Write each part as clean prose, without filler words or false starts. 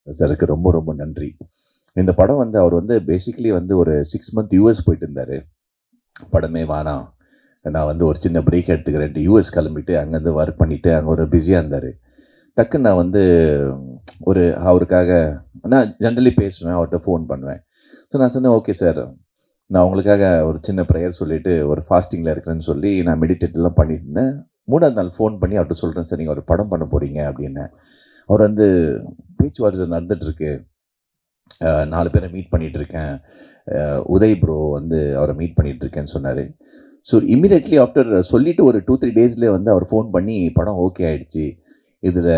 சாருக்கு ரொம்ப ரொம்ப நன்றி. இந்த படம் வந்து அவர் வந்து பேசிக்கலி வந்து ஒரு 6 மந்த் யூஎஸ் போயிட்டு இருந்தார். படமே வேணாம், நான் வந்து ஒரு சின்ன பிரேக் எடுத்துக்கிறேன்ட்டு யூஎஸ் கிளம்பிட்டு அங்கேருந்து ஒர்க் பண்ணிவிட்டு அங்கே ஒரு பிஸியாக இருந்தார். டக்குன்னு நான் வந்து ஒரு அவருக்காக நான் ஜென்ரலி பேசுவேன், அவர்கிட்ட ஃபோன் பண்ணுவேன். ஸோ நான் சொன்னேன், ஓகே சார், நான் உங்களுக்காக ஒரு சின்ன ப்ரேயர் சொல்லிவிட்டு ஒரு ஃபாஸ்டிங்கில் இருக்கிறேன்னு சொல்லி நான் மெடிடேட்லாம் பண்ணிட்டு இருந்தேன். 3ஆவது நாள் ஃபோன் பண்ணி அவர்கிட்ட சொல்கிறேன், சார் நீங்கள் ஒரு படம் பண்ண போகிறீங்க அப்படின்னு. அவர் வந்து பேச்சுவார்த்தை நடந்துகிட்ருக்கு, 4 பேரை மீட் பண்ணிகிட்ருக்கேன், உதய் ப்ரோ வந்து அவரை மீட் பண்ணிகிட்ருக்கேன்னு சொன்னார். ஸோ இம்மிடியட்லி ஆஃப்டர் சொல்லிவிட்டு ஒரு 2-3 டேஸ்லேயே வந்து அவர் ஃபோன் பண்ணி படம் ஓகே ஆகிடுச்சு, இதில்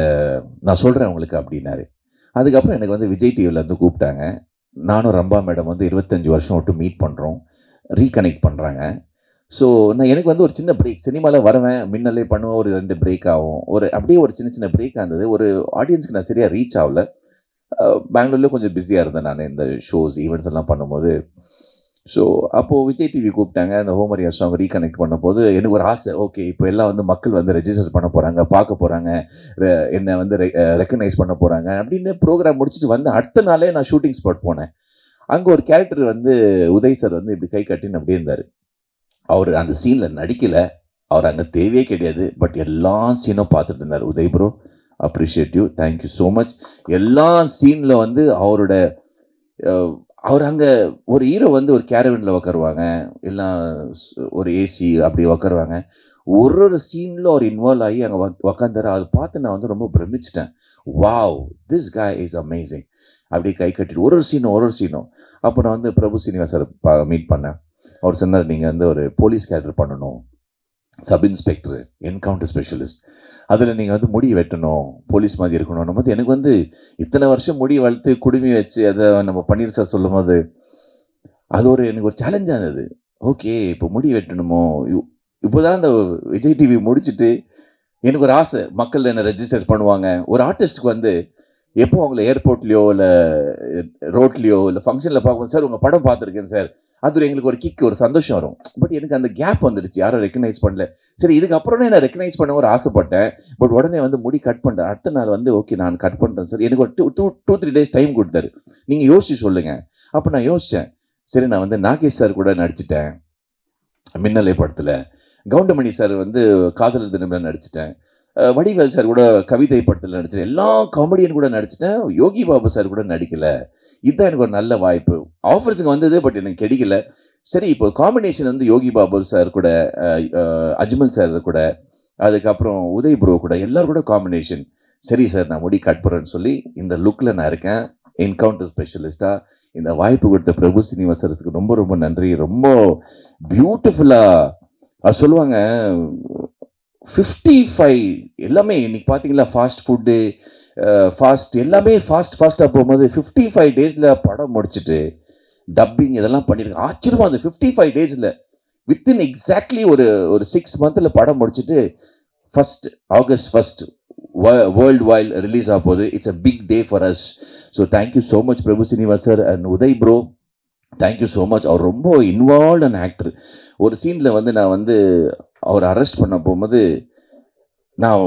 நான் சொல்கிறேன் உங்களுக்கு அப்படின்னாரு. அதுக்கப்புறம் எனக்கு வந்து விஜய் டிவிலேருந்து கூப்பிட்டாங்க. நானும் ரம்பா மேடம் வந்து 25 வருஷம் விட்டு மீட் பண்ணுறோம், ரீகனெக்ட் பண்ணுறாங்க. ஸோ எனக்கு வந்து ஒரு சின்ன பிரேக், சினிமாவில் வருவேன், மின்னலே பண்ணுவேன், ஒரு 2 பிரேக் ஆகும், அப்படியே ஒரு சின்ன சின்ன பிரேக் ஆனது. ஒரு ஆடியன்ஸ்க்கு நான் சரியாக ரீச் ஆகல. பெங்களூர்லேயும் கொஞ்சம் பிஸியாக இருந்தேன் நான் இந்த ஷோஸ் ஈவெண்ட்ஸ் எல்லாம் பண்ணும்போது. ஸோ அப்போது விஜய் டிவி கூப்பிட்டாங்க, அந்த ஹோமரியா சாங் ரீகனெக்ட் பண்ணும்போது எனக்கு ஒரு ஆசை, ஓகே இப்போ எல்லாம் வந்து மக்கள் வந்து ரெஜிஸ்டர் பண்ண போகிறாங்க, பார்க்க போகிறாங்க, என்னை வந்து ரெக்கக்னைஸ் பண்ண போகிறாங்க அப்படின்னு ப்ரோக்ராம் முடிச்சுட்டு வந்து அடுத்த நாளே நான் ஷூட்டிங் ஸ்பாட் போனேன். அங்கே ஒரு கேரக்டர் வந்து உதய் சார் வந்து இப்படி கை கட்டின்னு அப்படியே இருந்தார். அவர் அந்த சீனில் நடிக்கலை, அவர் அங்கே தேவையே கிடையாது, பட் எல்லா சீனும் பார்த்துட்டு இருந்தார். Uday bro, appreciate you, thank you so much. எல்லா சீனில் வந்து அவர் அங்கே ஒரு ஹீரோ வந்து ஒரு கேரவனில் உட்காருவாங்க, எல்லாம் ஒரு ஏசி அப்படி உட்காருவாங்க. ஒரு சீனில் அவர் இன்வால்வ் ஆகி அங்கே உக்காந்தாரு. அதை பார்த்து நான் வந்து ரொம்ப பிரமிச்சிட்டேன். Wow, this guy is amazing. அப்படியே கை கட்டிட்டு ஒரு சீனும். அப்போ நான் வந்து பிரபு சீனிவாஸ் சார் மீட் பண்ணேன். அவர் சொன்னார், நீங்கள் வந்து ஒரு போலீஸ் கேரக்டர் பண்ணணும், சப் இன்ஸ்பெக்டர், என்கவுண்டர் ஸ்பெஷலிஸ்ட், அதில் நீங்கள் வந்து முடி வெட்டணும், போலீஸ் மாதிரி இருக்கணும். போது எனக்கு வந்து இத்தனை வருஷம் முடி வளர்த்து குடுமி வச்சு அதை நம்ம பன்னீர் சார் சொல்லும் போது அது எனக்கு ஒரு சேலஞ்சாக இருந்தது. ஓகே, இப்போ முடி வெட்டணுமோ, இப்போதான் அந்த விஜய் டிவி முடிச்சுட்டு எனக்கு ஒரு ஆசை, மக்கள் என்னை ரெஜிஸ்டர் பண்ணுவாங்க. ஒரு ஆர்டிஸ்ட்டுக்கு வந்து எப்போ அவங்கள ஏர்போர்ட்லேயோ இல்லை ரோட்லேயோ இல்லை ஃபங்க்ஷனில் பார்க்கணும், சார் உங்கள் படம் பார்த்துருக்கேன் சார், அது எங்களுக்கு ஒரு கிக், ஒரு சந்தோஷம் வரும். பட் எனக்கு அந்த கேப் வந்துடுச்சு, யாரும் ரெக்கக்னைஸ் பண்ணல. சரி, இதுக்கப்புறம் நான் ரெக்கக்னைஸ் பண்ண ஒரு ஆசைப்பட்டேன். பட் உடனே வந்து முடி கட் பண்ணிட்டேன். அடுத்த நாள் வந்து ஓகே நான் கட் பண்ணுறேன் சார், எனக்கு ஒரு 2-3 டேஸ் டைம் கொடுத்தாரு, நீங்கள் யோசிச்சு சொல்லுங்கள். அப்போ நான் யோசித்தேன், சரி நான் வந்து நாகேஷ் சார் கூட நடிச்சிட்டேன் மின்னலை படத்தில், கவுண்டமணி சார் வந்து காதலர் தினமில் நடிச்சிட்டேன், வடிவேல் சார் கூட கவிதை படத்தில் நடிச்சிட்டேன், எல்லா காமெடியன் கூட நடிச்சிட்டேன், யோகி பாபு சார் கூட நடிக்கலை. இதுதான் எனக்கு ஒரு நல்ல வாய்ப்பு. ஆஃபர்ஸுங்க வந்தது, பட் எனக்கு கிடைக்கல. சரி, இப்போ காம்பினேஷன் வந்து யோகி பாபு சார் கூட, அஜ்மல் சார் கூட, அதுக்கப்புறம் உதய் ப்ரோ கூட, எல்லாரும் கூட காம்பினேஷன். சரி சார், நான் முடி கட் பண்ணுறேன்னு சொல்லி இந்த லுக்கில் நான் இருக்கேன், என்கவுண்டர் ஸ்பெஷலிஸ்டாக. இந்த வாய்ப்பு கொடுத்த பிரபு சீனிவாசருக்கு ரொம்ப ரொம்ப நன்றி. ரொம்ப பியூட்டிஃபுல்லாக சொல்லுவாங்க. 55 எல்லாமே இன்னைக்கு பார்த்தீங்களா, ஃபாஸ்ட் ஃபுட்டு, எல்லாமே ஃபாஸ்ட்டாக போகும்போது 55 டேஸில் படம் முடிச்சுட்டு டப்பிங் இதெல்லாம் பண்ணியிருக்கேன். ஆச்சரியமா, அந்த 55 டேஸில் வித்தின் எக்ஸாக்ட்லி ஒரு 6 மந்தில் படம் முடிச்சுட்டு August 1 வேர்ல்டு வைட் ரிலீஸ் ஆக போகுது. It's a big day for us. So thank you so much Prabhu Srinivas sir and Uday bro, thank you so much. அவர் ரொம்ப இன்வால்வ்டான ஆக்டர். ஒரு சீனில் வந்து நான் வந்து அவரை அரெஸ்ட் பண்ண போகும்போது நான்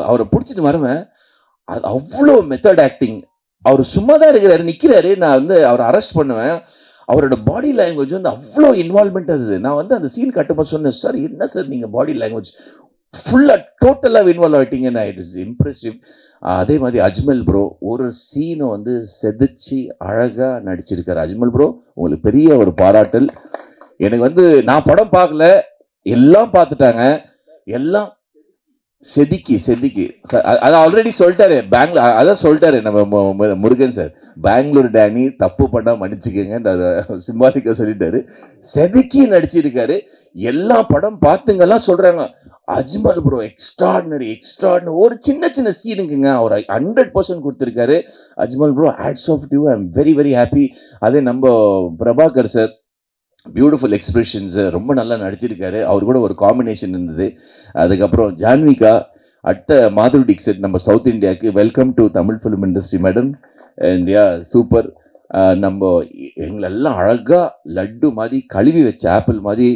அவரை பிடிச்சிட்டு வருவேன், அது அவ்வளோ மெத்தட் ஆக்டிங். அவர் சும்மா தான் இருக்கிறாரு, நிற்கிறாரு, நான் வந்து அவரை அரெஸ்ட் பண்ணுவேன், அவரோட பாடி லாங்குவேஜ் வந்து அவ்வளோ இன்வால்மெண்ட் இருந்தது. நான் வந்து அந்த சீன் கட்டும்போது சொன்னேன், சார் என்ன சார் நீங்கள் பாடி லாங்குவேஜ் ஃபுல்லாக டோட்டலாக இன்வால்வ் ஆகிட்டீங்கன்னா, இட் இஸ் இம்ப்ரெசிவ். அதே மாதிரி அஜ்மல் ப்ரோ ஒரு சீனை வந்து செதுச்சு அழகாக நடிச்சிருக்காரு. அஜ்மல் ப்ரோ, உங்களுக்கு பெரிய ஒரு பாராட்டல். எனக்கு வந்து நான் படம் பார்க்கல, எல்லாம் பார்த்துட்டாங்க, எல்லாம் செதுக்கி அதை ஆல்ரெடி சொல்லிட்டாரு பெங்களூர், அதான் சொல்லிட்டாரு நம்ம முருகன் சார், பெங்களூர் டேனி தப்பு பண்ணா மன்னிச்சுக்கங்க, சிம்பாலிக்கா சொல்லிட்டாரு. செதுக்கி நடிச்சிருக்காரு, எல்லா படம் பார்த்துங்கெல்லாம் சொல்றாங்க. Ajmal bro extraordinary. ஒரு சின்ன சீனுக்குங்க அவர் 100% கொடுத்துருக்காரு. Ajmal bro, hats off to you, I am very very happy. அதே நம்ம பிரபாகர் சார், பியூட்டிஃபுல் எக்ஸ்பிரஷன்ஸ், ரொம்ப நல்லா நடிச்சிருக்காரு. அவர் கூட ஒரு காம்பினேஷன் இருந்தது. அதுக்கப்புறம் ஜான்விகா, அடுத்த மாதுரி டிக்ஸிட் நம்ம சவுத் இந்தியாவுக்கு, welcome to Tamil film industry madam. And yeah, super. நம்ம எங்களெல்லாம் அழகாக லட்டு மாதிரி கழுவி வச்ச ஆப்பிள் மாதிரி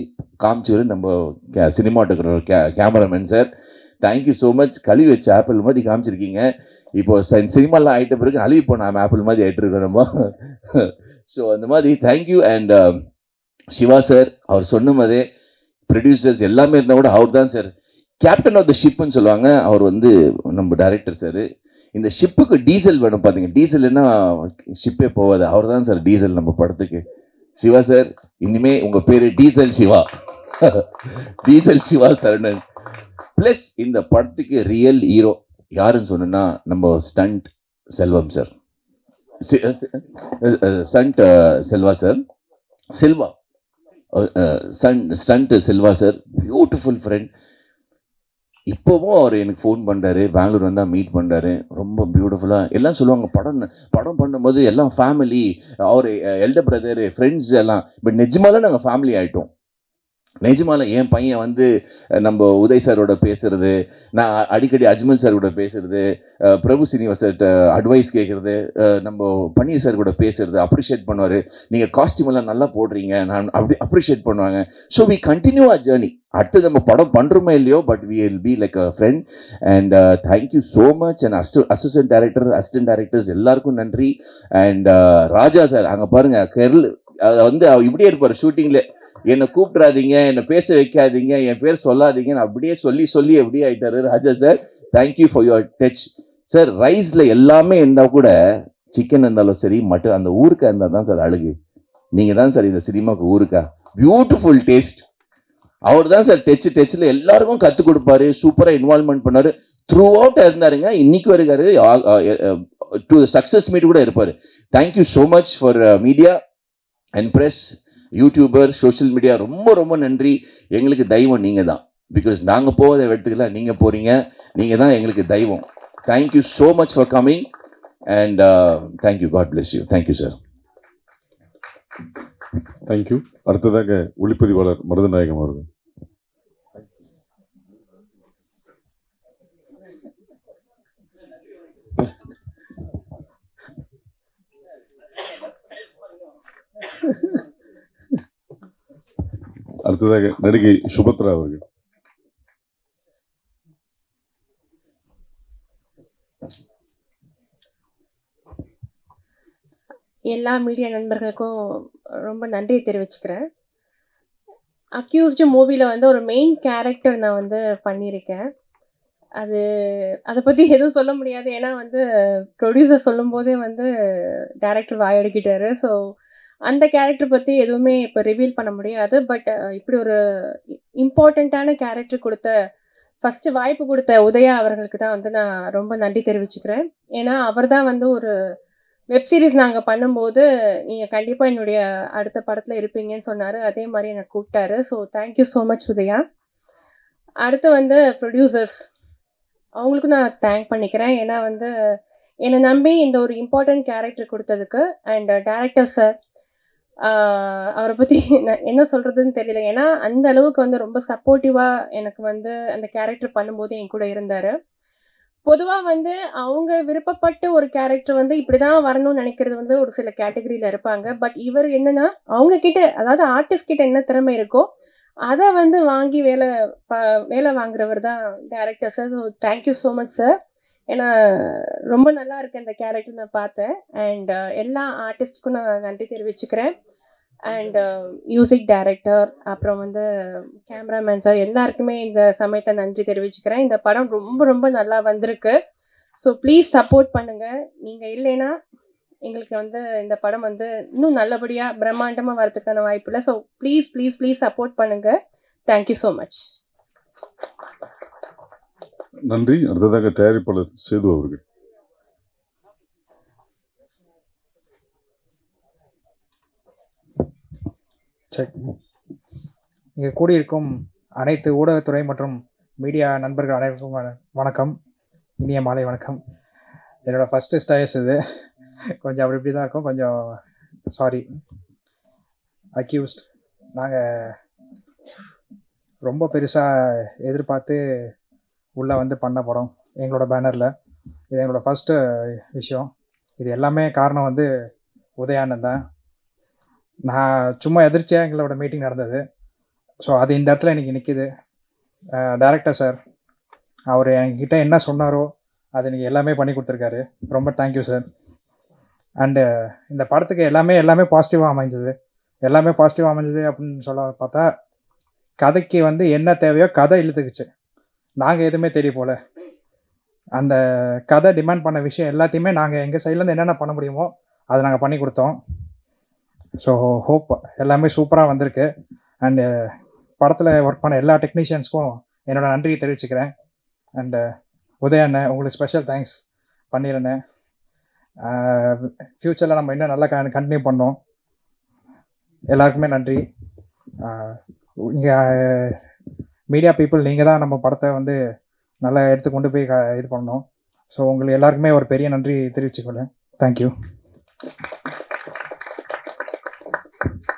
காமிச்சு நம்ம cinematographer cameraman sir, thank you so much. கழுவி வச்ச ஆப்பிள் மாதிரி காமிச்சிருக்கீங்க. இப்போ சினிமாலாம் ஆகிட்ட பிறகு அழுவி போன ஆப்பிள் மாதிரி ஆகிட்டு இருக்கோம் நம்ம. ஸோ அந்த மாதிரி தேங்க்யூ. அண்ட் சிவா சார் அவர் சொன்ன மாதிரியே ப்ரொடியூசர்ஸ் எல்லாமே இருந்தால் கூட அவர் தான் சார் கேப்டன் ஆஃப் த ஷிப்னு சொல்லுவாங்க. அவர் வந்து நம்ம டைரக்டர் சார். இந்த ஷிப்புக்கு டீசல் வேணும் பார்த்தீங்க, டீசல்னா ஷிப்பே போகாது. அவர் தான் சார் டீசல் நம்ம படத்துக்கு. சிவா சார், இனிமே உங்க பேரு diesel Siva. Diesel Siva Saranan. Plus இந்த படத்துக்கு ரியல் ஹீரோ யாருன்னு சொன்னா நம்ம stunt Selvam sir. Stunt Selva sir. Selva stunt Selva sir, beautiful friend. இப்போவும் அவர் எனக்கு ஃபோன் பண்ணுறாரு, பெங்களூர் வந்தால் மீட் பண்ணுறாரு. ரொம்ப பியூட்டிஃபுல்லாக எல்லாம் சொல்லுவாங்க. படம் பண்ணும்போது எல்லாம் ஃபேமிலி, அவர் எல்டர் பிரதர், ஃப்ரெண்ட்ஸ் எல்லாம். பட் நிஜமால நாங்கள் ஃபேமிலி ஆகிட்டோம். நிஜமால என் பையன் வந்து நம்ம உதய் சாரோட பேசுறது, நான் அடிக்கடி அஜ்மல் சார் கூட பேசுறது, பிரபு சீனிவாசர்கிட்ட அட்வைஸ் கேட்குறது, நம்ம பன்னீர் சார் கூட பேசுறது, அப்ரிஷியேட் பண்ணுவார். நீங்கள் காஸ்டியூம் எல்லாம் நல்லா போடுறீங்க, நான் அப்படி அப்ரிஷியேட் பண்ணுவாங்க. So we continue a journey. அடுத்து நம்ம படம் பண்ணுறோமே இல்லையோ, but we will be like a friend. And thank you so much. And assistant directors எல்லாருக்கும் நன்றி. அண்ட் ராஜா சார் அங்கே பாருங்க, கெர்ல் வந்து இப்படியே இருப்பார் ஷூட்டிங்கில். என்னை கூப்பிட்றாதீங்க, என்னை பேச வைக்காதீங்க, என் பேர் சொல்லாதீங்கன்னு அப்படியே சொல்லி எப்படியே ஆயிட்டாரு Raja sir. Thank you for your touch sir. ரைஸில் எல்லாமே இருந்தால் கூட, சிக்கன் இருந்தாலும் சரி, மட்டன், அந்த ஊருக்கா இருந்தால் தான் சார் அழகு. நீங்கள் தான் சார் இந்த சினிமாவுக்கு ஊருக்கா. Beautiful taste. அவர் தான் சார் டச்சில் எல்லாருக்கும் கற்றுக் கொடுப்பாரு. சூப்பராக இன்வால்வ்மெண்ட் பண்ணாரு. த்ரூ அவுட் இருந்தாருங்க. இன்னைக்கு வருகிறாரு. டு சக்ஸஸ் மீட் கூட இருப்பார். Thank you so much for media and press, YouTuber, social media. ரொம்ப ரொம்ப நன்றி. எங்களுக்கு தெய்வம் நீங்கள் தான். பிகாஸ் நாங்கள் போகாத இடத்துக்குலாம் நீங்கள் போகிறீங்க. நீங்கள் தான் எங்களுக்கு தெய்வம். Thank you so much for coming. And thank you. God bless you. Thank you sir. Thank you. அடுத்ததாக ஒளிப்பதிவாளர் மருதநாயகம் அவர்கள். அடுத்ததாக நடிகை சுபத்ரா அவர்கள். எல்லா மீடியா நண்பர்களுக்கும் ரொம்ப நன்றி தெரிவிச்சுக்கிறேன். அக்யூஸ்டு மூவியில் வந்து ஒரு மெயின் கேரக்டர் நான் வந்து பண்ணியிருக்கேன். அதை பற்றி எதுவும் சொல்ல முடியாது. ஏன்னா வந்து ப்ரொடியூசர் சொல்லும் போதே வந்து டைரக்டர் வாயடிக்கிட்டாரு. ஸோ அந்த கேரக்டர் பற்றி எதுவுமே இப்போ ரிவீல் பண்ண முடியாது. பட் இப்படி ஒரு இம்பார்ட்டண்ட்டான கேரக்டர் ஃபஸ்ட்டு வாய்ப்பு கொடுத்த உதயா அவர்களுக்கு தான் வந்து நான் ரொம்ப நன்றி தெரிவிச்சுக்கிறேன். ஏன்னா அவர் தான் வந்து ஒரு வெப் சீரிஸ் நாங்கள் பண்ணும்போது நீங்கள் கண்டிப்பாக என்னுடைய அடுத்த படத்தில் இருப்பீங்கன்னு சொன்னார். அதே மாதிரி என்னை கூப்பிட்டாரு. So thank you so much Udhaya. அடுத்து வந்து ப்ரொடியூசர்ஸ், அவங்களுக்கும் நான் தேங்க் பண்ணிக்கிறேன். ஏன்னா வந்து என்னை நம்பி இந்த ஒரு இம்பார்ட்டண்ட் கேரக்டர் கொடுத்ததுக்கு. அண்ட் டைரக்டர் சார், அவரை பற்றி நான் என்ன சொல்கிறதுன்னு தெரியல. ஏன்னா அந்த அளவுக்கு வந்து ரொம்ப சப்போர்ட்டிவாக எனக்கு வந்து அந்த கேரக்டர் பண்ணும்போது என் கூட இருந்தார். பொதுவாக வந்து அவங்க விருப்பப்பட்டு ஒரு கேரக்டர் வந்து இப்படி தான் வரணும்னு நினைக்கிறது வந்து ஒரு சில கேட்டகரியில் இருப்பாங்க. பட் இவர் என்னன்னா, அவங்கக்கிட்ட, அதாவது ஆர்டிஸ்ட் கிட்ட என்ன திறமை இருக்கோ அதை வந்து வாங்கி வேலை வாங்குறவர் தான் director sir. So thank you so much sir. ஏன்னா ரொம்ப நல்லா இருக்கு அந்த கேரக்டர் நான் பார்த்தேன். அண்ட் எல்லா ஆர்டிஸ்ட்டுக்கும் நான் நன்றி தெரிவிச்சுக்கிறேன். அண்ட் மியூசிக் டைரக்டர், அப்புறம் வந்து கேமராமேன் சார், எல்லாருக்குமே இந்த சமயத்தை நன்றி தெரிவிச்சுக்கிறேன். இந்த படம் ரொம்ப ரொம்ப நல்லா வந்திருக்கு. ஸோ ப்ளீஸ் சப்போர்ட் பண்ணுங்கள். நீங்கள் இல்லைன்னா எங்களுக்கு வந்து இந்த படம் வந்து இன்னும் நல்லபடியாக பிரம்மாண்டமாக வரதுக்கான வாய்ப்பு இல்லை. So please please please support பண்ணுங்கள். Thank you so much. நன்றி. அடுத்ததாக தயாரிப்பாளர் சேது அவர்கள். இங்கே கூடியிருக்கும் அனைத்து ஊடகத்துறை மற்றும் மீடியா நண்பர்கள் அனைவருக்கும் வணக்கம். இனிய மாலை வணக்கம். என்னோடய ஃபஸ்ட்டு ஸ்டேஜ் இது. கொஞ்சம் அப்படி இப்படி தான் இருக்கும். கொஞ்சம் சாரி. அக்யூஸ்ட் நாங்கள் ரொம்ப பெருசாக எதிர்பார்த்து உள்ளே வந்து பண்ண படம் எங்களோட பேனரில். இது எங்களோட ஃபஸ்ட்டு விஷயம். இது எல்லாமே காரணம் வந்து உதயானந்த் தான். நான் சும்மா எதிர்ச்சியாக எங்களோட மீட்டிங் நடந்தது. ஸோ அது இந்த இடத்துல எனக்கு நிற்கிது. டைரக்டர் சார், அவர் என்கிட்ட என்ன சொன்னாரோ அதை நீங்கள் எல்லாமே பண்ணி கொடுத்துருக்காரு. ரொம்ப தேங்க்யூ சார். அண்டு இந்த படத்துக்கு எல்லாமே பாசிட்டிவாக அமைஞ்சது. அப்படின்னு சொல்ல பார்த்தா, கதைக்கு வந்து என்ன தேவையோ கதை இழுத்துக்குச்சு. நாங்கள் எதுவுமே தெரிய போல, அந்த கதை டிமாண்ட் பண்ண விஷயம் எல்லாத்தையுமே நாங்கள் எங்கள் சைட்லேருந்து என்னென்ன பண்ண முடியுமோ அதை நாங்கள் பண்ணி கொடுத்தோம். ஸோ ஹோப் எல்லாமே சூப்பராக வந்திருக்கு. அண்டு படத்தில் ஒர்க் பண்ண எல்லா டெக்னீஷியன்ஸ்க்கும் என்னோட நன்றியை தெரிவிச்சுக்கிறேன். அண்டு உதய அண்ணன், உங்களுக்கு ஸ்பெஷல் தேங்க்ஸ் பண்ணிடுறேன். ஃப்யூச்சரில் நம்ம இன்னும் நல்லா கண்டினியூ பண்ணோம். எல்லாருக்குமே நன்றி. இங்கே மீடியா பீப்புள், நீங்கள் தான் நம்ம படத்தை வந்து நல்லா எடுத்து கொண்டு போய் இது பண்ணணும். ஸோ உங்களுக்கு எல்லாருக்குமே ஒரு பெரிய நன்றி தெரிவிச்சுக்கொள்ளேன். தேங்க்யூ.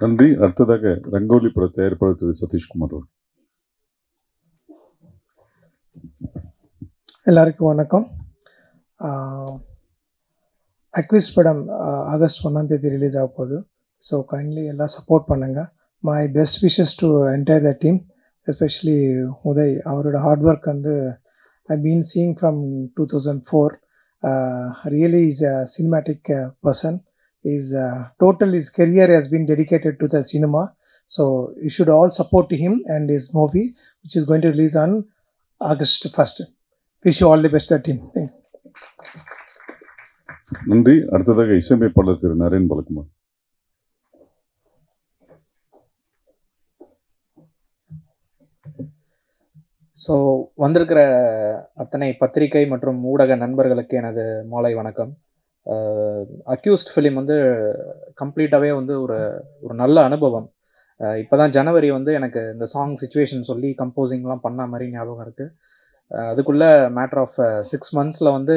நன்றி. அடுத்ததாக ரங்கோலி பட தயாரிப்பாளர் திரு சதீஷ்குமார் அவர்கள். எல்லாருக்கும் வணக்கம். அக்விஸ் படம் ஆகஸ்ட் 1 ரிலீஸ் ஆக போகுது. ஸோ கைண்ட்லி எல்லாம் சப்போர்ட் பண்ணுங்கள். My best wishes to entire the team, especially Uday. அவரோட ஹார்ட் ஒர்க் வந்து I been seeing from 2004. Really is a cinematic person. His career has been dedicated to the cinema. So you should all support him and his movie, which is going to release on August 1st. Wish you all the best, team. Thank you. நன்றி. அடுத்ததாக இசையமைப்பாளர் திரு Naren Balakumar. So வந்திருக்கிற அத்தனை பத்திரிகை மற்றும் ஊடக நண்பர்களுக்கு எனது மாலை வணக்கம். அக்யூஸ்ட் ஃபிலிம் வந்து கம்ப்ளீட்டாகவே வந்து ஒரு நல்ல அனுபவம். இப்போ தான் ஜனவரி வந்து எனக்கு இந்த சாங் சிச்சுவேஷன் சொல்லி கம்போசிங்லாம் பண்ண மாதிரி ஞாபகம் இருக்குது. அதுக்குள்ளே மேட்டர் ஆஃப் 6 months வந்து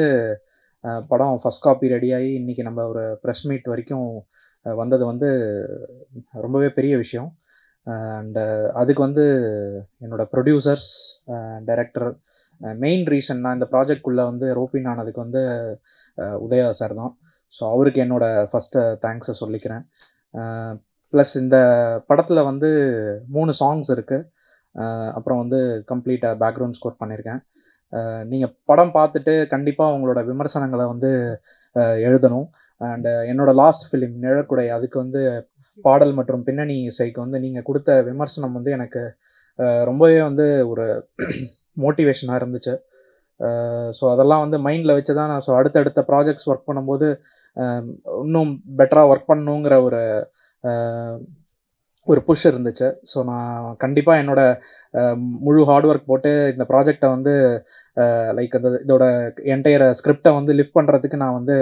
படம் ஃபஸ்ட் காப்பி ரெடியாகி இன்றைக்கி நம்ம ஒரு ப்ரெஸ் மீட் வரைக்கும் வந்தது வந்து ரொம்பவே பெரிய விஷயம். அண்டு அதுக்கு வந்து என்னோடய ப்ரொடியூசர்ஸ், டைரக்டர், மெயின் ரீசன் நான் இந்த ப்ராஜெக்ட்குள்ளே வந்து ரோப்பின் ஆனதுக்கு வந்து உதயா சார் தான். ஸோ அவருக்கு என்னோடய ஃபஸ்ட்டு தேங்க்ஸை சொல்லிக்கிறேன். ப்ளஸ் இந்த படத்தில் வந்து 3 சாங்ஸ் இருக்குது. அப்புறம் வந்து கம்ப்ளீட்டாக பேக்ரவுண்ட் ஸ்கோர் பண்ணியிருக்கேன். நீங்கள் படம் பார்த்துட்டு கண்டிப்பாக உங்களோட விமர்சனங்களை வந்து எழுதணும். அண்டு என்னோடய லாஸ்ட் ஃபிலிம் நிழற்குடை, அதுக்கு வந்து பாடல் மற்றும் பின்னணி இசைக்கு வந்து நீங்கள் கொடுத்த விமர்சனம் வந்து எனக்கு ரொம்பவே வந்து ஒரு மோட்டிவேஷனாக இருந்துச்சு. ஸோ அதெல்லாம் வந்து மைண்டில் வச்சு தான் நான் அடுத்தடுத்த ப்ராஜெக்ட்ஸ் ஒர்க் பண்ணும்போது இன்னும் பெட்டராக ஒர்க் பண்ணணுங்கிற ஒரு புஷ் இருந்துச்சு. ஸோ நான் கண்டிப்பாக என்னோடய முழு ஹார்ட் ஒர்க் போட்டு இந்த ப்ராஜெக்டை வந்து லைக் இதோட என்டையர் ஸ்கிரிப்டை வந்து லிஃப்ட் பண்ணுறதுக்கு நான் வந்து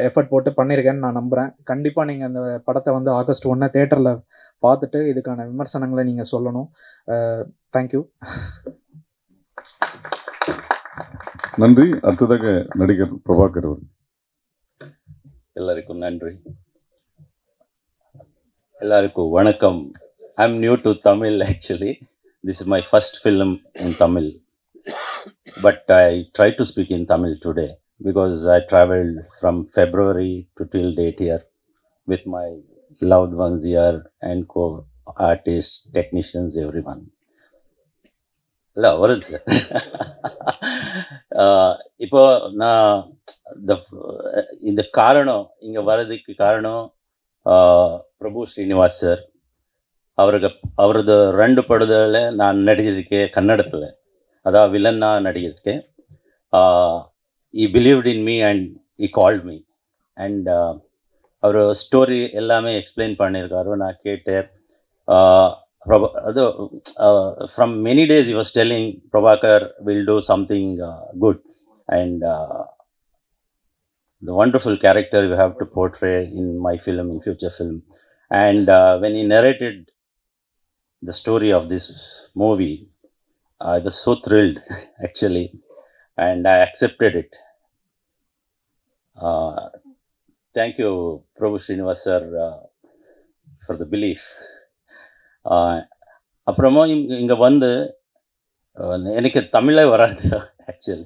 எஃபர்ட் போட்டு பண்ணியிருக்கேன்னு நான் நம்புகிறேன். கண்டிப்பாக நீங்கள் அந்த படத்தை வந்து ஆகஸ்ட் 1 தியேட்டரில் பார்த்துட்டு இதுக்கான விமர்சனங்களை நீங்கள் சொல்லணும். தேங்க்யூ. நன்றி. அடுத்ததாக நடிகர் பிரபாகர் அவர்கள். எல்லாருக்கும் நன்றி. எல்லாருக்கும் வணக்கம். I am new to Tamil actually. This is my first film in Tamil. But I try to speak in Tamil today because I traveled from February to till date here with my loved ones here and co-artists, technicians, everyone. Hello, வருது sir. இப்போ நான் இந்த காரணம் இங்கே வர்றதுக்கு காரணம் பிரபு Srinivas sir. அவரது 2 படத்தில் நான் நடிச்சிருக்கேன் கன்னடத்தில். அதான் வில்லன்னா நடிச்சிருக்கேன். he believed in me and he called me and அவர் ஸ்டோரி எல்லாமே எக்ஸ்பிளைன் பண்ணியிருக்காரு. நான் கேட்டேன். அது from many days he was telling Prabhakar will do something good and the wonderful character you have to portray in my film, in future film. And when he narrated the story of this movie, I was so thrilled actually and I accepted it. Thank you Prabhu Srinivas sir for the belief. அப்புறமா இங்கே வந்து எனக்கு தமிழே வராது actually.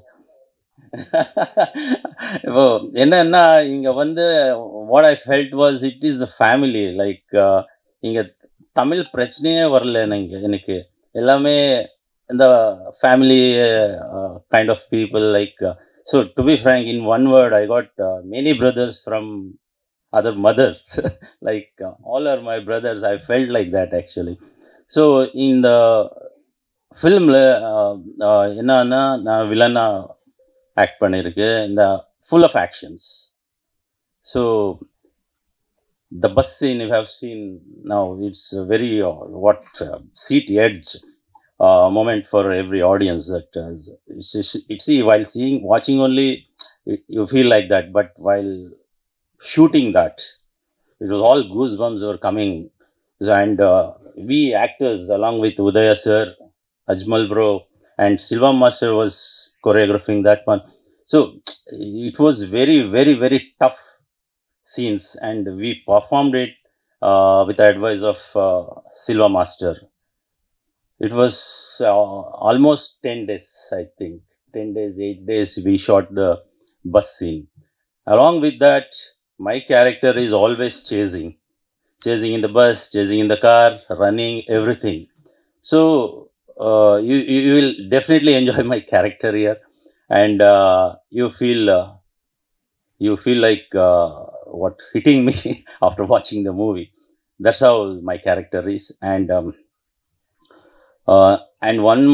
இப்போ என்னன்னா இங்கே வந்து what I felt was it is a family. Like இங்கே தமிழ் பிரச்சனையே வரல எனக்கு. எல்லாமே the family kind of people, like so to be frank, in one word, I got many brothers from other mothers. Like all are my brothers. I felt like that actually. So in the filmல என்னன்னா நான் வில்லனா act பண்ணியிருக்கேன். இந்த full of actions. So the bus scene you have seen now, it's a very seat edge moment for every audience. That it's while watching only, you feel like that, but while shooting that, it was all goosebumps were coming. And we actors, along with Udaya sir, Ajmal bro, and Silva master was choreographing that one. So it was very, very, very tough scenes, and we performed it with the advice of Silva master. It was almost 10 days, I think. 10 days, 8 days, we shot the bus scene. Along with that, my character is always chasing in the bus, chasing in the car, running, everything. So you will definitely enjoy my character here, and you feel like what hitting me after watching the movie. That's how my character is. And one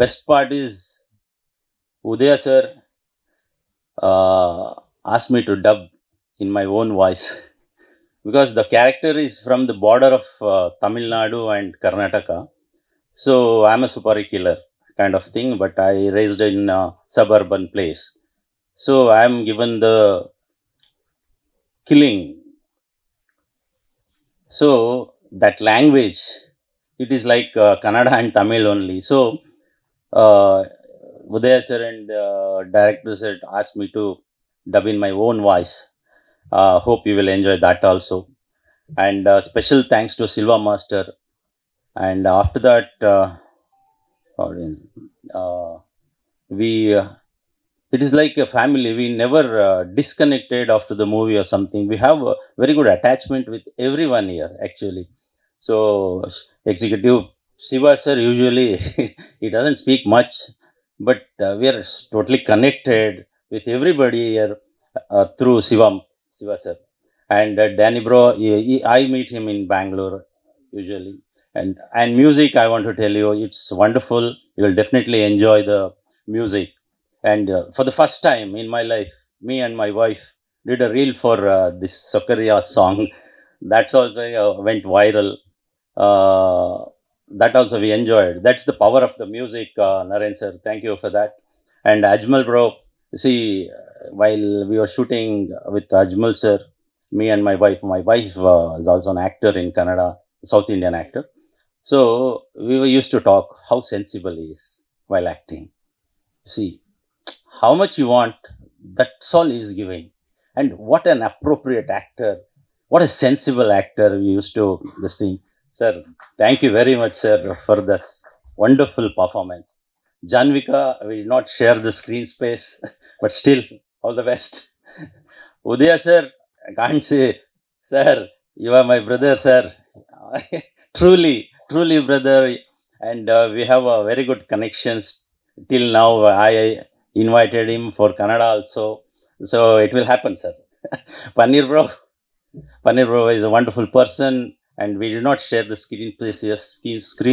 best part is Udaya sir asked me to dub in my own voice, because the character is from the border of Tamil Nadu and Karnataka. So I'm a super killer kind of thing, but I raised in a suburban place. So I'm given the killing. So that language, it is like Kannada and Tamil only. So Udaya sir and director sir asked me to dub in my own voice. Hope you will enjoy that also. And special thanks to Silva master. And after that, it is like a family. We never disconnected after the movie or something. We have a very good attachment with everyone here, actually. So executive Shiva sir, usually he doesn't speak much, but we are totally connected with everybody here through Shiva sir. And Danny bro, I meet him in Bangalore usually. And music, I want to tell you, it's wonderful. You will definitely enjoy the music. And for the first time in my life, me and my wife did a reel for this Sokaria song. That's also went viral. That also we enjoyed. That's the power of the music, Naren sir. Thank you for that. And Ajmal bro, see, while we were shooting with Ajmal sir, me and my wife is also an actor in Kannada, South Indian actor. So we were used to talk how sensible he is while acting. See, how much you want, that's all he is giving. And what an appropriate actor, what a sensible actor we used to listen. Sir, thank you very much, sir, for this wonderful performance. Janvika will not share the screen space, but still, all the best. Udaya sir, I can't say, sir, you are my brother, sir. Truly, brother. And we have a very good connections till now. I invited him for Kannada also, so it will happen, sir. Paneer bro is a wonderful person, and we do not share the screen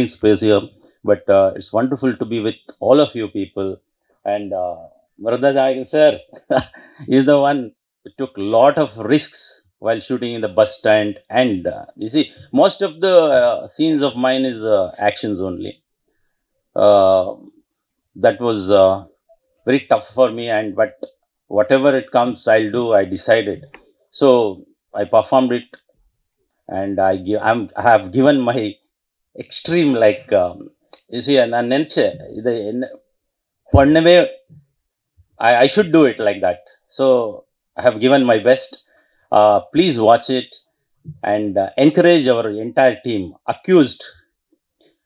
space here, but it's wonderful to be with all of you people. And Varadarajan sir is the one who took a lot of risks while shooting in the bus stand. And you see, most of the scenes of mine is actions only. That was very tough for me, but whatever it comes, I'll do. I decided. So I performed it, and I have given my extreme, like, you see, I should do it like that. So I have given my best. Please watch it and encourage our entire team. Accused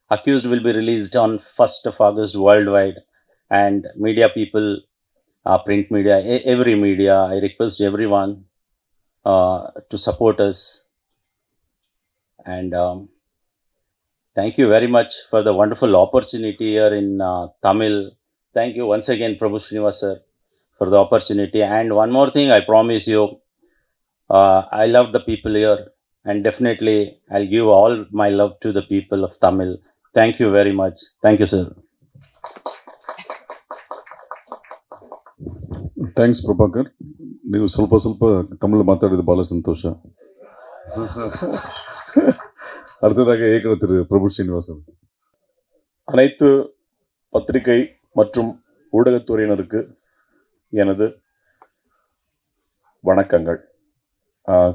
will be released on 1st of August worldwide. And media people, print media, every media, I request everyone to support us. And Thank you very much for the wonderful opportunity here in Tamil. Thank you once again, Prabhu Srinivas sir, for the opportunity. And one more thing, I promise you, I love the people here, and definitely I'll give all my love to the people of Tamil. Thank you very much. Thank you, sir. Thanks Prabhakar. ನೀವು ಸ್ವಲ್ಪ ತಮಿಳು ಮಾತಾಡಿದ ಭಾಳ ಸಂತೋಷ. அடுத்ததாக ஏற்கனவே திரு பிரபு ஸ்ரீனிவாசன். அனைத்து பத்திரிகை மற்றும் ஊடகத்துறையினருக்கு எனது வணக்கங்கள்.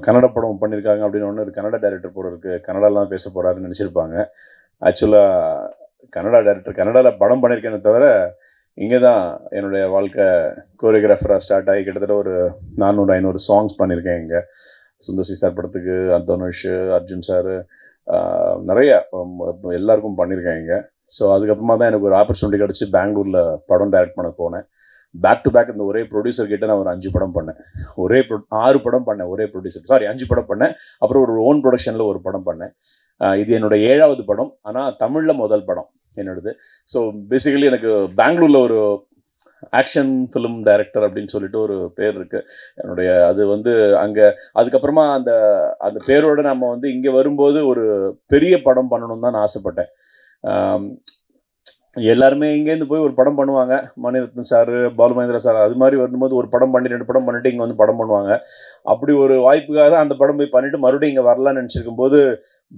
கன்னட படம் பண்ணியிருக்காங்க அப்படின்னு ஒன்று கன்னட டைரக்டர் போல இருக்கு, கன்னடாலாம் பேச போகிறாருன்னு நினச்சிருப்பாங்க. ஆக்சுவலாக கன்னடா டைரக்டர், கன்னடாவில் படம் பண்ணியிருக்கேனே தவிர இங்கே தான் என்னுடைய வாழ்க்கை கோரியோகிராஃபராக ஸ்டார்ட் ஆகி கிட்டத்தட்ட ஒரு 400-500 சாங்ஸ் பண்ணியிருக்கேன். இங்கே சுந்தர்சி சார் படத்துக்கு, தனுஷ், அர்ஜுன் சார், நிறைய எல்லாருக்கும் பண்ணியிருக்கேன் இங்கே. ஸோ அதுக்கப்புறமா தான் எனக்கு ஒரு ஆப்பர்ச்சுனிட்டி கிடச்சி பெங்களூரில் படம் டைரக்ட் பண்ண போனேன். பேக் டு பேக் இந்த ஒரே ப்ரொடியூசர் கிட்ட நான் ஒரு 5 படம் பண்ணேன். 6 படம் பண்ணேன் ஒரே ப்ரொடியூசர், 5 படம் பண்ணேன். அப்புறம் ஒரு ஓன் ப்ரொடக்ஷனில் ஒரு படம் பண்ணேன். இது என்னோட 7வது படம், ஆனால் தமிழில் முதல் படம் என்னோடது. ஸோ பேசிக்கலி எனக்கு பெங்களூரில் ஒரு ஆக்ஷன் ஃபிலிம் டைரக்டர் அப்படின்னு சொல்லிட்டு ஒரு பேர் இருக்குது என்னுடைய. அது வந்து அங்கே அதுக்கப்புறமா அந்த அந்த பேரோட நம்ம வந்து இங்கே வரும்போது ஒரு பெரிய படம் பண்ணணும்னு தான் நான் ஆசைப்பட்டேன். எல்லாருமே இங்கேருந்து போய் ஒரு படம் பண்ணுவாங்க, மணிரத்னம் சார், பாலுமகேந்திரா சார், அது மாதிரி வரும்போது ஒரு படம் பண்ணி 2 படம் பண்ணிட்டு இங்கே வந்து படம் பண்ணுவாங்க. அப்படி ஒரு வாய்ப்புக்காக தான் அந்த படம் போய் பண்ணிட்டு மறுபடியும் இங்கே வரலான்னு நினச்சிருக்கும் போது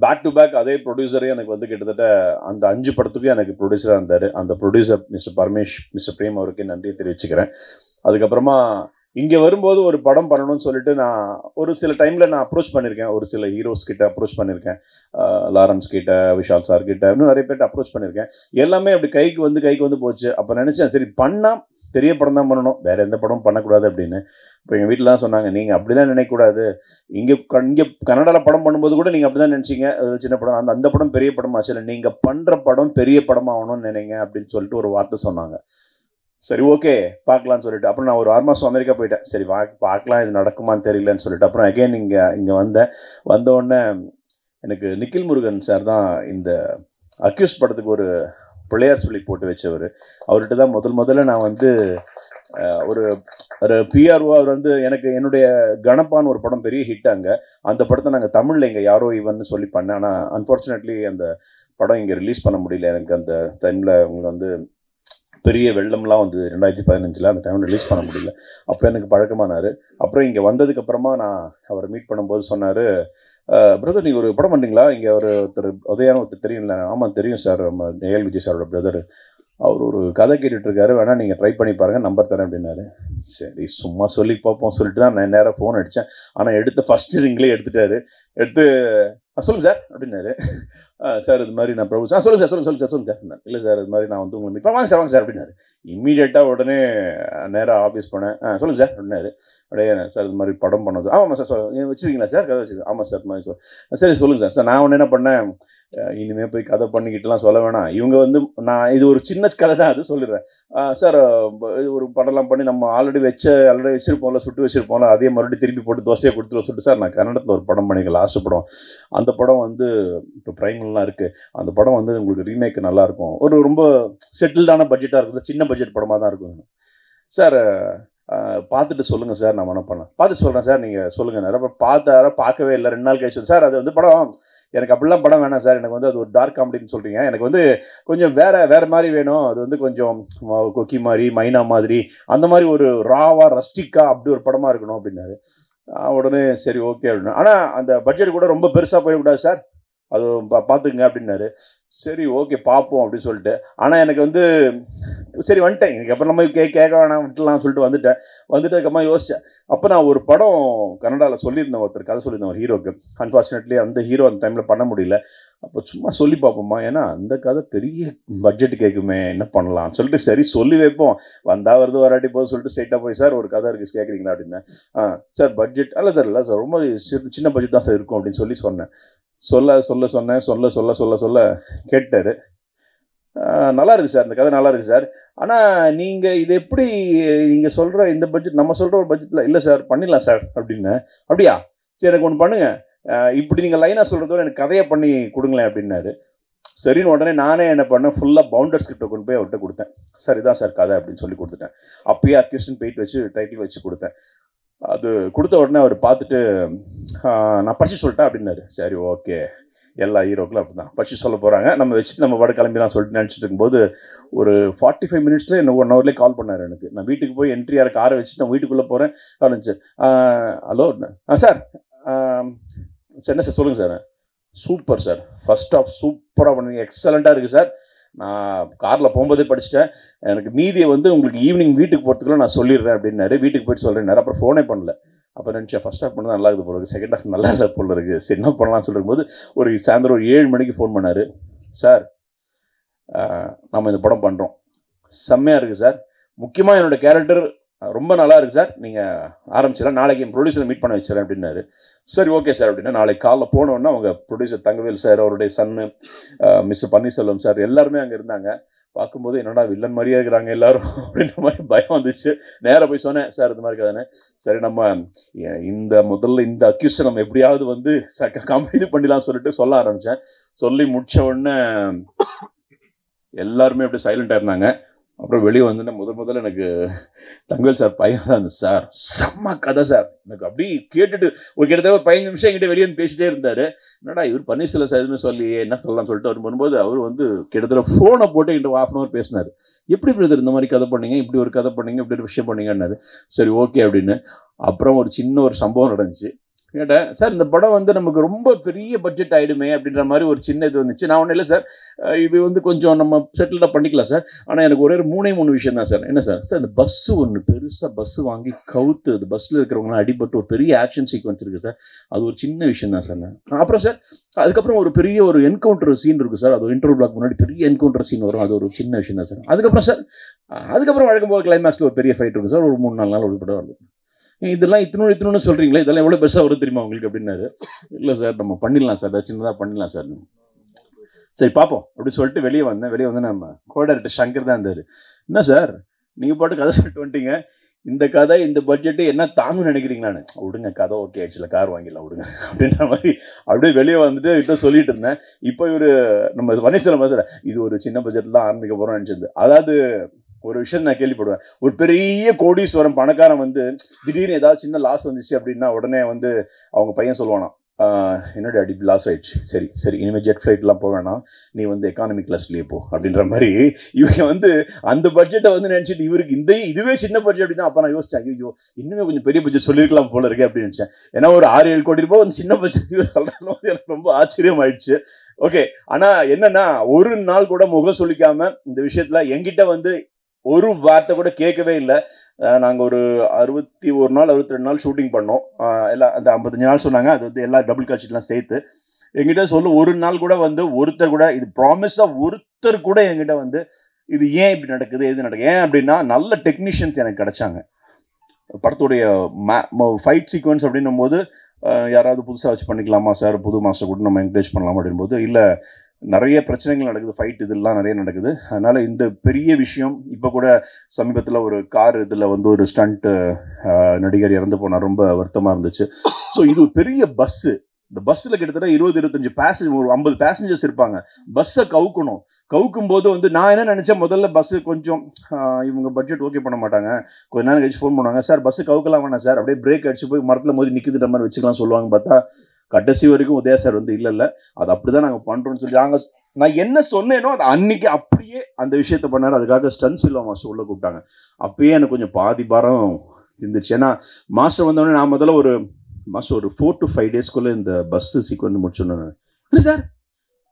பேக் டு பேக் அதே ப்ரொடியூசரே எனக்கு வந்து கிட்டத்தட்ட அந்த 5 படத்துக்கும் எனக்கு ப்ரொடியூசராக இருந்தார். அந்த producer mister Paramesh, mister Prem அவருக்கு நன்றியை தெரிவிச்சுக்கிறேன். அதுக்கப்புறமா இங்கே வரும்போது ஒரு படம் பண்ணணும்னு சொல்லிட்டு நான் ஒரு சில டைமில் நான் அப்ரோச் பண்ணியிருக்கேன். ஒரு சில ஹீரோஸ் கிட்ட அப்ரோச் பண்ணியிருக்கேன், லாரன்ஸ் கிட்ட, விஷால் சார் கிட்ட, இன்னும் நிறைய பேர்ட்ட அப்ரோச் பண்ணியிருக்கேன். எல்லாமே அப்படி கைக்கு வந்து போச்சு. அப்போ நினச்சேன், சரி பண்ணால் பெரிய படம் தான் பண்ணணும், வேறு எந்த படமும் பண்ணக்கூடாது அப்படின்னு. இப்போ எங்கள் வீட்டில் தான் சொன்னாங்க, நீங்கள் அப்படிலாம் நினைக்கக்கூடாது, இங்கே கன்னடாவில் படம் பண்ணும்போது கூட நீங்கள் அப்படி தான் நினச்சிங்க, சின்ன படம், அந்த படம் பெரிய படமாச்சு, இல்லை நீங்கள் பண்ணுற படம் பெரிய படமாகணும்னு நினைங்க அப்படின்னு சொல்லிட்டு ஒரு வார்த்தை சொன்னாங்க. சரி ஓகே பார்க்கலான்னு சொல்லிட்டு அப்புறம் நான் ஒரு 6 மாதம் அமெரிக்கா போயிட்டேன். சரி பார்க்கலாம், இது நடக்குமான்னு தெரியலன்னு சொல்லிட்டு அப்புறம் அகைன் இங்கே வந்த உடனே எனக்கு நிக்கில் முருகன் சார் தான் இந்த அக்யூஸ் படத்துக்கு ஒரு பிள்ளையார் சொல்லி போட்டு வச்சவர். அவர்கிட்ட தான் முதல்ல நான் வந்து ஒரு பிஆர்ஓ. அவர் வந்து எனக்கு என்னுடைய கணப்பான்னு ஒரு படம் பெரிய ஹிட் அங்கே, அந்த படத்தை நாங்கள் தமிழில் இங்கே யாரோ இவன்னு சொல்லி பண்ணேன். ஆனால் அன்ஃபார்ச்சுனேட்லி அந்த படம் இங்கே ரிலீஸ் பண்ண முடியல. எனக்கு அந்த டைமில் உங்களுக்கு வந்து பெரிய வெள்ளம்லாம் வந்து 2015 அந்த டைம் ரிலீஸ் பண்ண முடியல. அப்போ எனக்கு பழக்கமானார். அப்புறம் இங்கே வந்ததுக்கப்புறமா நான் அவரை மீட் பண்ணும்போது சொன்னார், பிரதர் நீங்கள் ஒரு படம் பண்ணுறீங்களா, இங்கே ஒருத்தர் உதயான ஒருத்தர் தெரியும்ல? ஆமாம் தெரியும் சார், நம்ம ஏஎல் விஜய் சாரோட பிரதர், அவர் ஒரு கதை கேட்டுட்ருக்காரு, வேணால் நீங்கள் ட்ரை பண்ணி பாருங்கள், நம்பர் தரேன் அப்படின்னாரு. சரி சும்மா சொல்லி பார்ப்போம் சொல்லிட்டு தான் நான் நேராக ஃபோன் அடித்தேன். ஆனால் எடுத்த ஃபஸ்ட்டு ரிங்லேயே எடுத்துட்டாரு. எடுத்து சொல்லுங்கள் சார் அப்படின்னாரு. சார் இது மாதிரி நான் பிரபு சார், சொல்லுங்கள் சார். இல்லை சார் இது மாதிரி நான் வந்து உங்களை மீட் வாங்க சார் அப்படின்னாரு. இம்மீடியட்டாக உடனே நேராக ஆஃபீஸ் போனேன். சொல்லுங்கள் சார் அப்படின்னாரு. அப்படியே சார் இது மாதிரி படம் பண்ணது. ஆமாம் சார் வச்சுருக்கீங்களா சார், கதை வச்சுருக்கேன். ஆமாம் சார் மாதிரி சரி சொல்லுங்கள் சார். நான் ஒன்று என்ன பண்ணேன், இனிமேல் போய் கதை பண்ணிக்கிட்டுலாம் சொல்ல வேணாம், இவங்க வந்து நான் இது ஒரு சின்ன கதை தான் அது சொல்லிடுறேன் சார். இது ஒரு படம்லாம் பண்ணி நம்ம ஆல்ரெடி வச்சிருப்போம்ல, சுட்டு வச்சிருப்போம்ல, அதே மறுபடியும் திருப்பி போட்டு தோசையை கொடுத்துருவோம் சொல்லிட்டு சார் நான் கன்னடத்தில் ஒரு படம் பண்ணிக்க லாஸ்ட் படம், அந்த படம் வந்து இப்போ ப்ரைம்லாம் இருக்குது, அந்த படம் வந்து உங்களுக்கு ரீமேக் நல்லாயிருக்கும், ஒரு ரொம்ப செட்டில்டான பட்ஜெட்டாக இருக்குது, சின்ன பட்ஜெட் படமாக தான் இருக்கும் சார், பார்த்துட்டு சொல்லுங்கள் சார். நான் என்ன பண்ணேன், பார்த்து சொல்கிறேன் சார், நீங்கள் சொல்லுங்கள். நிறைய பார்க்கவே இல்லை, 2 நாள் கழிச்சு சார் அது வந்து படம் எனக்கு அப்படிலாம் படம் வேணாம் சார், எனக்கு வந்து அது ஒரு டார்க் காமெடின்னு சொல்கிறீங்க, எனக்கு வந்து கொஞ்சம் வேறு மாதிரி வேணும், அது வந்து கொஞ்சம் கொக்கி மாதிரி, மைனா மாதிரி, அந்த மாதிரி ஒரு ராவாக ரஸ்டிக்காக அப்படி ஒரு படமாக இருக்கணும் அப்படின்னாரு. உடனே சரி ஓகே அப்படின்னா, ஆனால் அந்த பட்ஜெட் கூட ரொம்ப பெருசாக போயிடக்கூடாது சார், அது பார்த்துக்குங்க அப்படின்னாரு. சரி ஓகே பார்ப்போம் அப்படின்னு சொல்லிட்டு, ஆனால் எனக்கு வந்து சரி வந்துட்டேன், எனக்கு அப்புறம் நம்ம கேட்க வேணாம் விட்டுலாம் சொல்லிட்டு வந்துட்டதுக்கப்புறமா யோசித்தேன். அப்போ நான் ஒரு படம் கன்னடாவில் சொல்லியிருந்தேன், ஒருத்தர் கதை சொல்லியிருந்தேன் ஒரு ஹீரோக்கு. அன்ஃபார்ச்சுனேட்லி அந்த ஹீரோ அந்த டைமில் பண்ண முடியல. அப்போ சும்மா சொல்லி பார்ப்போமா, ஏன்னா அந்த கதை பெரிய பட்ஜெட் கேட்குமே, என்ன பண்ணலாம்னு சொல்லிட்டு சரி சொல்லி வைப்போம், வந்தால் வருது வராட்டி போது சொல்லிட்டு ஸ்ட்ரைட்டாக போய் சார் ஒரு கதை இருக்குது கேட்குறீங்களா அப்படின்னா, சார் பட்ஜெட் இல்லை சார் ரொம்ப சின்ன பட்ஜெட் தான் சார் இருக்கும் அப்படின்னு சொன்னேன். சொல்ல கேட்டார். நல்லா இருக்குது சார், இந்த கதை நல்லா இருக்குது சார், ஆனால் நீங்கள் இது எப்படி நீங்கள் சொல்கிற இந்த பட்ஜெட் நம்ம சொல்கிற ஒரு பட்ஜெட்டில் இல்லை சார் பண்ணிடலாம் சார் அப்படின்னு. அப்படியா சரி எனக்கு ஒன்று பண்ணுங்கள், இப்படி நீங்கள் லைனாக சொல்கிறதோட எனக்கு கதையை பண்ணி கொடுங்களேன் அப்படின்னாரு. சரின்னு உடனே நானே என்ன பண்ணேன், ஃபுல்லாக பவுண்டர் ஸ்கிரிப்டை கொண்டு போய் அவர்கிட்ட கொடுத்தேன். சார் இதான் சார் கதை அப்படின்னு சொல்லி கொடுத்துட்டேன். அப்பயே அக்யூஸ்டன் பெயிண்ட் வச்சு டைட்டில் வச்சு கொடுத்தேன். அது கொடுத்த உடனே அவர் பார்த்துட்டு நான் படிச்சு சொல்லிட்டேன் அப்படின்னாரு. சரி ஓகே, எல்லா ஹீரோக்களும் அப்படி தான் படிச்சு சொல்ல போகிறாங்க, நம்ம வச்சுட்டு நம்ம வட கிளம்பிலாம் சொல்லிட்டு நினச்சிட்டு இருக்கும்போது ஒரு 45 மினிட்ஸில் என்ன 1 ஹவர்லேயே கால் பண்ணார் எனக்கு. நான் வீட்டுக்கு போய் என்ட்ரியார் காரை வச்சுட்டு நான் வீட்டுக்குள்ளே போகிறேன். காலேஜ் ஹலோ சார் என்ன சார் சொல்லுங்கள் sir. Super sir, first off சூப்பராக பண்ணுங்க, எக்ஸலண்ட்டாக இருக்குது சார். நான் காரில் போகும்போதே படிச்சுட்டேன், எனக்கு மீதியை வந்து உங்களுக்கு ஈவினிங் வீட்டுக்கு போகிறதுக்குள்ள நான் சொல்லிடுறேன் அப்படின்னாரு. வீட்டுக்கு போயிட்டு சொல்கிறேன். அப்புறம் ஃபோனே பண்ணல. அப்போ நினச்சேன் ஃபர்ஸ்ட் ஹாஃப் பண்ண நல்லா இருக்குது போல இருக்குது, செகண்ட் ஹாஃப் நல்லா இல்லை போல இருக்குது, சரி என்ன பண்ணலாம்னு சொல்லும் போது ஒரு சாயந்தரம் ஒரு 7 மணிக்கு ஃபோன் பண்ணார். சார் நம்ம இந்த படம் பண்ணுறோம், செம்மையாக இருக்குது சார், முக்கியமாக என்னோடய கேரக்டர் ரொம்ப நல்லா இருக்குது சார், நீங்கள் ஆரம்பிச்சிடலாம், நாளைக்கு என் ப்ரொடியூசரை மீட் பண்ண வச்சுறேன் அப்படின்னாரு. சரி ஓகே சார் அப்படின்னா நாளைக்கு காலைல போனோன்னா அவங்க ப்ரொடியூசர் தங்கவேல் சார், அவருடைய சன்னு மிஸ்டர் பன்னீர்செல்வம் சார் எல்லாருமே அங்கே இருந்தாங்க. பார்க்கும்போது என்னடா வில்லன் மாதிரியே இருக்கிறாங்க எல்லாரும் அப்படின்ற மாதிரி பயம் வந்துச்சு. நேராக போய் சொன்னேன், சார் இந்த மாதிரி கதானே, சரி நம்ம முதல்ல இந்த அக்யூஸை நம்ம எப்படியாவது வந்து இது பண்ணிடலாம் சொல்லிட்டு சொல்ல ஆரம்பித்தேன். சொல்லி முடித்த உடனே எல்லாருமே அப்படியே சைலண்டாக இருந்தாங்க. அப்புறம் வெளியே வந்துட்டு முதல்ல எனக்கு தங்கவேல் சார் பையன் தான் சார், செம்ம கதை சார், எனக்கு அப்படி கேட்டுட்டு ஒரு கிட்டத்தட்ட 15 நிமிஷம் என்கிட்ட வெளியே வந்து பேசிட்டே இருந்தார். என்னடா இவர் பன்னீர்செல்வம் சார் எதுவுமே சொல்லி என்ன சொல்லலாம்னு சொல்லிட்டு அவர் வரும்போது அவர் வந்து கிட்டத்தட்ட ஃபோனை போட்டு என்கிட்ட 1/2 hour பேசினார். எப்படி பிரதர் இந்த மாதிரி கதை பண்ணீங்க, இப்படி ஒரு கதை பண்ணீங்க, இப்படி ஒரு விஷயம் பண்ணீங்கன்னாரு. சரி ஓகே அப்படின்னு. அப்புறம் ஒரு சின்ன ஒரு சம்பவம் நடந்துச்சு. கேட்டேன், சார் இந்த படம் வந்து நமக்கு ரொம்ப பெரிய பட்ஜெட் ஆகிடுமே அப்படின்ற மாதிரி ஒரு சின்ன இது வந்துச்சு. நான் ஒன்றும் இல்லை சார், இது வந்து கொஞ்சம் நம்ம செட்டில்டாக பண்ணிக்கலாம் சார், ஆனால் எனக்கு ஒரே 3 விஷயம் தான் சார். என்ன சார், சார் இந்த பஸ்ஸு ஒன்று பெருசாக பஸ்ஸு வாங்கி கவுத்து அது பஸ்ஸில் இருக்கிறவங்களாம் அடிபட்டு ஒரு பெரிய ஆக்ஷன் சீக்வன்ஸ் இருக்குது சார், அது ஒரு சின்ன விஷயம் தான் சார். அப்புறம் சார் அதுக்கப்புறம் ஒரு பெரிய ஒரு என்கவுண்டர் சீன் இருக்குது சார், அது இன்டர்வல் பிளாக் முன்னாடி பெரிய என்கவுண்டர் சீன் வரும், அது ஒரு சின்ன விஷயம் தான் சார். அதுக்கப்புறம் சார் வழக்கம் போது கிளைமேக்ஸில் ஒரு பெரிய ஃபைட் இருக்குது சார், ஒரு 3-4 நாள் ஒரு படம் வருது. இதெல்லாம் இத்தனோடு சொல்கிறீங்களா, இதெல்லாம் எவ்வளோ பெருசாக வரும் தெரியுமா உங்களுக்கு அப்படின்னாரு. இல்லை சார் நம்ம பண்ணிடலாம் சார், சின்னதாக பண்ணிடலாம் சார். சரி பார்ப்போம் அப்படி சொல்லிட்டு வெளியே வந்து நம்ம கோடைரக்டர் சங்கர் தான் இருந்தார். என்ன சார் நீங்கள் பாட்டு கதை சொல்லிட்டு வந்துட்டீங்க, இந்த கதை இந்த பட்ஜெட்டு என்ன தாங்கன்னு நினைக்கிறீங்களான்னு. விடுங்க கதை ஓகே ஆக்சுவலாக கார் வாங்கிடலாம் விடுங்க அப்படின்ற மாதிரி அப்படியே வெளியே வந்துட்டு கிட்ட சொல்லிட்டு இருந்தேன். இப்போ இவர் நம்ம பன்னீர்செல்வம் சார் இது ஒரு சின்ன பட்ஜெட்டில் தான் ஆரம்பிக்க போகிறோம்னு நினச்சது. அதாவது ஒரு விஷயம் நான் கேள்விப்படுவேன், ஒரு பெரிய கோடீஸ்வரம் பணக்காரன் வந்து திடீர்னு ஏதாவது சின்ன லாஸ் வந்துச்சு அப்படின்னா உடனே வந்து அவங்க பையன் சொல்லுவானா, என்னுடைய அடி லாஸ் ஆயிடுச்சு, சரி இனிமேல் ஜெட் ஃப்ளைட்லாம் போக வேணாம், நீ வந்து எக்கானமிக் கிளாஸ்லேயே போ அப்படின்ற மாதிரி இவங்க வந்து அந்த பட்ஜெட்டை வந்து நினச்சிட்டு இவருக்கு இதுவே சின்ன பட்ஜெட் அப்படின்னா. அப்போ நான் யோசிச்சேன், ஐயோ இன்னுமே கொஞ்சம் பெரிய பட்ஜெட் சொல்லியிருக்கலாம் போல இருக்கு அப்படின்னு நினச்சேன். ஏன்னா ஒரு 6-7 கோடி ரூபாய் வந்து சின்ன பட்ஜெட் சொல்கிறாலும் எனக்கு ரொம்ப ஆச்சரியம் ஆயிடுச்சு. ஓகே, ஆனால் என்னன்னா ஒரு நாள் கூட முகம் சொல்லிக்காம இந்த விஷயத்தில் என்கிட்ட வந்து ஒரு வார்த்தை கூட கேட்கவே இல்லை. நாங்கள் ஒரு 61 நாள் 62 நாள் ஷூட்டிங் பண்ணோம். எல்லாம் அந்த 55 நாள் சொன்னாங்க, அது வந்து எல்லா டபுள் காட்சிலாம் சேர்த்து எங்கிட்ட சொல்ல ஒரு நாள் கூட வந்து ஒருத்தர் கூட இது ப்ராமிஸாக ஒருத்தர் கூட என்கிட்ட வந்து இது ஏன் இப்படி நடக்குது எது நடக்குது ஏன் அப்படின்னா நல்ல டெக்னீஷியன்ஸ் எனக்கு கிடைச்சாங்க. படத்துடைய ஃபைட் சீக்வன்ஸ் அப்படின்னும் போது யாராவது புதுசாக வச்சு பண்ணிக்கலாமா சார், புது மாஸ்டர் கூட நம்ம என்கரேஜ் பண்ணலாமா அப்படின் போது இல்லை, நிறைய பிரச்சனைகள் நடக்குது, ஃபைட் இதெல்லாம் நிறைய நடக்குது. அதனால் இந்த பெரிய விஷயம் இப்போ கூட சமீபத்தில் ஒரு கார் இதில் வந்து ஒரு ஸ்டண்ட் நடிகர் இறந்து போனால் ரொம்ப வருத்தமாக இருந்துச்சு. ஸோ இது ஒரு பெரிய பஸ்ஸு, இந்த பஸ்ஸில் கிட்டத்தட்ட 20-25 பேசஞ்சர், ஒரு 50 பேசஞ்சர்ஸ் இருப்பாங்க. பஸ்ஸை கவுக்கும் போது வந்து நான் என்ன நினச்சேன், முதல்ல பஸ்ஸு கொஞ்சம் இவங்க பட்ஜெட் ஓகே பண்ண மாட்டாங்க, கொஞ்ச நேரம் கழிச்சு ஃபோன் பண்ணுவாங்க, சார் பஸ்ஸு கவுக்கலாம் வேணாம் சார், அப்படியே பிரேக் அடிச்சு போய் மரத்தில் மோதி நிற்குதுன்ற மாதிரி வச்சுக்கலாம் சொல்லுவாங்க. பார்த்தா கடைசி வரைக்கும் உதயா சார் வந்து இல்லை அது அப்படிதான் நாங்கள் பண்ணுறோம்னு சொல்லி நான் என்ன சொன்னேனோ அது அன்னைக்கு அப்படியே அந்த விஷயத்த பண்ணார். அதுக்காக ஸ்டன்ஸ் இல்லை மாஸ்டர் உள்ள கூப்பிட்டாங்க. அப்பயே எனக்கு கொஞ்சம் பாதி பாரம் இருந்துச்சு. ஏன்னா மாஸ்டர் வந்தோடனே நான் முதல்ல ஒரு 4 to 5 டேஸ்க்குள்ளே இந்த பஸ்ஸு சீக்வன்ஸ் முடிச்சோன்னு, இல்லை சார்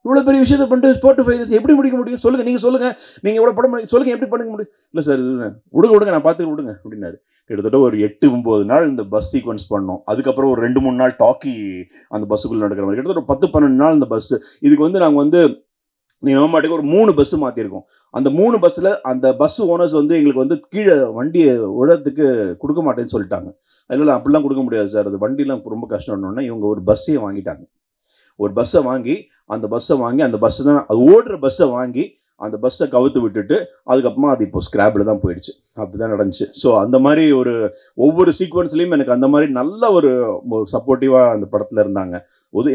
இவ்வளோ பெரிய விஷயத்தை பண்ணிட்டு 4 to 5 days எப்படி முடிக்க முடியும் சொல்லுங்கள், நீங்கள் எவ்வளோ படம் பண்ணி சொல்லுங்கள், எப்படி பண்ண முடியும். இல்லை சார் விடுங்க நான் பார்த்துட்டு விடுங்க அப்படின்னாரு. கிட்டத்தட்ட ஒரு 8-9 நாள் இந்த பஸ் சீக்வன்ஸ் பண்ணோம். அதுக்கப்புறம் ஒரு 2-3 நாள் டாக்கி அந்த பஸ்ஸுக்குள்ளே நடக்கிற மாதிரி, கிட்டத்தட்ட ஒரு 10-12 நாள் இந்த பஸ்ஸு. இதுக்கு வந்து நாங்கள் வந்து நீங்கள் மாட்டுக்கு ஒரு 3 பஸ்ஸு மாற்றிருக்கோம். அந்த 3 பஸ்ஸில் அந்த பஸ் ஓனர்ஸ் வந்து எங்களுக்கு வந்து கீழே வண்டியை விழத்துக்கு கொடுக்க மாட்டேன்னு சொல்லிட்டாங்க. அதனால அப்படிலாம் கொடுக்க முடியாது சார், அது வண்டிலாம் ரொம்ப கஷ்டம்னோன்னா இவங்க ஒரு பஸ்ஸையே வாங்கிட்டாங்க. ஒரு பஸ்ஸை வாங்கி அந்த பஸ்ஸை தான் அது ஓடுற பஸ்ஸை வாங்கி அந்த பஸ்ஸை கவுத்து விட்டுட்டு அதுக்கப்புறமா அது இப்போ ஸ்கிராப்பில் தான் போயிடுச்சு. அப்படி தான் நடந்துச்சு. ஸோ அந்த மாதிரி ஒரு ஒவ்வொரு சீக்வன்ஸ்லையும் எனக்கு அந்த மாதிரி நல்ல ஒரு சப்போர்ட்டிவாக அந்த படத்தில் இருந்தாங்க.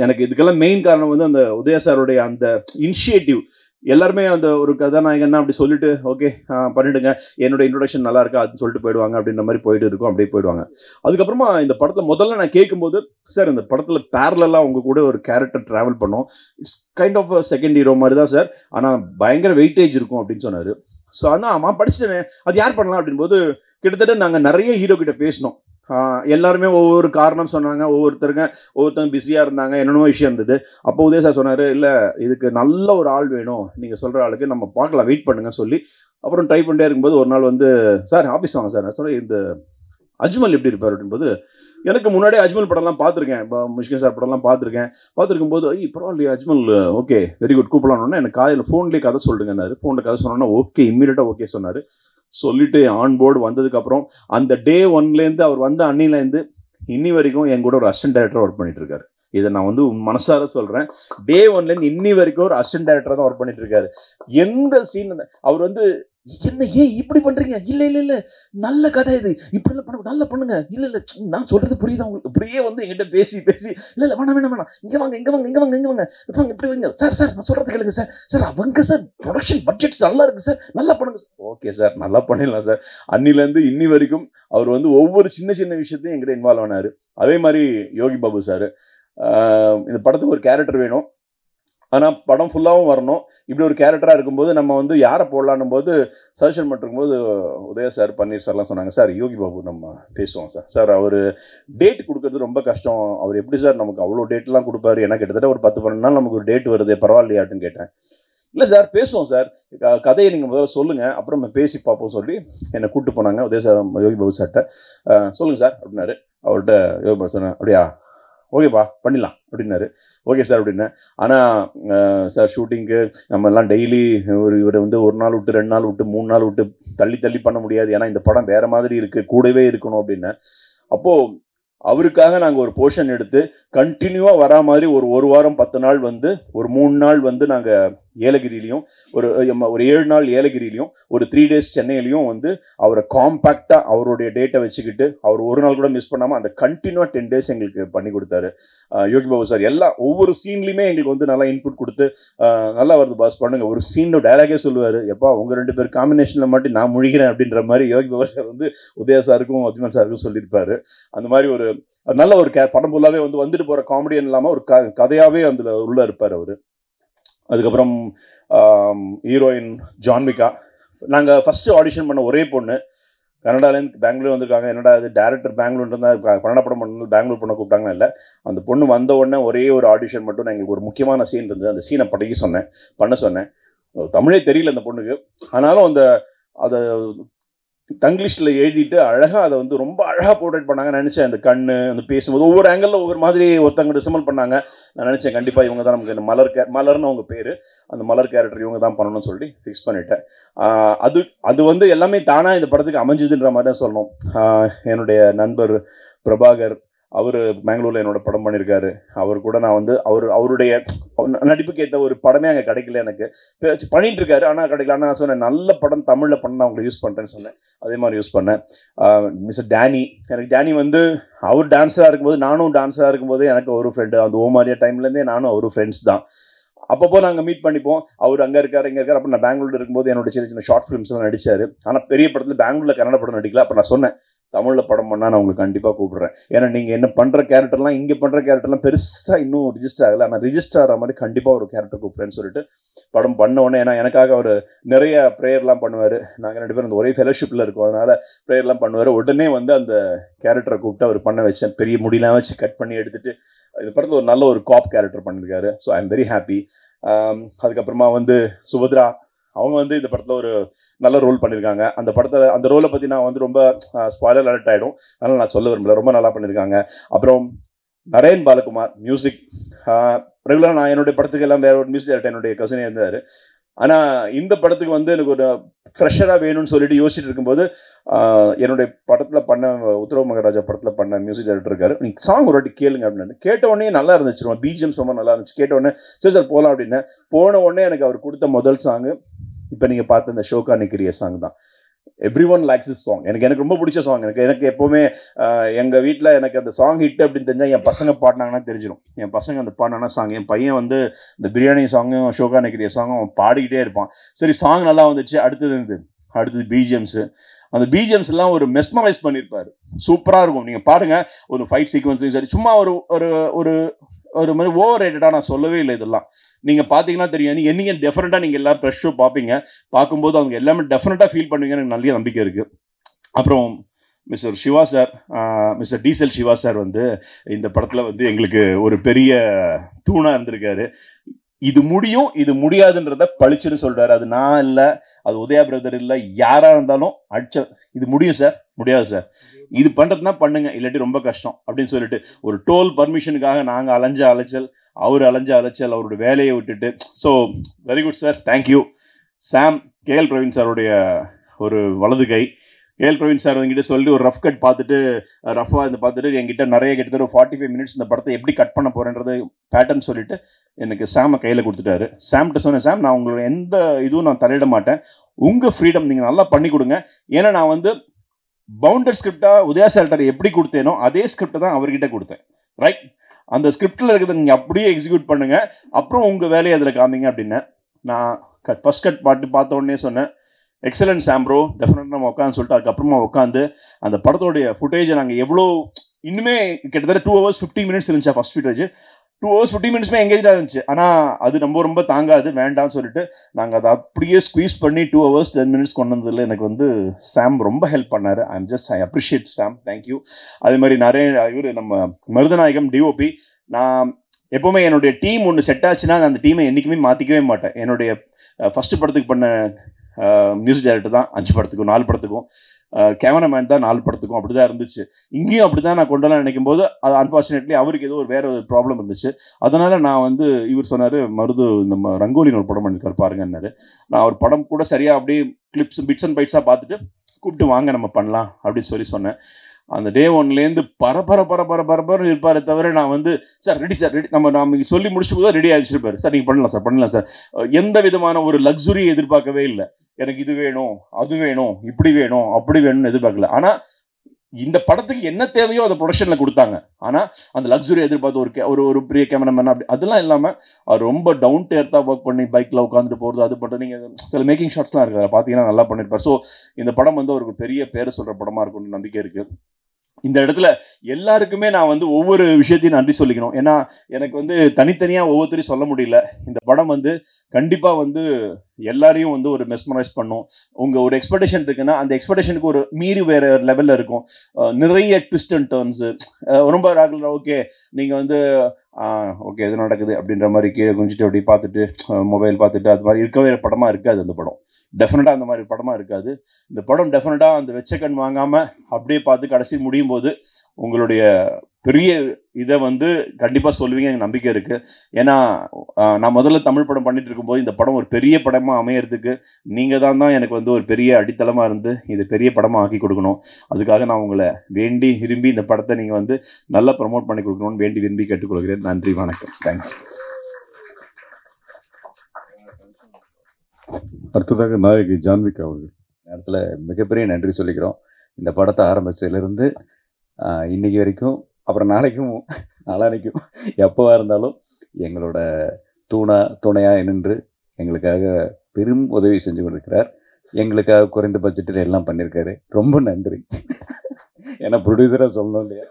எனக்கு இதுக்கெல்லாம் மெயின் காரணம் வந்து அந்த உதய சாருடைய அந்த இனிஷியேட்டிவ். எல்லாருமே அந்த ஒரு கதாநாயகன்னா அப்படி சொல்லிட்டு ஓகே பண்ணிடுங்க, என்னோட இன்ட்ரோடக்ஷன் நல்லா இருக்கா அதுன்னு சொல்லிட்டு போயிடுவாங்க. அப்படின்ற மாதிரி போயிட்டு இருக்கும், அப்படியே போயிடுவாங்க. அதுக்கப்புறமா இந்த படத்தை முதல்ல நான் கேட்கும்போது, சார் இந்த படத்தில் பேரலாக உங்க கூட ஒரு கேரக்டர் ட்ராவல் பண்ணோம், it's kind of second hero மாதிரி தான் சார், ஆனால் பயங்கர வெயிட்டேஜ் இருக்கும் அப்படின்னு சொன்னார். ஸோ அதான் ஆமாம் படிச்சுட்டேன், அது யார் பண்ணலாம் அப்படின்போது கிட்டத்தட்ட நாங்கள் நிறைய ஹீரோ கிட்ட பேசினோம். எல்லாருமே ஒவ்வொரு காரணம் சொன்னாங்க, ஒவ்வொருத்தங்க பிஸியாக இருந்தாங்க, என்னென்னமோ விஷயம் இருந்தது. அப்போ உதய சார் சொன்னார், இல்லை இதுக்கு நல்ல ஒரு ஆள் வேணும், நீங்கள் சொல்கிற ஆளுக்கு நம்ம பார்க்கலாம், வெயிட் பண்ணுங்க சொல்லி அப்புறம் ட்ரை பண்ணிட்டே இருக்கும்போது ஒரு நாள் வந்து சார் ஆஃபீஸ் வாங்க சார், நான் சொன்னேன் இந்த அஜ்மல் எப்படி இருப்பார் அப்படின்போது, எனக்கு முன்னாடியே அஜ்மல் படம்லாம் பார்த்துருக்கேன், முஷ்கின் சார் படம்லாம் பார்த்துருக்கும் போது பரவாயில்லையா அஜ்மல், ஓகே வெரி குட் கூப்பிடலான்னு எனக்கு காலையில் ஃபோன்லேயே கதை சொல்லுங்கன்னாரு. ஃபோனில் கதை சொன்னோன்னா ஓகே இம்மீடியட்டாக ஓகே சொன்னார். சொல்லிட்டு ஆன் போர்டு வந்ததுக்கப்புறம் அந்த டே 1லேருந்து அவர் வந்த அன்னிலேருந்து இன்னி வரைக்கும் என் கூட ஒரு அசிஸ்டன்ட் டைரக்டர் ஒர்க் பண்ணிட்டு இருக்காரு. இதை நான் வந்து மனசார சொல்கிறேன். டே 1லேருந்து இன்னி வரைக்கும் ஒரு அசிஸ்டன்ட் டைரக்டர் தான் ஒர்க் பண்ணிட்டு இருக்காரு. எந்த சீன் அவர் வந்து என்ன ஏன் இப்படி பண்றீங்க, இல்ல இல்ல இல்ல நல்ல கதை இது, இப்படி எல்லாம் பண்ண நல்லா பண்ணுங்க, இல்ல இல்ல நான் சொல்றது புரியுதா உங்களுக்கு, இப்படியே வந்து எங்கிட்ட பேசி இல்ல இல்ல வேணாம் இங்க வாங்க இப்படி வைங்க சார் நான் சொல்றது கேளுங்க சார் அவங்க சார் ப்ரொடக்ஷன் பட்ஜெட்ஸ் நல்லா இருக்கு சார், நல்லா பண்ணுங்க. ஓகே சார் நல்லா பண்ணிடலாம் சார். அன்னிலேருந்து இன்னி வரைக்கும் அவர் வந்து ஒவ்வொரு சின்ன சின்ன விஷயத்தையும் எங்கிட்ட இன்வால்வ் ஆனாரு. அதே மாதிரி யோகி பாபு சார், இந்த படத்துக்கு ஒரு கேரக்டர் வேணும், ஆனால் படம் ஃபுல்லாகவும் வரணும். இப்படி ஒரு கேரக்டராக இருக்கும்போது நம்ம வந்து யாரை போடலான்னும் போது சஜஷன் பண்ணிருக்கும்போது உதய சார் பன்னீர் சார்லாம் சொன்னாங்க, சார் யோகி பாபு நம்ம பேசுவோம் சார் அவர் டேட் கொடுக்கறது ரொம்ப கஷ்டம், அவர் எப்படி சார் நமக்கு அவ்வளோ டேட்லாம் கொடுப்பாரு, ஏன்னா கிட்டத்தட்ட ஒரு 10-12 நாள் நமக்கு ஒரு டேட் வருது, பரவாயில்லையாட்டுன்னு கேட்டேன். இல்லை சார் பேசுவோம் சார், கதையை நீங்கள் முதல்ல சொல்லுங்கள் அப்புறம் நம்ம பேசி பார்ப்போம் சொல்லி என்னை கூப்பிட்டு போனாங்க உதய சார் யோகி பாபு சார்கிட்ட. சொல்லுங்கள் சார் அப்படின்னாரு. அவர்கிட்ட யோகி பாபு சொன்னேன், அப்படியா ஓகேப்பா பண்ணிடலாம் அப்படின்னாரு. ஓகே சார் அப்படின்னேன். ஆனால் சார் ஷூட்டிங்க்கு நம்ம எல்லாம் டெய்லி இவரை வந்து ஒரு நாள் விட்டு 2 நாள் விட்டு 3 நாள் விட்டு தள்ளி பண்ண முடியாது, ஏன்னா இந்த படம் வேறு மாதிரி இருக்குது, கூடவே இருக்கணும் அப்படின்னேன். அப்போது அவருக்காக நாங்கள் ஒரு போர்ஷன் எடுத்து கண்டினியூவாக வரா மாதிரி ஒரு வாரம் 10 நாள் வந்து ஒரு 3 நாள் வந்து நாங்கள் ஏலகிரிலையும் ஒரு 7 நாள் ஏலகிரிலையும் ஒரு 3 days சென்னையிலையும் வந்து அவரை காம்பேக்டாக அவருடைய டேட்டை வச்சுக்கிட்டு அவர் ஒரு நாள் கூட மிஸ் பண்ணாமல் அந்த கண்டினியூவாக 10 days எங்களுக்கு பண்ணி கொடுத்தாரு யோகி பாபு சார். ஒவ்வொரு சீன்லையுமே எங்களுக்கு வந்து நல்லா இன்புட் கொடுத்து நல்லா வருது பாஸ் பண்ணுங்க, ஒரு சீனில் டைலாகே சொல்லுவார், எப்பா உங்கள் 2 பேர் காம்பினேஷனில் மட்டும் நான் முழிக்கிறேன் அப்படின்ற மாதிரி யோகி பாபு சார் வந்து உதயா சாருக்கும் அஜ்மல் சாருக்கும் சொல்லியிருப்பாரு. அந்த மாதிரி ஒரு நல்ல ஒரு படம் ஃபுல்லாகவே வந்து வந்துட்டு போகிற காமெடியன் இல்லாமல் ஒரு கதையாகவே அதில் உள்ள இருப்பார் அவர். அதுக்கப்புறம் ஹீரோயின் ஜான்விகா, நாங்கள் ஃபஸ்ட்டு ஆடிஷன் பண்ண ஒரே பொண்ணு, கனடாலேருந்து பெங்களூர் வந்திருக்காங்க. என்னடா அது டேரக்டர் பெங்களூர் இருந்தால் கன்னட படம் பண்ணணும் பெங்களூர் பண்ண கூப்பிட்டாங்கன்னா இல்லை, அந்த பொண்ணு வந்த உடனே ஒரே ஒரு ஆடிஷன் மட்டும் நான் எங்களுக்கு ஒரு முக்கியமான சீன் இருந்தது, அந்த சீனை பண்ண சொன்னேன். தமிழே தெரியல அந்த பொண்ணுக்கு, ஆனாலும் அதை தங்கிலீஷில் எழுதிட்டு அழகாக அதை வந்து ரொம்ப அழகாக போர்ட்ரேட் பண்ணாங்க. நினச்சேன் அந்த கண்ணு அந்த பேசும்போது ஒவ்வொரு ஆங்கிளில் ஒவ்வொரு மாதிரி ஒருத்தங்க டிசமல் பண்ணாங்க. நான் நினச்சேன் கண்டிப்பாக இவங்க தான் நமக்கு மலர்னு அவங்க பேர், அந்த மலர் கேரக்டர் இவங்க தான் பண்ணணும்னு சொல்லி ஃபிக்ஸ் பண்ணிட்டேன். அது வந்து எல்லாமே தானாக இந்த படத்துக்கு அமைஞ்சதுன்ற மாதிரி தான் சொல்லணும். என்னுடைய நண்பர் பிரபாகர், அவர் பெங்களூரில் என்னோட படம் பண்ணியிருக்காரு. அவர் கூட நான் வந்து அவருடைய நடிப்புக்கு ஏற்ற ஒரு படமே அங்கே கிடைக்கல, எனக்கு பண்ணிட்டு இருக்காரு ஆனால் கிடைக்கல. ஆனால் நான் சொன்னேன் நல்ல படம் தமிழில் பண்ண நான் உங்களை யூஸ் பண்ணுறேன்னு சொன்னேன், அதே மாதிரி யூஸ் பண்ணேன். மிஸ்டர் டேனி, எனக்கு டேனி வந்து அவர் டான்ஸராக இருக்கும்போது நானும் டான்ஸராக இருக்கும்போது எனக்கு ஒரு ஃப்ரெண்டு, அந்த ஓமாரியா டைம்லேருந்தே நானும் அவரும் ஃப்ரெண்ட்ஸ் தான். அப்பப்போ நாங்கள் மீட் பண்ணிப்போம், அவர் அங்கே இருக்கார் இங்கே இருக்கார். அப்போ நான் பெங்களூரில் இருக்கும்போது என்னோட சின்ன சின்ன ஷார்ட் ஃபிலிம்ஸ்லாம் நடிச்சார். ஆனால் பெரிய படத்தில் பெங்களூரில் கன்னட படம் நடிக்கல. அப்போ நான் சொன்னேன் தமிழில் படம் பண்ணால் நான் உங்களுக்கு கண்டிப்பாக கூப்பிட்றேன், ஏன்னா நீங்கள் என்ன பண்ணுற கேரக்டர்லாம் இங்கே பண்ணுற கேரக்டர்லாம் பெருசாக இன்னும் ரிஜிஸ்டர் ஆகலை, ஆனால் ரிஜிஸ்டர் ஆகிற மாதிரி கண்டிப்பாக ஒரு கேரக்டர் கூப்பிட்றேன்னு சொல்லிட்டு படம் பண்ண உடனே, ஏன்னா எனக்காக அவர் நிறைய ப்ரேயர்லாம் பண்ணுவார், நாங்கள் 2 பேரும் அந்த ஒரே ஃபெலோஷிப்பில் இருக்கோம், அதனால் ப்ரேயர்லாம் பண்ணுவார். உடனே வந்து அந்த கேரக்டரை கூப்பிட்டு அவர் பண்ண வச்சேன், பெரிய முடியெல்லாம் வச்சு கட் பண்ணி எடுத்துகிட்டு இந்த படத்தில் ஒரு நல்ல ஒரு காப் கேரக்டர் பண்ணியிருக்காரு. So I am very happy. அதுக்கப்புறமா வந்து சுபத்ரா, அவங்க வந்து இந்த படத்தில் ஒரு நல்ல ரோல் பண்ணியிருக்காங்க. அந்த ரோலை பற்றி நான் வந்து ரொம்ப ஸ்பாய்லர் அலர்ட் ஆகிடும், அதனால் நான் சொல்ல விரும்பல, ரொம்ப நல்லா பண்ணியிருக்காங்க. அப்புறம் நரேன் பாலகுமார் மியூசிக், ரெகுலராக நான் என்னுடைய படத்துக்கு எல்லாம் வேற ஒரு மியூசிக் டைரக்டர் என்னுடைய கசினே இருந்தார். ஆனால் இந்த படத்துக்கு வந்து எனக்கு ஒரு ஃப்ரெஷராக வேணும்னு சொல்லிட்டு யோசிச்சுட்டு இருக்கும்போது என்னுடைய படத்தில் பண்ண உத்தரவு மகாராஜா படத்தில் பண்ண மியூசிக் டைரக்டர் இருக்காரு, நீங்கள் சாங் ஒரு வாட்டி கேளுங்க அப்படின்னு. கேட்ட உடனே நல்லா இருந்துச்சு, பிஜிஎம்ஸ் ரொம்ப நல்லா இருந்துச்சு. கேட்ட உடனே சரி சார் போகலாம் அப்படின்னு போன உடனே எனக்கு அவர் கொடுத்த முதல் சாங்கு இப்போ நீங்கள் பார்த்த இந்த ஷோகா நிக்கிறிய சாங் தான். Every one likes this song. எனக்கு ரொம்ப பிடிச்ச சாங். எனக்கு எப்போவுமே எங்கள் வீட்டில் எனக்கு அந்த சாங் ஹிட் அப்படின்னு தெரிஞ்சால் என் பசங்க பாடினாங்கன்னா தெரிஞ்சிடும். என் பசங்க அந்த பாடினாங்கன்னா சாங், என் பையன் வந்து இந்த பிரியாணி சாங்கும் ஷோகா நிக்கிறிய சாங்கும் அவன் பாடிக்கிட்டே இருப்பான். சரி சாங் நல்லா வந்துச்சு, அடுத்தது பிஜிஎம்ஸு. அந்த பிஜிஎம்ஸ் எல்லாம் ஒரு மெஸ்மரைஸ் பண்ணியிருப்பாரு. சூப்பராக இருக்கும். நீங்கள் பாருங்க, ஒரு ஃபைட் சீக்வன்ஸையும் சரி, சும்மா ஒரு ஒரு ஒரு மாதிரி ஓவர் ரேட்டடாக நான் சொல்லவே இல்லை. இதெல்லாம் நீங்கள் பார்த்தீங்கன்னா தெரியும். நீங்கள் டெஃபினட்டாக நீங்கள் எல்லாம் ப்ரெஷ் ஷோ பார்ப்பீங்க. பார்க்கும்போது அவங்க எல்லாமே டெஃபினட்டாக ஃபீல் பண்ணுவீங்கன்னு எனக்கு நல்ல நம்பிக்கை இருக்குது. அப்புறம் mister Siva sir, mister diesel Siva sir வந்து இந்த படத்தில் வந்து எங்களுக்கு ஒரு பெரிய தூணாக இருந்திருக்காரு. இது முடியும், இது முடியாதுன்றத பளிச்சுன்னு சொல்கிறாரு. அது நான் இல்லை, அது உதயா பிரதர் இல்லை, யாராக இருந்தாலும் இது முடியும் சார், முடியாது சார், இது பண்ணுறதுனா பண்ணுங்க, இல்லாட்டி ரொம்ப கஷ்டம் அப்படின்னு சொல்லிட்டு ஒரு டோல் பர்மிஷனுக்காக நாங்கள் அலைஞ்ச அலைச்சல், அவர் அலைஞ்ச அலைச்சல், அவரோட வேலையை விட்டுட்டு. So very good sir, thank you. Sam, KL Praveen சாருடைய ஒரு வலது கை. கேஎல் பிரவீன் சார் என்கிட்ட சொல்லி ஒரு ரஃப் கட் பார்த்துட்டு, ரஃபாக இருந்து பார்த்துட்டு என்கிட்ட நிறைய கிட்டத்தட்ட 45 மினிட்ஸ் இந்த படத்தை எப்படி கட் பண்ண போகிறேன்றது பேட்டர்ன் சொல்லிட்டு எனக்கு சாமை கையில் கொடுத்துட்டாரு. சாம்கிட்ட சொன்னேன், சாம் நான் உங்களோட எந்த இதுவும் நான் தலையிட மாட்டேன், உங்கள் ஃப்ரீடம் நீங்கள் நல்லா பண்ணி கொடுங்க. ஏன்னா நான் வந்து பவுண்டட் ஸ்கிரிப்டாக உதயா சார்கிட்ட எப்படி கொடுத்தேனோ அதே ஸ்கிரிப்டை தான் அவர்கிட்ட கொடுத்தேன். ரைட், அந்த ஸ்கிரிப்டில் இருக்கிறத நீங்கள் அப்படியே எக்ஸிக்யூட் பண்ணுங்கள், அப்புறம் உங்கள் வேலையை அதில் காமிங்க அப்படின்னு நான் ஃபர்ஸ்ட் கட் பார்த்த உடனே சொன்னேன். எக்ஸலன்ட் சாம் ப்ரோ, டெஃபினட்டாக நம்ம உட்காந்து சொல்லிட்டு அதுக்கப்புறமா உட்காந்து அந்த படத்தோடைய ஃபுட்டேஜை நாங்கள் எவ்வளோ இன்னுமே கிட்டத்தட்ட 2 hours 50 minutes இருந்துச்சா ஃபர்ஸ்ட் ஃபுட்டேஜ். 2 hours 50 minutes எங்கேஜாக இருந்துச்சு. ஆனால் அது ரொம்ப தாங்காது, வேண்டாம்னு சொல்லிட்டு நாங்கள் அதை அப்படியே ஸ்குவீஸ் பண்ணி 2 hours 10 minutes கொண்டு வந்ததில் எனக்கு வந்து சாம் ரொம்ப ஹெல்ப் பண்ணார். I appreciate Sam, thank you. அதே மாதிரி நிறைய இவர் நம்ம மருதநாயகம் டிஓபி. நான் எப்போவுமே என்னுடைய டீம் ஒன்று செட் ஆச்சுன்னா அந்த டீமை என்றைக்குமே மாற்றிக்கவே மாட்டேன். என்னுடைய ஃபஸ்ட்டு படத்துக்கு பண்ண மியூசிக் டைரக்டர் தான் 5 படத்துக்கும் 4 படத்துக்கும், கேமராமேன் தான் 4 படத்துக்கும். அப்படி தான் இருந்துச்சு. இங்கேயும் அப்படி தான் நான் கொண்டலாம் நினைக்கும் போது அது அன்ஃபார்ச்சுனேட்லி அவருக்கு ஏதோ வேற ஒரு ப்ராப்ளம் இருந்துச்சு. அதனால் நான் வந்து இவர் சொன்னார், மருது நம்ம ரங்கோலின்னு ஒரு படம் பண்ணியிருக்காரு பாருங்கன்னாரு. நான் ஒரு படம் கூட சரியாக அப்படியே கிளிப்ஸ் பிட்ஸ் அண்ட் பைட்ஸாக பார்த்துட்டு கூப்பிட்டு வாங்க நம்ம பண்ணலாம் அப்படின்னு சொன்னேன். அந்த டே ஒன்லேருந்து பரபரன்னு இருப்பார் தவிர நான் வந்து சார் ரெடி சார் ரெடி, நம்ம சொல்லி முடிச்சு போது ரெடி ஆகிச்சிருப்பாரு. சார் நீங்கள் பண்ணலாம் சார். எந்த விதமான ஒரு லக்ஸுரி எதிர்பார்க்கவே இல்லை. எனக்கு இது வேணும், அது வேணும், இப்படி வேணும், அப்படி வேணும்னு எதிர்பார்க்கல. ஆனால் இந்த படத்துக்கு என்ன தேவையோ அதை ப்ரொடக்ஷனில் கொடுத்தாங்க. ஆனால் அந்த லக்ஸுரி எதிர்பார்த்து ஒரு பெரிய கேமராமேன் அப்படி அதெல்லாம் இல்லாமல் அவர் ரொம்ப டவுன் டு எர்த்தாக ஒர்க் பண்ணி பைக்கில் உட்காந்துட்டு போகிறது, அது பண்ணுறது. நீங்கள் சில மேக்கிங் ஷாட்ஸ்லாம் இருக்குது, பார்த்தீங்கன்னா நல்லா பண்ணியிருப்பார். ஸோ இந்த படம் வந்து அவருக்கு பெரிய பேரை சொல்கிற படமாக இருக்கும்னு நம்பிக்கை இருக்குது. இந்த இடத்துல எல்லாருக்குமே நான் வந்து ஒவ்வொரு விஷயத்தையும் நன்றி சொல்லிக்கணும். ஏன்னா எனக்கு வந்து தனித்தனியாக ஒவ்வொருத்தரையும் சொல்ல முடியல. இந்த படம் வந்து கண்டிப்பாக வந்து எல்லாரையும் வந்து ஒரு மெஸ்மரைஸ் பண்ணும். உங்கள் ஒரு எக்ஸ்பெக்டேஷன் இருக்குன்னா அந்த எக்ஸ்பெக்டேஷனுக்கு ஒரு மீறி வேறு லெவலில் இருக்கும். நிறைய ட்விஸ்ட் அண்ட் டர்ன்ஸு ரொம்ப ராகுலர். ஓகே நீங்கள் வந்து ஓகே எது நடக்குது அப்படின்ற மாதிரி கீழே குஞ்சிட்டு அப்படி பார்த்துட்டு மொபைல் பார்த்துட்டு அது மாதிரி இருக்கவே படமாக இருக்காது. அந்த படம் டெஃபினட்டாக அந்த மாதிரி படமாக இருக்காது. இந்த படம் டெஃபினட்டாக அந்த வெச்ச கண் வாங்காமல் அப்படியே பார்த்து கடைசி முடியும் போது உங்களுடைய பெரிய இதை வந்து கண்டிப்பாக சொல்லுவீங்க, எனக்கு நம்பிக்கை இருக்குது. ஏன்னா நான் முதல்ல தமிழ் படம் பண்ணிட்டு இருக்கும்போது இந்த படம் ஒரு பெரிய படமாக அமையறதுக்கு நீங்கள் தான் எனக்கு வந்து ஒரு பெரிய அடித்தளமாக இருந்து இது பெரிய படமாக ஆக்கி கொடுக்கணும். அதுக்காக நான் உங்களை வேண்டி விரும்பி இந்த படத்தை நீங்கள் வந்து நல்லா ப்ரமோட் பண்ணி கொடுக்கணும்னு வேண்டி விரும்பி கேட்டுக்கொள்கிறேன். நன்றி, வணக்கம், தேங்க்யூ. அடுத்ததாக நாயகி ஜான்விகா அவர்கள். நேரத்தில் மிகப்பெரிய நன்றி சொல்லிக்கிறோம். இந்த படத்தை ஆரம்பிச்சதுலேருந்து இன்னைக்கு வரைக்கும், அப்புறம் நாளைக்கும் நாளானைக்கும் எப்போவா இருந்தாலும் எங்களோட துணையாக நின்று எங்களுக்காக பெரும் உதவி செஞ்சு கொண்டிருக்கிறார். எங்களுக்காக குறைந்த பட்ஜெட்டில் எல்லாம் பண்ணியிருக்காரு. ரொம்ப நன்றி. ஏன்னா ப்ரொடியூசராக சொல்லணும் இல்லையா.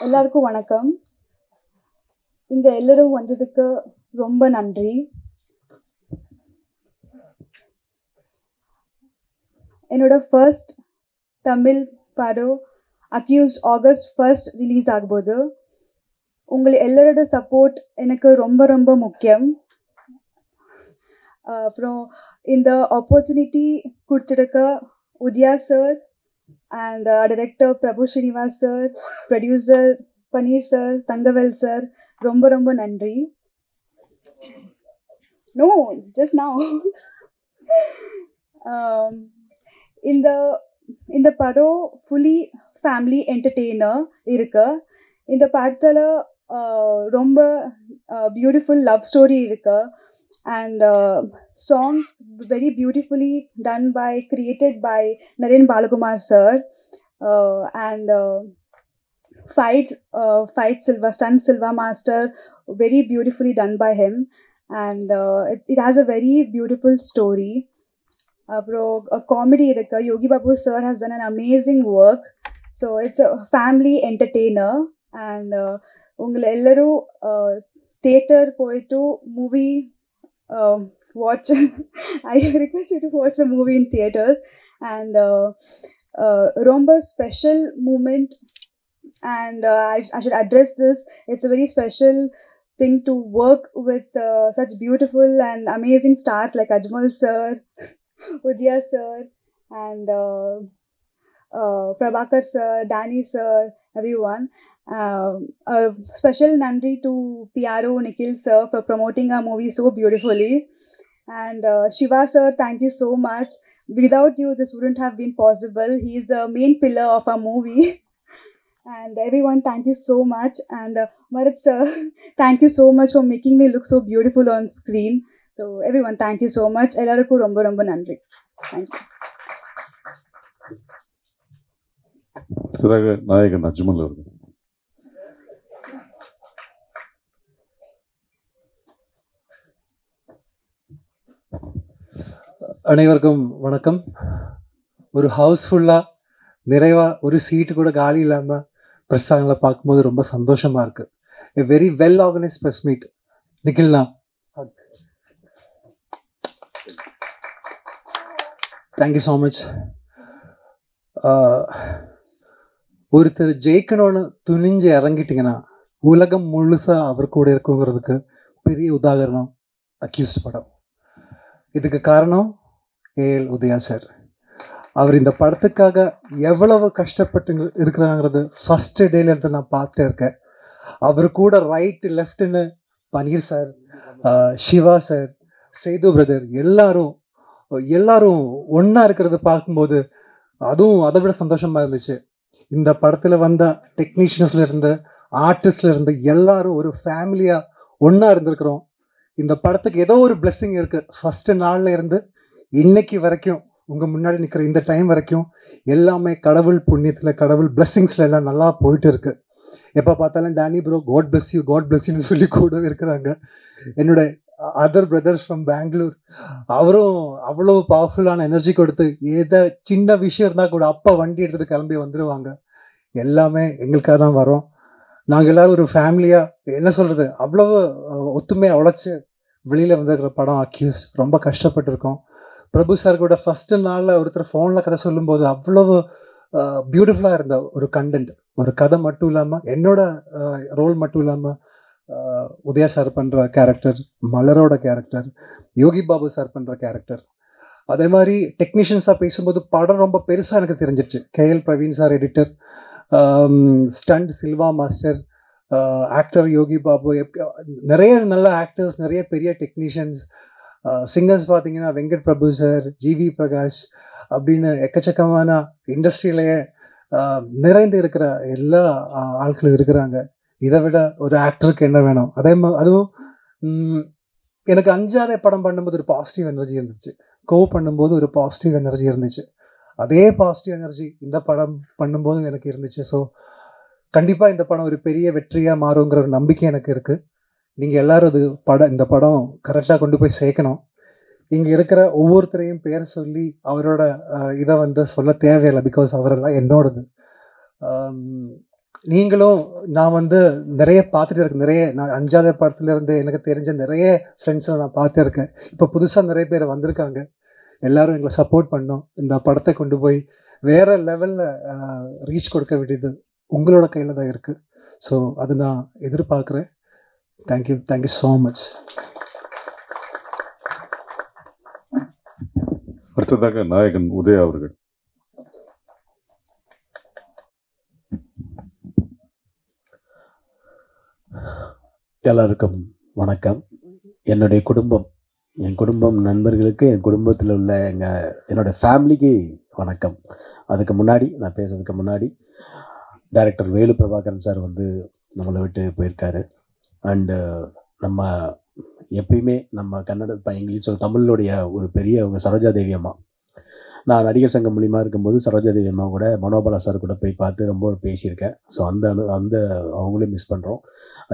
எல்லாருக்கும் வணக்கம். இங்க எல்லாரும் வந்ததுக்கு ரொம்ப நன்றி. என்னோட ஃபர்ஸ்ட் தமிழ் படம் அக்யூஸ்ட் ஆகஸ்ட் 1 ரிலீஸ் ஆகும்போது உங்கள் எல்லாரோட சப்போர்ட் எனக்கு ரொம்ப ரொம்ப முக்கியம். அப்புறம் இந்த ஆப்பர்ச்சுனிட்டி கொடுத்துருக்க Udhaya sir and director Prabhu Srinivas sir, producer Paneer sir, Tangavel sir, ரொம்ப ரொம்ப நன்றி. No, just now. இந்த படம் ஃபுல்லி ஃபேமிலி என்டர்டெய்னர் இருக்கு. இந்த படத்தில் ரொம்ப பியூட்டிஃபுல் லவ் ஸ்டோரி இருக்கு. And songs very beautifully done by created by Naren Balakumar sir. And fights stunt Silva master, very beautifully done by him. And it has a very beautiful story. A comedy irukku. Yogi Babu sir has done an amazing work. So it's a family entertainer. And ungal ellaru theater poitu movie watch. I request you to watch the movie in theaters. And romba special moment. And I should address this. It's a very special thing to work with such beautiful and amazing stars like Ajmal sir, Udaya sir, and Prabhakar sir, Danny sir, everyone. A special nandri to PRO Nikhil sir for promoting our movie so beautifully. And Shiva sir, thank you so much. Without you, this wouldn't have been possible. He is the main pillar of our movie. And everyone, thank you so much. And Marat sir, thank you so much for making me look so beautiful on screen. So everyone, thank you so much. Ellarukku romba romba nandri. Thank you. அடுத்ததாக நாயகன் அஜ்மல் அவர்கள். அனைவருக்கும் வணக்கம். ஒரு ஹவுஸ்ஃபுல்லாக நிறைவாக ஒரு சீட்டு கூட காலி இல்லாமல் பிரஸ்தாங்களை பார்க்கும்போது ரொம்ப சந்தோஷமாக இருக்குது. A very well organised press meet. நிக்கில்னா, தேங்க்யூ ஸோ மச். ஒருத்தர் ஜெயிக்கணும்னு துணிஞ்சு இறங்கிட்டிங்கன்னா உலகம் முழுசாக அவர் கூட இருக்குங்கிறதுக்கு பெரிய உதாரணம் அக்யூஸ்ட் படம். இதுக்கு காரணம் ஏஎல் உதயா சார். அவர் இந்த படத்துக்காக எவ்வளவு கஷ்டப்பட்டு இருக்கிறாங்கிறது ஃபஸ்ட்டு டேலேருந்து நான் பார்த்துட்டே இருக்கேன். அவர் கூட ரைட்டு லெஃப்ட்டுன்னு Paneer sir, Siva sir, Sethu brother எல்லாரும் ஒன்றா இருக்கிறத பார்க்கும்போது அதுவும் அதை விட சந்தோஷமாக இருந்துச்சு. இந்த படத்தில் வந்த டெக்னீஷியன்ஸ்லேருந்து ஆர்டிஸ்ட்லேருந்து எல்லாரும் ஒரு ஃபேமிலியாக ஒன்றா இருந்திருக்கிறோம். இந்த படத்துக்கு ஏதோ ஒரு பிளெஸ்ஸிங் இருக்குது. ஃபஸ்ட்டு நாளில் இருந்து இன்னைக்கு வரைக்கும் உங்கள் முன்னாடி நிற்கிற இந்த டைம் வரைக்கும் எல்லாமே கடவுள் புண்ணியத்தில், கடவுள் பிளெஸ்ஸிங்ஸில் எல்லாம் நல்லா போயிட்டு இருக்கு. எப்போ பார்த்தாலும் டேனி ப்ரோ காட் பிளஸ் யூன்னு சொல்லி கூட இருக்கிறாங்க. என்னோட அதர் பிரதர்ஸ் ஃப்ரம் பெங்களூர், அவரும் அவ்வளோ பவர்ஃபுல்லான எனர்ஜி கொடுத்து ஏதோ சின்ன விஷயம் இருந்தால் கூட அப்பா வண்டி எடுத்துகிட்டு கிளம்பி வந்துடுவாங்க. எல்லாமே எங்களுக்காக தான் வரோம். நாங்கள் எல்லோரும் ஒரு ஃபேமிலியாக என்ன சொல்கிறது, அவ்வளோ ஒத்துமையாக உழைச்சி வெளியில் வந்திருக்கிற படம் அக்யூஸ். ரொம்ப கஷ்டப்பட்டுருக்கோம். பிரபு சார் கூட ஃபஸ்ட்டு நாளில் ஒருத்தர் ஃபோனில் கதை சொல்லும்போது அவ்வளவு பியூட்டிஃபுல்லாக இருந்த ஒரு கண்டென்ட். ஒரு கதை மட்டும் இல்லாமல் என்னோட ரோல் மட்டும் இல்லாமல் உதயா சார் பண்ணுற கேரக்டர், மலரோட கேரக்டர், யோகி பாபு சார் பண்ணுற கேரக்டர், அதே மாதிரி டெக்னீஷியன்ஸாக பேசும்போது படம் ரொம்ப பெருசாக எனக்கு தெரிஞ்சிருச்சு. KL Praveen sir editor, stunt Silva master, actor Yogi Babu, நிறைய நல்ல ஆக்டர்ஸ், நிறைய பெரிய டெக்னீஷியன்ஸ், சிங்கர்ஸ் பார்த்தீங்கன்னா வெங்கட் பிரபு சார், ஜிவி பிரகாஷ் அப்படின்னு எக்கச்சக்கமான இண்டஸ்ட்ரியிலேயே நிறைந்து இருக்கிற எல்லா ஆட்களும் இருக்கிறாங்க. இதை விட ஒரு ஆக்டருக்கு என்ன வேணும்? அதுவும் எனக்கு அஞ்சாவது படம் பண்ணும்போது ஒரு பாசிட்டிவ் எனர்ஜி இருந்துச்சு. பண்ணும்போது ஒரு பாசிட்டிவ் எனர்ஜி இருந்துச்சு. அதே பாசிட்டிவ் எனர்ஜி இந்த படம் பண்ணும்போது எனக்கு இருந்துச்சு. ஸோ கண்டிப்பாக இந்த படம் ஒரு பெரிய வெற்றியாக மாறுங்கிற ஒரு நம்பிக்கை எனக்கு இருக்குது. நீங்கள் எல்லோரும் இந்த படம் கரெக்டாக கொண்டு போய் சேர்க்கணும். இங்கே இருக்கிற ஒவ்வொருத்தரையும் பேர் சொல்லி அவரோட இதை சொல்ல தேவையில்லை. பிகாஸ் அவரெல்லாம் என்னோடது. நீங்களும் நான் நிறைய பார்த்துட்டு இருக்கேன். நான் அஞ்சாவது படத்துலேருந்து எனக்கு தெரிஞ்ச நிறைய ஃப்ரெண்ட்ஸை நான் பார்த்துருக்கேன். இப்போ புதுசாக நிறைய பேர் வந்திருக்காங்க. எல்லோரும் எங்களை சப்போர்ட் பண்ணோம். இந்த படத்தை கொண்டு போய் வேறு லெவலில் ரீச் கொடுக்க வேண்டியது உங்களோட கையில் தான் இருக்குது. ஸோ அது நான் எதிர்பார்க்குறேன். Thank you so much. அடுத்ததாக நாயகன் உதயா அவர்கள். எல்லாருக்கும் வணக்கம். என்னுடைய குடும்பம் என் குடும்பம் நண்பர்களுக்கு, என் குடும்பத்தில் உள்ள என்னோடய ஃபேமிலிக்கு வணக்கம். அதுக்கு முன்னாடி நான் பேசுறதுக்கு முன்னாடி டைரக்டர் வேலு பிரபாகரன் சார் வந்து நம்மளை விட்டு போயிருக்காரு. அண்டு நம்ம எப்பயுமே நம்ம கன்னட இங்கிலீஷ் தமிழுடைய ஒரு பெரியவங்க சரோஜா தேவி அம்மா. நான் நடிகர் சங்கம் மூலிமா இருக்கும்போது சரோஜா தேவி அம்மா கூட மனோபாலா சார் கூட போய் பார்த்து ரொம்ப பேசியிருக்கேன். ஸோ அந்த அவங்களையும் மிஸ் பண்ணுறோம்.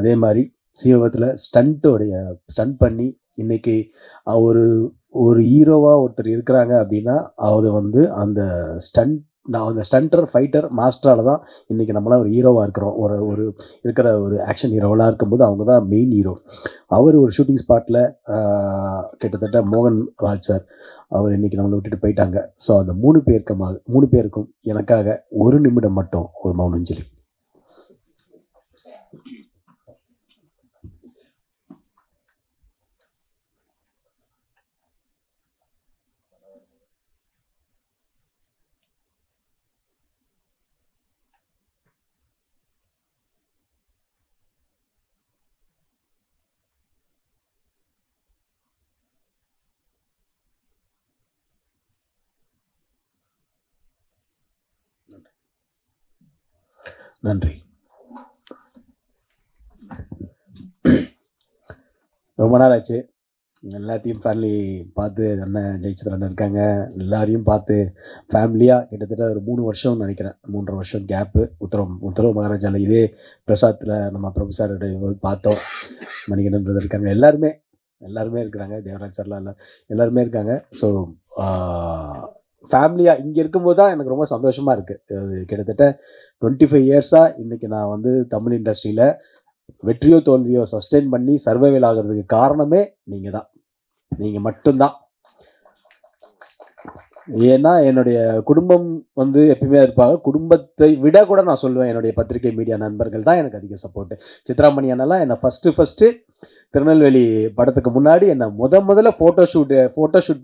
அதே மாதிரி சீவகத்தில் ஸ்டண்ட் பண்ணி இன்றைக்கி ஒரு ஹீரோவாக ஒருத்தர் இருக்கிறாங்க அப்படின்னா அது வந்து அந்த ஸ்டண்டர் ஃபைட்டர் மாஸ்டரால் தான் இன்றைக்கி நம்மளாம் ஒரு ஹீரோவாக இருக்கிறோம். ஒரு இருக்கிற ஒரு ஆக்ஷன் ஹீரோவெலாம் இருக்கும்போது அவங்க தான் மெயின் ஹீரோ. அவர் ஒரு ஷூட்டிங் ஸ்பாட்டில் கிட்டத்தட்ட மோகன் ராஜ் சார் அவர் இன்றைக்கி நம்மளை விட்டுட்டு போயிட்டாங்க. ஸோ அந்த 3 பேருக்கும் எனக்காக 1 நிமிடம் மட்டும் ஒரு மௌனஞ்சலி. நன்றி. ரொம்ப நாள் ஆச்சு. எல்லாத்தையும் ஃபேமிலி பார்த்து அண்ணன் ஜெயிச்சந்திரன் இருக்காங்க, எல்லாரையும் பார்த்து ஃபேமிலியாக கிட்டத்தட்ட ஒரு 3 வருஷம் நினைக்கிறேன், 3.5 வருஷம் கேப்பு. உத்தரவு மகாராஜாவில் இதே பிரசாத்தில் நம்ம பிரபு சார் பார்த்தோம். மணிகண்டன் பிரதர் இருக்காங்க, எல்லாருமே இருக்கிறாங்க, தேவராஜ் சார்லாம் எல்லாருமே இருக்காங்க. ஸோ ஃபேமிலியாக இங்கே இருக்கும்போது தான் எனக்கு ரொம்ப சந்தோஷமாக இருக்குது. கிட்டத்தட்ட 25 இயர்ஸாக இன்றைக்கி நான் வந்து தமிழ் இண்டஸ்ட்ரியில் வெற்றியோ தோல்வியோ சஸ்டெயின் பண்ணி சர்வைவல் ஆகிறதுக்கு காரணமே நீங்கள் மட்டும்தான். ஏன்னா என்னுடைய குடும்பம் வந்து எப்பயுமே இருப்பாங்க. குடும்பத்தை விட கூட நான் சொல்லுவேன், என்னுடைய பத்திரிகை மீடியா நண்பர்கள் தான் எனக்கு அதிக சப்போர்ட்டு. சித்ராமணி அண்ணெல்லாம் என்னை ஃபஸ்ட்டு திருநெல்வேலி படத்துக்கு முன்னாடி என்னை முதல்ல ஃபோட்டோ ஷூட்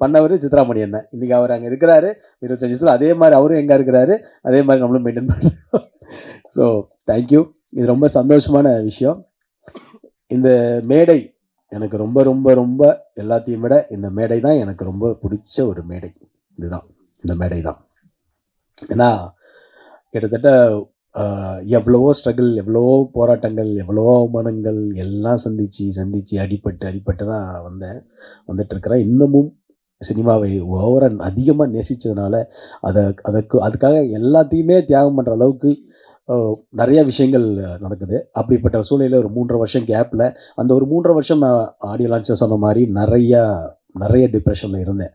பண்ணவர் சித்ராமணி அண்ணன். இன்றைக்கி அவர் அங்கே இருக்கிறாரு 25 வருஷத்தில். அதே மாதிரி அவரும் எங்கே இருக்கிறாரு, அதே மாதிரி நம்மளும் மெயின்டைன் பண்ணுறோம். So thank you. இது ரொம்ப சந்தோஷமான விஷயம். இந்த மேடை எனக்கு ரொம்ப ரொம்ப ரொம்ப எல்லாத்தையும் விட இந்த மேடை தான் எனக்கு ரொம்ப பிடிச்ச ஒரு மேடை. இந்த மேடை தான். ஏன்னா கிட்டத்தட்ட எவ்வளவோ ஸ்ட்ரகிள், எவ்வளவோ போராட்டங்கள், எவ்வளவோ அவமானங்கள் எல்லாம் சந்திச்சு அடிபட்டு தான் வந்துட்டுருக்கிறேன். இன்னமும் சினிமாவை அதிகமாக நேசித்ததுனால அதுக்காக எல்லாத்தையுமே தியாகம் பண்ணுற அளவுக்கு நிறைய விஷயங்கள் நடக்குது. அப்படிப்பட்ட சூழ்நிலையில் ஒரு 3.5 வருஷம் கேப்பில் அந்த ஒரு 3.5 வருஷம் நான் ஆடியோ லான்ச்சில் சொன்ன மாதிரி நிறைய டிப்ரெஷனில் இருந்தேன்.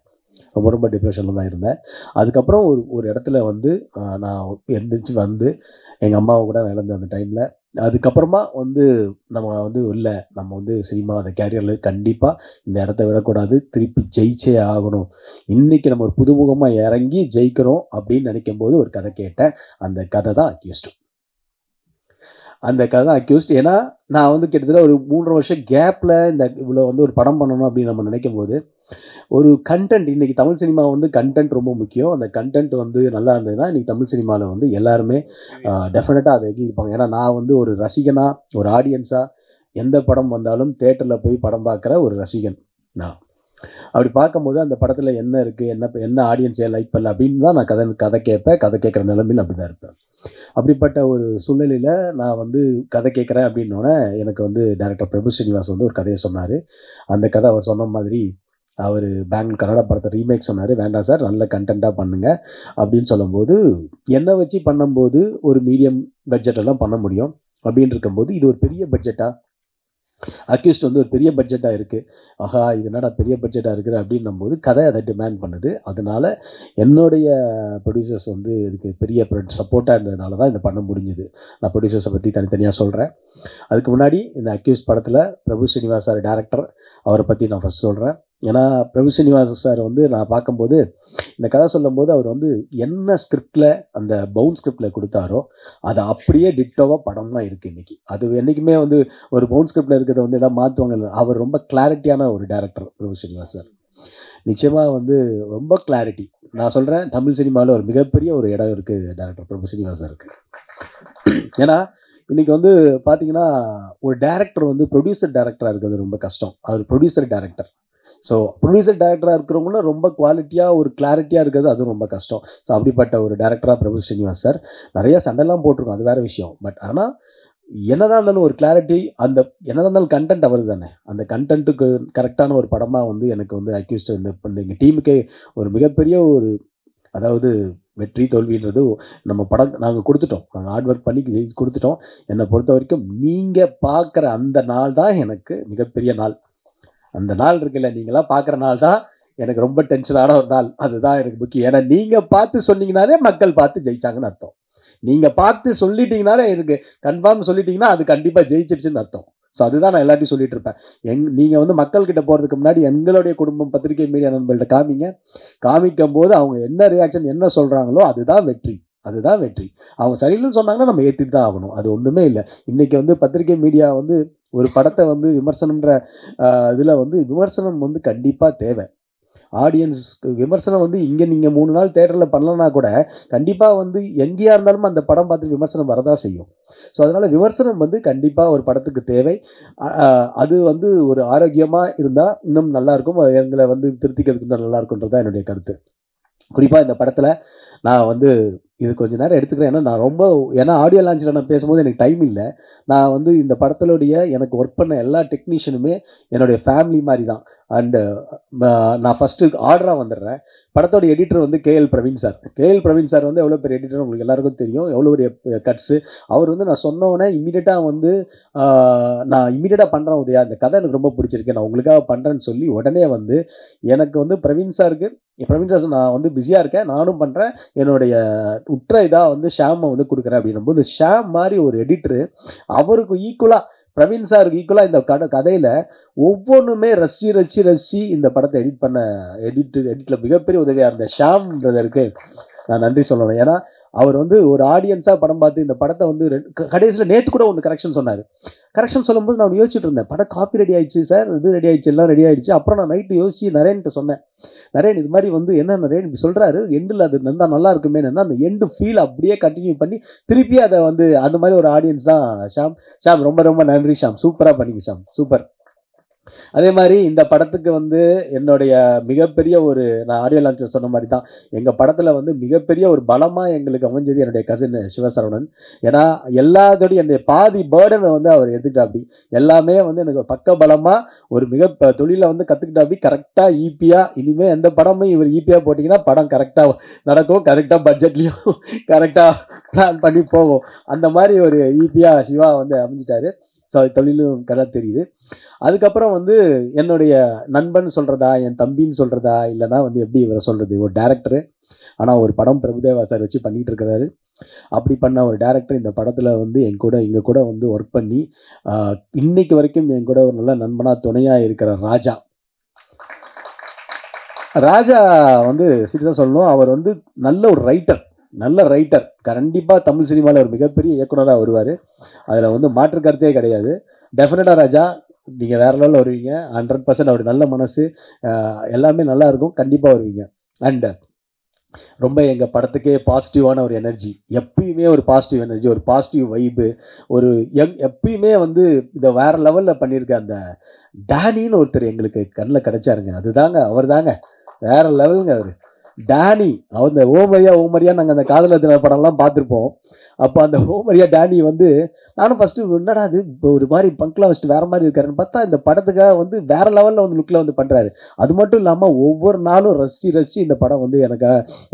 ரொம்ப டிப்ரெஷனில் தான் இருந்தேன். அதுக்கப்புறம் ஒரு இடத்துல வந்து நான் எழுந்திரிச்சு எங்கள் அம்மாவை கூட இழந்த அந்த டைமில் அதுக்கப்புறமா நம்ம சினிமா அந்த கேரியரில் கண்டிப்பாக இந்த இடத்த விடக்கூடாது, திருப்பி ஜெயிச்சே ஆகணும், இன்றைக்கி நம்ம ஒரு புதுமுகமாக இறங்கி ஜெயிக்கிறோம் அப்படின்னு நினைக்கும் போது ஒரு கதை கேட்டேன். அந்த கதை தான் அக்யூஸ்ட். ஏன்னா நான் கிட்டத்தட்ட ஒரு 3.5 வருஷம் கேப்பில் இவ்வளோ ஒரு படம் பண்ணணும் அப்படின்னு நம்ம நினைக்கும் போது ஒரு கண்டென்ட், இன்றைக்கி தமிழ் சினிமா கண்டென்ட் ரொம்ப முக்கியம். அந்த கண்டென்ட் நல்லா இருந்ததுன்னா இன்றைக்கி தமிழ் சினிமாவில் எல்லாருமே டெஃபினட்டாக அதை இருப்பாங்க. ஏன்னா நான் ஒரு ரசிகனாக, ஒரு ஆடியன்ஸாக எந்த படம் வந்தாலும் தேட்டரில் போய் படம் பார்க்குற ஒரு ரசிகன் நான். அப்படி பார்க்கும்போது அந்த படத்தில் என்ன இருக்குது, என்ன ஆடியன்ஸே லைக் பண்ணல அப்படின்னு தான் நான் கதை கேட்குற நிலைமையில் அப்படி தான் இருப்பேன். அப்படிப்பட்ட ஒரு சூழ்நிலையில் நான் கதை கேட்குறேன் அப்படின்னோடனே எனக்கு டைரக்டர் பிரபு ஸ்ரீனிவாஸ் ஒரு கதையை சொன்னார். அந்த கதை அவர் சொன்ன மாதிரி அவர் கன்னடா படத்தை ரீமேக் சொன்னார். வேண்டாம் சார், நல்ல கண்டென்ட்டாக பண்ணுங்கள் அப்படின்னு சொல்லும்போது என்னை வச்சு பண்ணும்போது ஒரு மீடியம் பட்ஜெட்டில் தான் பண்ண முடியும். அப்படின்னு இருக்கும்போது இது ஒரு பெரிய பட்ஜெட்டாக, அக்யூஸ்ட் ஒரு பெரிய பட்ஜெட்டாக இருக்குது, ஆஹா இது என்னடா பெரிய பட்ஜெட்டாக இருக்குது அப்படின்னும் போது கதை அதை டிமாண்ட் பண்ணுது. அதனால் என்னுடைய ப்ரொடியூசர்ஸ் இதுக்கு பெரிய சப்போர்ட்டாக இருந்ததுனால தான் இதை பண்ண முடிஞ்சுது. நான் ப்ரொடியூசர்ஸை பற்றி தனித்தனியாக சொல்கிறேன். அதுக்கு முன்னாடி இந்த அக்யூஸ்ட் படத்தில் பிரபு ஸ்ரீனிவாஸ் சார் டைரக்டர், அவரை பற்றி நான் ஃபஸ்ட் சொல்கிறேன். ஏன்னா பிரபு ஸ்ரீனிவாஸ் சார் நான் பார்க்கும்போது இந்த கதை சொல்லும்போது அவர் என்ன ஸ்கிரிப்டில் அந்த பவுன் ஸ்கிரிப்டில் கொடுத்தாரோ அதை அப்படியே டிட்டோவாக படம்லாம் இருக்குது இன்றைக்கி. அது என்றைக்குமே ஒரு பவுன் ஸ்கிரிப்டில் இருக்கிறத எதாவது மாற்றுவாங்க. அவர் ரொம்ப கிளாரிட்டியான ஒரு டைரக்டர் பிரபு ஸ்ரீனிவாஸ் சார். நிச்சயமாக ரொம்ப கிளாரிட்டி. நான் சொல்கிறேன், தமிழ் சினிமாவில் ஒரு மிகப்பெரிய ஒரு இடம் இருக்குது டைரக்டர் பிரபு ஸ்ரீனிவாஸ் சாருக்கு. ஏன்னா இன்றைக்கி பார்த்தீங்கன்னா ஒரு டைரக்டர் ப்ரொடியூசர் டைரக்டராக இருக்கிறது ரொம்ப கஷ்டம். அவர் ப்ரொடியூசர் டைரக்டர். ஸோ ப்ரொடியூசர் டேரக்டராக இருக்கிறவங்களும் ரொம்ப குவாலிட்டியாக ஒரு கிளாரிட்டியாக இருக்கிறது அதுவும் ரொம்ப கஷ்டம். ஸோ அப்படிப்பட்ட ஒரு டேரக்டராக பிரபு ஸ்ரீனிவாஸ் சார். நிறைய சண்டைலாம் போட்டிருக்கோம், அது வேறு விஷயம். பட் ஆனால் என்னதான் இருந்தாலும் ஒரு கிளாரிட்டி, அந்த என்னதான் இருந்தாலும் கண்டென்ட் அவர் தானே, அந்த கண்டென்ட்டுக்கு கரெக்டான ஒரு படமாக வந்து எனக்கு வந்து அக்யூஸ்ட் இந்த எங்கள் டீமுக்கே ஒரு மிகப்பெரிய ஒரு, அதாவது வெற்றி தோல்வின்றது நம்ம படம் நாங்கள் கொடுத்துட்டோம், நாங்கள் ஹார்ட் ஒர்க் பண்ணி கொடுத்துட்டோம். என்னை பொறுத்த வரைக்கும் நீங்கள் பார்க்குற அந்த நாள் தான் எனக்கு மிகப்பெரிய நாள். அந்த நாள் இருக்குல்ல, நீங்களாம் பார்க்குற நாள் தான் எனக்கு ரொம்ப டென்ஷனான ஒரு நாள். அதுதான் எனக்கு முக்கியம். ஏன்னா நீங்கள் பார்த்து சொன்னீங்கனாலே மக்கள் பார்த்து ஜெயிச்சாங்கன்னு அர்த்தம். நீங்கள் பார்த்து சொல்லிட்டீங்கனாலே எனக்கு கன்ஃபார்ம் சொல்லிட்டீங்கன்னா அது கண்டிப்பாக ஜெயிச்சிருச்சுன்னு அர்த்தம். ஸோ அதுதான் நான் எல்லாத்தையும் சொல்லிட்டு இருப்பேன். நீங்கள் வந்து மக்கள்கிட்ட போகிறதுக்கு முன்னாடி எங்களுடைய குடும்பம் பத்திரிகை மீடியா நண்பர்கள்ட்ட காமிக்கும் போது அவங்க என்ன ரியாக்ஷன் என்ன சொல்கிறாங்களோ அதுதான் வெற்றி. அதுதான் வெற்றி. அவங்க சரியில்லைன்னு சொன்னாங்கன்னா நம்ம ஏற்றிட்டு தான் ஆகணும். அது ஒன்றுமே இல்லை. இன்றைக்கி வந்து பத்திரிகை மீடியா வந்து ஒரு படத்தை வந்து விமர்சனம்ன்ற இதில் வந்து விமர்சனம் வந்து கண்டிப்பாக தேவை. ஆடியன்ஸ் விமர்சனம் வந்து இங்கே நீங்கள் 3 நாள் தேட்டரில் பண்ணலன்னா கூட கண்டிப்பாக வந்து எங்கேயா இருந்தாலும் அந்த படம் பார்த்து விமர்சனம் வரதான் செய்யும். ஸோ அதனால் விமர்சனம் வந்து கண்டிப்பாக ஒரு படத்துக்கு தேவை. அது வந்து ஒரு ஆரோக்கியமாக இருந்தால் இன்னும் நல்லாயிருக்கும். எங்களை வந்து திருத்திக்கிறதுக்கு இன்னும் நல்லா இருக்குன்றது தான் என்னுடைய கருத்து. குறிப்பாக இந்த படத்தில் நான் வந்து இது கொஞ்சம் நேரம் எடுத்துக்கிறேன். ஏன்னா நான் ரொம்ப ஆடியோ லான்ச்சில் நான் பேசும்போது எனக்கு டைம் இல்லை. நான் வந்து இந்த படத்திலுடைய எனக்கு ஒர்க் பண்ண எல்லா டெக்னீஷியனுமே என்னுடைய ஃபேமிலி மாதிரி தான். அண்டு நான் ஃபஸ்ட்டு ஆர்டராக வந்துடுறேன். படத்தோட எடிட்டர் வந்து கேஎல் பிரவீன் சார் வந்து எவ்வளோ பெரிய எடிட்டர் உங்களுக்கு எல்லாருக்கும் தெரியும், எவ்வளோ பெரிய கட்ஸு. அவர் வந்து நான் சொன்னோடனே இமீடியட்டாக வந்து நான் இமீடியட்டாக பண்ணுறேன் உதயா, இந்த கதை எனக்கு ரொம்ப பிடிச்சிருக்கு, நான் உங்களுக்காக பண்ணுறேன்னு சொல்லி உடனே வந்து எனக்கு வந்து பிரவீன் சார் நான் வந்து பிஸியாக இருக்கேன், நானும் பண்ணுறேன், என்னுடைய உற்ற இதாக வந்து ஷாமை வந்து கொடுக்குறேன் அப்படின்னும் போது ஷாம் மாதிரி ஒரு எடிட்டரு அவருக்கு ஈக்குவலாக பிரவீன் சாருக்கு ஈக்குவலாக இந்த கதையில் ஒவ்வொன்றுமே ரசி இந்த படத்தை எடிட்டில் மிகப்பெரிய உதவியாக இருந்த ஷாம் பிரதருக்கு நான் நன்றி சொல்லணும். ஏன்னா அவர் வந்து ஒரு ஆடியன்ஸாக படம் பார்த்து இந்த படத்தை வந்து கடைசியில் நேற்று கூட ஒன்று கரெக்ஷன் சொன்னார். கரெக்ஷன் சொல்லும்போது நான் யோசிச்சுட்டு இருந்தேன், படம் காப்பி ரெடி ஆயிடுச்சு சார், இது ரெடி ஆயிடுச்சு, எல்லாம் ரெடி ஆயிடுச்சு. அப்புறம் நான் நைட்டு யோசிச்சு நரேன்ட்டு சொன்னேன், நரேன் இது மாதிரி வந்து என்ன நரேன் இப்படி சொல்கிறாரு, எண்டில் அது நல்லா இருக்குமே, அந்த எண்டு ஃபீல் அப்படியே கண்டினியூ பண்ணி திருப்பி அதை வந்து அந்த மாதிரி ஒரு ஆடியன்ஸ் தான் ஷாம். ரொம்ப ரொம்ப நன்றி ஷாம், சூப்பராக பண்ணிங்க ஷாம், சூப்பர். அதே மாதிரி இந்த படத்துக்கு வந்து என்னுடைய மிகப்பெரிய ஒரு, நான் ஆடியோ லான்ச்சில் சொன்ன மாதிரி தான், எங்கள் படத்தில் வந்து மிகப்பெரிய ஒரு பலமாக எங்களுக்கு அமைஞ்சது என்னுடைய கசின் சிவசரவணன். ஏன்னா எல்லாத்தோடையும் என்னுடைய பாதி பேர்டனை வந்து அவர் எடுத்துக்கிட்டாப்படி, எல்லாமே வந்து எனக்கு பக்க பலமாக ஒரு தொழிலை வந்து கற்றுக்கிட்டாப்படி, கரெக்டாக ஈப்பியாக இனிமேல் எந்த படமும் இவர் ஈப்பியாக போட்டிங்கன்னா படம் கரெக்டாக நடக்கும், கரெக்டாக பட்ஜெட்லேயும் கரெக்டாக பிளான் பண்ணி போகும். அந்த மாதிரி ஒரு ஈப்பியாக சிவா வந்து அமைஞ்சிட்டாரு. ஸோ தொழிலும் கதை தெரியுது. அதுக்கப்புறம் வந்து என்னுடைய நண்பன் சொல்கிறதா, என் தம்பின்னு சொல்கிறதா, இல்லைனா வந்து எப்படி இவரை சொல்கிறது, ஒரு டேரக்டரு ஆனால் ஒரு படம் பிரபுதேவா சார் வச்சு பண்ணிகிட்டு இருக்கிறாரு. அப்படி பண்ண ஒரு டேரக்டர் இந்த படத்தில் வந்து எங்கள் கூட வந்து ஒர்க் பண்ணி இன்னைக்கு வரைக்கும் என் கூட ஒரு நல்ல நண்பனாக துணையாக இருக்கிற ராஜா வந்து சீரியஸாக சொல்லணும், அவர் வந்து நல்ல ஒரு ரைட்டர், கண்டிப்பாக தமிழ் சினிமாவில் ஒரு மிகப்பெரிய இயக்குனராக வருவார். அதில் வந்து மாற்று கருத்தே கிடையாது. டெஃபினட்டாக ராஜா நீங்கள் வேறு லெவலில் வருவீங்க. 100% அவருடைய நல்ல மனசு எல்லாமே நல்லா இருக்கும், கண்டிப்பாக வருவீங்க. அண்டு ரொம்ப எங்கள் படத்துக்கே பாசிட்டிவான ஒரு எனர்ஜி, எப்பயுமே ஒரு பாசிட்டிவ் எனர்ஜி, ஒரு பாசிட்டிவ் வைப்பு, ஒரு எப்பயுமே வந்து இதை வேறு லெவலில் பண்ணியிருக்க அந்த டேனின்னு ஒருத்தர் எங்களுக்கு கண்ணில் கிடைச்சாருங்க. அதுதாங்க அவர் தாங்க வேறு லெவலுங்க. அவர் டேனி, அந்த ஓமரியா நாங்கள் அந்த காதலர் தின படம்லாம் பார்த்துருப்போம். அப்போ அந்த ஓமரியா டேனி வந்து நானும் ஃபஸ்ட்டு என்னடா அது ஒரு மாதிரி பங்க்லாம் வச்சுட்டு வேறு மாதிரி இருக்காருன்னு பார்த்தா இந்த படத்துக்காக வந்து வேறு லெவலில் வந்து லுக்கில் வந்து பண்ணுறாரு. அது மட்டும் இல்லாமல் ஒவ்வொரு நாளும் ரசி இந்த படம் வந்து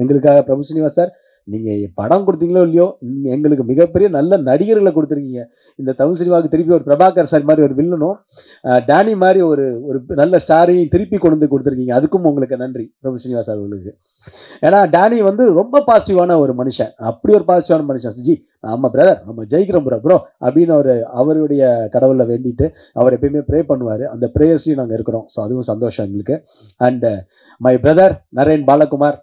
எங்களுக்காக பிரபு ஸ்ரீனிவாஸ் சார் நீங்கள் படம் கொடுத்தீங்களோ இல்லையோ எங்களுக்கு மிகப்பெரிய நல்ல நடிகர்களை கொடுத்துருக்கீங்க. இந்த தமிழ் சினிமாவுக்கு திருப்பி ஒரு பிரபாகர் சார் மாதிரி ஒரு வில்லனும் டேனி மாதிரி ஒரு நல்ல ஸ்டாரையும் திருப்பி கொண்டு கொடுத்துருக்கீங்க. அதுக்கும் உங்களுக்கு நன்றி பிரபு ஸ்ரீனிவாஸ் சார் உங்களுக்கு. ஏன்னா டேனி வந்து ரொம்ப பாசிட்டிவான ஒரு மனுஷன், அப்படி ஒரு பாசிட்டிவான மனுஷன். ஜி நம்ம பிரதர் நம்ம ஜெயிக்கிறோம் ப்ரோ அப்படின்னு அவருடைய கடவுளில் வேண்டிட்டு அவர் எப்பயுமே ப்ரே பண்ணுவார். அந்த ப்ரேயர்ஸ்லையும் நாங்கள் இருக்கிறோம். ஸோ அதுவும் சந்தோஷம் எங்களுக்கு. And my brother Naren Balakumar,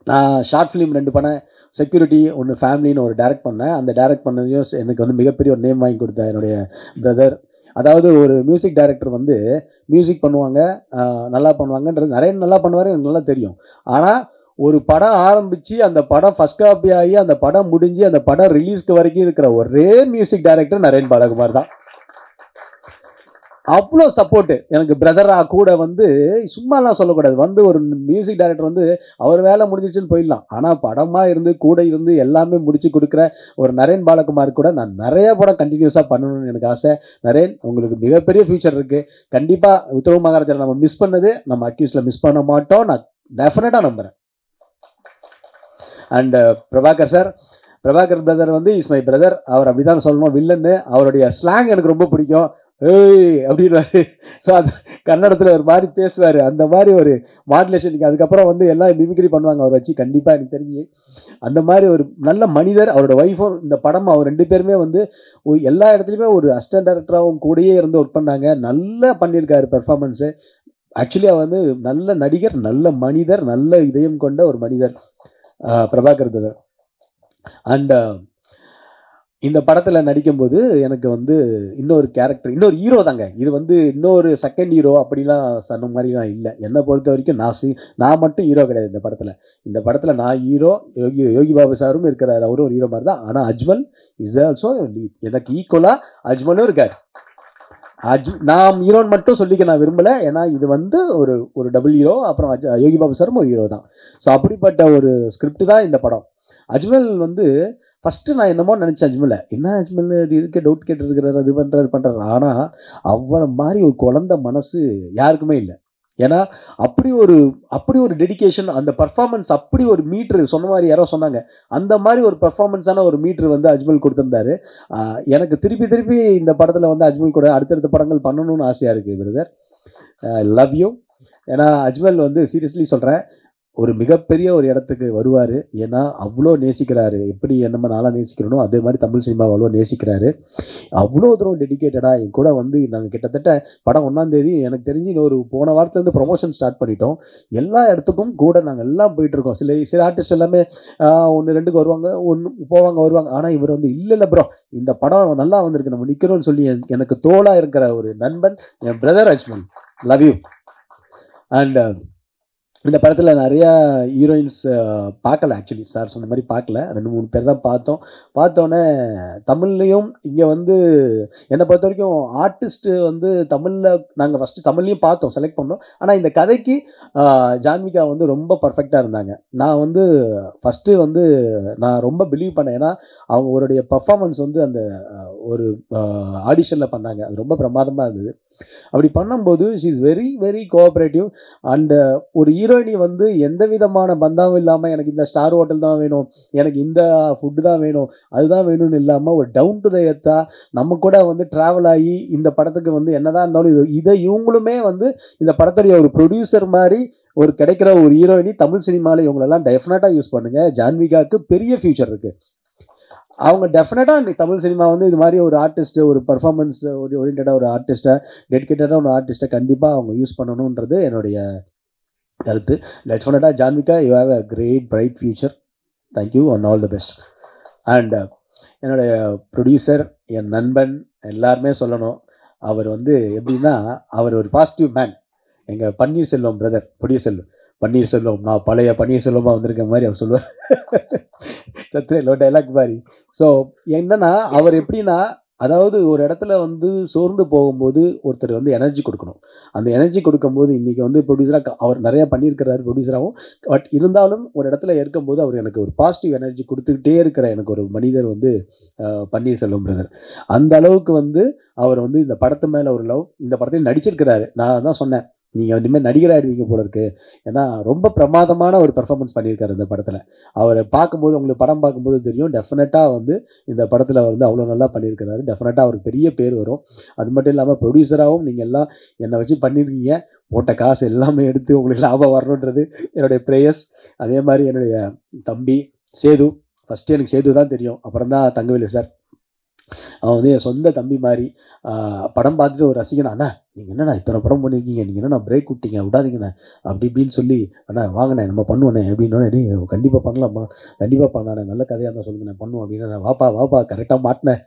நான் ஷார்ட் ஃபிலிம் 2 பண்ணேன், செக்யூரிட்டி ஒன்று ஃபேமிலின்னு ஒரு டைரக்ட் பண்ணேன். அந்த டைரக்ட் பண்ணதையும் எனக்கு வந்து மிகப்பெரிய ஒரு நேம் வாங்கி கொடுத்தேன் என்னுடைய பிரதர். அதாவது ஒரு மியூசிக் டைரக்டர் வந்து மியூசிக் பண்ணுவாங்க, நல்லா பண்ணுவாங்கன்றது நிறைய நல்லா பண்ணுவார், எனக்கு நல்லா தெரியும். ஆனால் ஒரு படம் ஆரம்பித்து அந்த படம் ஃபஸ்ட் காப்பி ஆகி அந்த படம் முடிஞ்சு அந்த படம் ரிலீஸ்க்கு வரைக்கும் இருக்கிற ஒரே மியூசிக் டைரக்டர் நரேன் பாலகுமார் தான். அவ்வளோ சப்போர்ட்டு எனக்கு பிரதராக கூட வந்து சும்மாலாம் சொல்லக்கூடாது. வந்து ஒரு மியூசிக் டைரக்டர் வந்து அவர் வேலை முடிஞ்சிச்சுன்னு போயிடலாம். ஆனால் படமாக இருந்து கூட இருந்து எல்லாமே முடிச்சு கொடுக்குற ஒரு நரேன் பாலகுமார் கூட நான் நிறைய படம் கண்டினியூஸாக பண்ணணும்னு எனக்கு ஆசை. நரேன், உங்களுக்கு மிகப்பெரிய ஃபியூச்சர் இருக்குது. கண்டிப்பாக உத்தரவு மகாராஜா நம்ம மிஸ் பண்ணது நம்ம அக்யூஸில் மிஸ் பண்ண மாட்டோம், நான் டெஃபினட்டாக நம்புகிறேன். And Prabhakar sir, Prabhakar brother வந்து இஸ் மை பிரதர். அவர் அப்படி தான் சொல்லணும். வில்லன்னு அவருடைய ஸ்லாங் எனக்கு ரொம்ப பிடிக்கும். ஏய் அப்படின்வாரு. ஸோ அது கன்னடத்தில் ஒரு மாதிரி பேசுவார். அந்த மாதிரி ஒரு மாடுலேஷனுக்கு அதுக்கப்புறம் வந்து எல்லாம் மிமிக்ரி பண்ணுவாங்க அவர் வச்சு. கண்டிப்பாக எனக்கு தெரிஞ்சு அந்த மாதிரி ஒரு நல்ல மனிதர். அவரோட ஒய்ஃபும் இந்த படம் அவர் 2 பேருமே வந்து எல்லா இடத்துலையுமே ஒரு அசிஸ்டன்ட் டைரக்டராகவும் கூடயே இருந்து ஒர்க் பண்ணாங்க. நல்லா பண்ணியிருக்காரு பெர்ஃபார்மன்ஸு. ஆக்சுவலி அவர் வந்து நல்ல நடிகர், நல்ல மனிதர், நல்ல இதயம் கொண்ட ஒரு மனிதர் பிரபாகர் பிரதர். அண்ட் இந்த படத்தில் நடிக்கும்போது எனக்கு வந்து இன்னொரு கேரக்டர், இன்னொரு ஹீரோ தாங்க. இது வந்து இன்னொரு செகண்ட் ஹீரோ அப்படிலாம் சொன்ன மாதிரிலாம் இல்லை. என்னை பொறுத்த வரைக்கும் நான் மட்டும் ஹீரோ கிடையாது இந்த படத்தில். இந்த படத்தில் நான் ஹீரோ, யோகி பாபு சாரும் இருக்கிறார், அவரும் ஒரு ஹீரோ மாதிரி தான். ஆனால் அஜ்மல் இஸ் ஆல்சோ லீட். எனக்கு ஈக்குவலாக அஜ்மலும் இருக்கார். நான் ஹீரோன்னு மட்டும் சொல்லிக்க நான் விரும்பலை. ஏன்னா இது வந்து ஒரு டபுள் ஹீரோ. அப்புறம் யோகி பாபு சாரும் ஒரு ஹீரோ தான். ஸோ அப்படிப்பட்ட ஒரு ஸ்கிரிப்ட் தான் இந்த படம். அஜ்மல் வந்து ஃபஸ்ட்டு நான் என்னமோ நினச்சேன், அஜ்மலை என்ன அஜ்மல் இருக்க டவுட் கேட்டுருக்கிறாரு, அது பண்ணுறாரு. ஆனால் அவ்வளோ மாதிரி ஒரு குழந்தை மனசு யாருக்குமே இல்லை. ஏன்னா அப்படி ஒரு டெடிகேஷன், அந்த பர்ஃபார்மன்ஸ் அப்படி ஒரு மீட்ரு சொன்ன மாதிரி யாரோ சொன்னாங்க, அந்த மாதிரி ஒரு பர்ஃபார்மன்ஸான ஒரு மீட்ரு வந்து அஜ்மல் கொடுத்துருந்தாரு. எனக்கு திருப்பி இந்த படத்தில் வந்து அஜ்மல் கூட அடுத்தடுத்த படங்கள் பண்ணணும்னு ஆசையாக இருக்குது பிரதர். Love you. ஏன்னா அஜ்மல் வந்து சீரியஸ்லி சொல்கிறேன், ஒரு மிகப்பெரிய ஒரு இடத்துக்கு வருவார். ஏன்னா அவ்வளோ நேசிக்கிறாரு. எப்படி நம்ம நாளாக நேசிக்கிறோனோ அதே மாதிரி தமிழ் சினிமாவை அவ்வளோ நேசிக்கிறாரு. அவ்வளோ தூரம் டெடிக்கேட்டடாக என் கூட வந்து நாங்கள் கிட்டத்தட்ட படம் 1ஆம் தேதி எனக்கு தெரிஞ்சு இன்னொரு போன வாரத்துலேருந்து ப்ரொமோஷன் ஸ்டார்ட் பண்ணிட்டோம். எல்லா இடத்துக்கும் கூட நாங்கள் எல்லாம் போயிட்டுருக்கோம். சில ஆர்டிஸ்ட் எல்லாமே 1-2க்கு வருவாங்க, வருவாங்க. ஆனால் இவர் வந்து இல்லை ப்ரோ, இந்த படம் நல்லா வந்திருக்கு, நம்ம நிற்கிறோம்னு சொல்லி எனக்கு தோளாக இருக்கிற ஒரு நண்பன் என் brother Ajmal. Love you. And இந்த படத்தில் நிறையா ஹீரோயின்ஸ் பார்க்கல. ஆக்சுவலி சார் சொன்ன மாதிரி பார்க்கல, 2-3 பேர் தான் பார்த்தோன்னே தமிழ்லேயும் இங்கே வந்து என்னை பொறுத்த வரைக்கும் ஆர்டிஸ்ட்டு வந்து தமிழில் நாங்கள் ஃபஸ்ட்டு தமிழ்லையும் பார்த்தோம், செலக்ட் பண்ணோம். ஆனால் இந்த கதைக்கு ஜான்விகா வந்து ரொம்ப பர்ஃபெக்டாக இருந்தாங்க. நான் வந்து ஃபஸ்ட்டு வந்து நான் ரொம்ப பிலீவ் பண்ணேன். ஏன்னா அவங்களுடைய பர்ஃபார்மன்ஸ் வந்து அந்த ஒரு ஆடிஷனில் பண்ணாங்க, அது ரொம்ப பிரமாதமாக இருந்தது. அப்படி பண்ணும்போது she is very very cooperative. And ஒரு ஹீரோயினி வந்து எந்த விதமான பந்தாவும் இல்லாமல் எனக்கு இந்த ஸ்டார் ஹோட்டல் தான் வேணும், எனக்கு இந்த ஃபுட்டு தான் வேணும், அதுதான் வேணும்னு இல்லாமல் ஒரு டவுன் டு த எர்த்தா நம்ம கூட வந்து ட்ராவல் ஆகி இந்த படத்துக்கு வந்து என்னதான் இருந்தாலும் இதை இவங்களுமே வந்து இந்த படத்துடைய ஒரு ப்ரொடியூசர் மாதிரி ஒரு கிடைக்கிற ஒரு ஹீரோயினி தமிழ் சினிமாவில் இவங்களெல்லாம் டெஃபினட்டாக யூஸ் பண்ணுங்கள். ஜான்விகாவுக்கு பெரிய ஃபியூச்சர் இருக்குது. அவங்க டெஃபினட்டாக இந்த தமிழ் சினிமா வந்து இது மாதிரி ஒரு ஆர்டிஸ்ட்டு, ஒரு பர்ஃபார்மன்ஸ் ஓரியன்டாக ஒரு ஆர்டிஸ்ட்டை, டெடிக்கேட்டடாக ஒரு ஆர்டிஸ்ட்டை கண்டிப்பாக அவங்க யூஸ் பண்ணணுன்றது என்னுடைய கருத்து. டெஃபினட்டாக Janvika, you have a great bright future. Thank you and all the best. And என்னுடைய ப்ரொடியூசர், என் நண்பன், எல்லாருமே சொல்லணும். அவர் வந்து எப்படின்னா அவர் ஒரு பாசிட்டிவ் மேன். எங்கள் பன்னீர்செல்வம் பிரதர், ப்ரொடியூசர் பன்னீர்செல்வம், நான் பழைய பன்னீர்செல்வமாக வந்திருக்க மாதிரி அவர் சொல்லுவார். சத்ரேலோ டைலாக் மாதிரி. ஸோ என்னன்னா அவர் எப்படின்னா, அதாவது ஒரு இடத்துல வந்து சோர்ந்து போகும்போது ஒருத்தர் வந்து எனர்ஜி கொடுக்கணும். அந்த எனர்ஜி கொடுக்கும்போது இன்றைக்கி வந்து ப்ரொடியூசராக அவர் நிறையா பண்ணியிருக்கிறாரு ப்ரொடியூசராகவும். பட் இருந்தாலும் ஒரு இடத்துல இருக்கும்போது அவர் எனக்கு ஒரு பாசிட்டிவ் எனர்ஜி கொடுத்துக்கிட்டே இருக்கிற எனக்கு ஒரு மனிதர் வந்து பன்னீர்செல்வம் பிரதர். அந்த அளவுக்கு வந்து அவர் வந்து இந்த படத்து மேலே ஒரு லவ், இந்த படத்தில் நடிச்சிருக்கிறாரு. நான் தான் சொன்னேன், நீங்கள் இனிமேல் நடிகராகிடுவீங்க போல இருக்குது. ஏன்னா ரொம்ப பிரமாதமான ஒரு பெர்ஃபார்மன்ஸ் பண்ணியிருக்காரு இந்த படத்தில். அவரை பார்க்கும்போது, உங்களுக்கு படம் பார்க்கும்போது தெரியும், டெஃபினட்டாக வந்து இந்த படத்தில் வந்து அவ்வளோ நல்லா பண்ணியிருக்கிறாரு. டெஃபினட்டாக அவருக்கு பெரிய பேர் வரும். அது மட்டும் இல்லாமல் ப்ரொடியூசராகவும் நீங்கள் எல்லாம் என்னை வச்சு பண்ணியிருக்கீங்க. போட்ட காசு எல்லாமே எடுத்து உங்களுக்கு லாபம் வரணுன்றது என்னுடைய ப்ரேயர்ஸ். அதே மாதிரி என்னுடைய தம்பி சேது, ஃபஸ்ட்டு எனக்கு சேது தான் தெரியும், அப்புறம் தான் தங்கவேலு சார். அவன் வந்து என் சொந்த தம்பி மாதிரி. படம் பார்த்துட்டு ஒரு ரசிகன், அண்ணா நீங்கள் என்னண்ணா இத்தனை படம் பண்ணியிருக்கீங்க, நீங்கள் என்னண்ணா பிரேக் விட்டீங்க, விடாதீங்கண்ணா அப்படி இப்படின்னு சொல்லி, அண்ணா வாங்கண்ணே நம்ம பண்ணுவோண்ணே அப்படின்னோடனே, கண்டிப்பாக பண்ணலாமா, கண்டிப்பாக பண்ணாண்ணே, நல்ல கதையாக இருந்தால் சொல்லுங்கண்ணே பண்ணுவோம் அப்படின்னு. நான் வாப்பா கரெக்டாக மாட்டினேன்.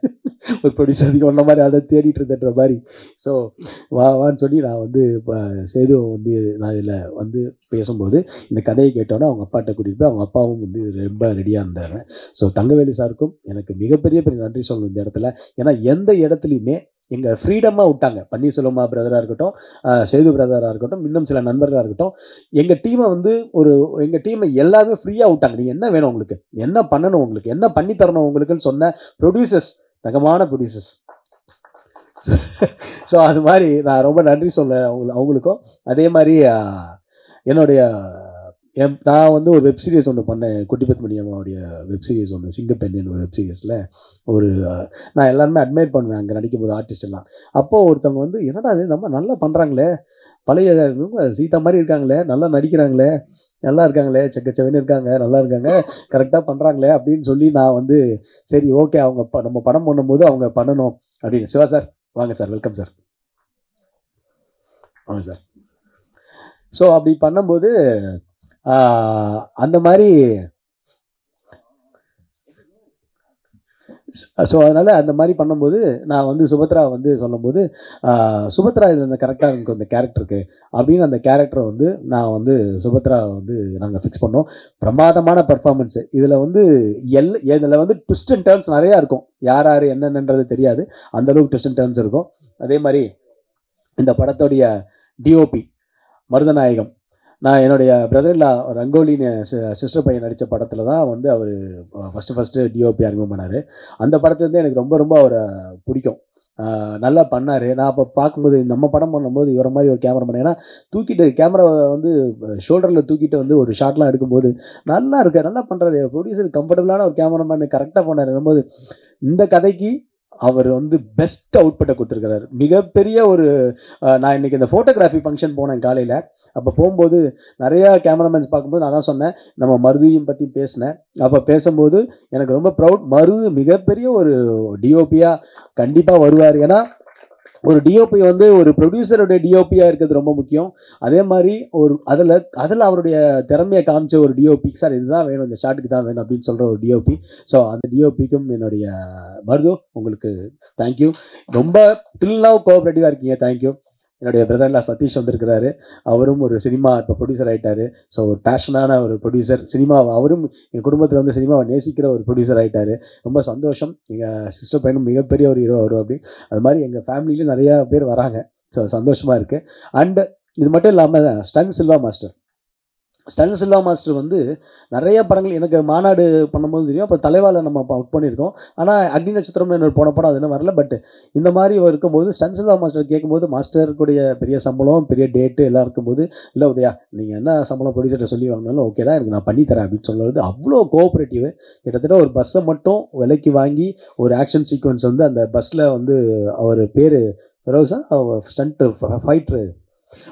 ஒரு ப்ரொடியூசர் ஒன்ன மாதிரி அதை தேடிட்டு இருந்தன்ற மாதிரி. ஸோ வான்னு சொல்லி நான் வந்து இப்போ சேது வந்து நான் இதில் வந்து பேசும்போது இந்த கதையை கேட்டோன்னே அவங்க அப்பாட்ட கூட்டிகிட்டு போய் அவங்க அப்பாவும் வந்து ரொம்ப ரெடியாக இருந்தாங்க. ஸோ தங்கவேலு சாருக்கும் எனக்கு மிகப்பெரிய நன்றி சொல்லணும் இந்த இடத்துல. ஏன்னா எந்த இடத்துலையுமே எங்கள் ஃப்ரீடமாக விட்டாங்க. பன்னீர்செல்வமா பிரதராக இருக்கட்டும், சேது பிரதராக இருக்கட்டும், இன்னும் சில நண்பர்களாக இருக்கட்டும், எங்கள் டீமை வந்து எங்கள் டீமை எல்லாருமே ஃப்ரீயாக விட்டாங்க. நீங்கள் என்ன வேணும் உங்களுக்கு, என்ன பண்ணணும் உங்களுக்கு, என்ன பண்ணி தரணும் உங்களுக்குன்னு சொன்ன ப்ரொடியூசர்ஸ், தகமான ப்ரொடியூசர்ஸ். ஸோ அது மாதிரி நான் ரொம்ப நன்றி சொல்ல அவங்களுக்கும். அதே மாதிரி என்னுடைய நான் வந்து ஒரு வெப் சீரிஸ் ஒன்று பண்ணேன், குட்டிபத்மணி அம்மாவுடைய வெப் சீரிஸ் ஒன்று, சிங்கப்பெண்ணின் ஒரு வெப் சீரிஸில் நான் எல்லாருமே அட்மையர் பண்ணுவேன் அங்கே நடிக்கும் போது ஆர்டிஸ்ட் எல்லாம். அப்போது ஒருத்தவங்க வந்து என்னடா அது நம்ம நல்லா பண்ணுறாங்களே, பழைய சீதா மாதிரி இருக்காங்களே, நல்லா நடிக்கிறாங்களே, நல்லா இருக்காங்களே, செக்கச்சவன்னு இருக்காங்க, நல்லா இருக்காங்க, கரெக்டாக பண்ணுறாங்களே அப்படின்னு சொல்லி நான் வந்து சரி ஓகே அவங்க நம்ம படம் பண்ணும்போது அவங்க பண்ணணும் அப்படின்னு. சிவா சார் வாங்க சார், வெல்கம் சார், வாங்க சார். ஸோ அப்படி பண்ணும்போது அந்த மாதிரி ஸோ அதனால் அந்த மாதிரி பண்ணும்போது நான் வந்து சுபத்ரா வந்து சொல்லும்போது சுபத்ரா இதில் இந்த கரெக்டாக எனக்கு அந்த கேரக்டருக்கு அப்படின்னு அந்த கேரக்டரை வந்து நான் வந்து சுபத்ரா வந்து நாங்கள் ஃபிக்ஸ் பண்ணோம். பிரமாதமான பர்ஃபார்மன்ஸு. இதில் வந்து இதில் வந்து ட்விஸ்ட் அண்ட் டர்ன்ஸ் நிறையா இருக்கும். யார் யார் என்னென்னன்றது தெரியாது, அந்தளவுக்கு ட்விஸ்ட் அண்ட் டர்ன்ஸ் இருக்கும். அதே மாதிரி இந்த படத்தோடைய டிஓபி மருதநாயகம், நான் என்னுடைய பிரதர்லா ரங்கோலின்னு சிஸ்டர் பையன் நடித்த படத்தில் தான் வந்து அவர் ஃபஸ்ட்டு டிஓபி அறிமுகம் பண்ணார். அந்த படத்துலேருந்து எனக்கு ரொம்ப ரொம்ப அவரை பிடிக்கும். நல்லா பண்ணார். நான் அப்போ பார்க்கும்போது நம்ம படம் பண்ணும்போது இவரை மாதிரி ஒரு கேமரா பண்ணேன். ஏன்னா தூக்கிட்டு கேமரா வந்து ஷோல்டரில் தூக்கிட்டு வந்து ஒரு ஷாட்லாம் எடுக்கும்போது நல்லா இருக்கு, நல்லா பண்ணுறாரு ப்ரொடியூசர், கம்ஃபர்டபுளான ஒரு கேமராமேன், கரெக்டாக பண்ணார் போது இந்த கதைக்கு அவர் வந்து பெஸ்ட் அவுட்புட்டை கொடுத்துருக்கிறார். மிகப்பெரிய ஒரு நான் இன்றைக்கி இந்த ஃபோட்டோகிராஃபி ஃபங்க்ஷன் போனேன் காலையில். அப்போ போகும்போது நிறையா கேமராமேன்ஸ் பார்க்கும்போது நான் தான் சொன்னேன், நம்ம மருதியும் பற்றி பேசினேன். அப்போ பேசும்போது எனக்கு ரொம்ப ப்ரவுட். மருது மிகப்பெரிய ஒரு டிஓபியாக கண்டிப்பாக வருவார். ஏன்னா ஒரு டிஓபி வந்து ஒரு ப்ரொடியூசருடைய டிஓபியாக இருக்கிறது ரொம்ப முக்கியம். அதே மாதிரி ஒரு அதில் அவருடைய திறமையை காமிச்ச ஒரு டிஓபி, சார் இதுதான் வேணும், இந்த ஷாட்டுக்கு தான் வேணும் அப்படின்னு சொல்கிற ஒரு டிஓபி. ஸோ அந்த டிஓபிக்கும் என்னுடைய மருது உங்களுக்கு தேங்க்யூ. ரொம்ப டில் நவ் கோஆப்ரேட்டிவாக இருக்கீங்க, தேங்க்யூ. என்னுடைய பிரதர்லா சதீஷ் வந்திருக்கிறாரு, அவரும் ஒரு சினிமா இப்போ ப்ரொடியூசர் ஆகிட்டார். ஸோ ஒரு பேஷனான ஒரு ப்ரொடியூசர், சினிமாவை அவரும் எங்கள் குடும்பத்தில் வந்து சினிமாவை நேசிக்கிற ஒரு ப்ரொடியூசர் ஆகிட்டார். ரொம்ப சந்தோஷம். எங்கள் சிஸ்டர் பையனும் மிகப்பெரிய ஒரு ஹீரோ வரும் அப்படி. அது மாதிரி எங்கள் ஃபேமிலியிலும் நிறையா பேர் வராங்க. ஸோ சந்தோஷமாக இருக்குது. அண்டு இது மட்டும் இல்லாமல் ஸ்டன் சில்வா மாஸ்டர் வந்து நிறைய படங்கள் எனக்கு மாநாடு பண்ணும்போது தெரியும். அப்புறம் தலைவால நம்ம ஒர்க் பண்ணியிருக்கோம். ஆனால் அக்னி நட்சத்திரம்னு என்னோட போன படம் அது இன்னும் வரல. பட் இந்த மாதிரி இருக்கும்போது ஸ்டன் சில்வா மாஸ்டர் கேட்கும்போது மாஸ்டருக்குடைய பெரிய சம்பளம், பெரிய டேட்டு எல்லாம் இருக்கும்போது, இல்லை உதயா நீங்கள் என்ன சம்பளம் ப்ரொடியூசர்கிட்ட சொல்லி வாங்கினாலும் ஓகே தான், எனக்கு நான் பண்ணித்தரேன் அப்படின்னு சொல்லுறது அவ்வளோ கோஆப்ரேட்டிவ். கிட்டத்தட்ட ஒரு பஸ்ஸை மட்டும் விலைக்கு வாங்கி ஒரு ஆக்ஷன் சீக்வன்ஸ் வந்து அந்த பஸ்ஸில் வந்து அவர் பேர் ஃபெரோஸா, ஸ்டண்ட்டு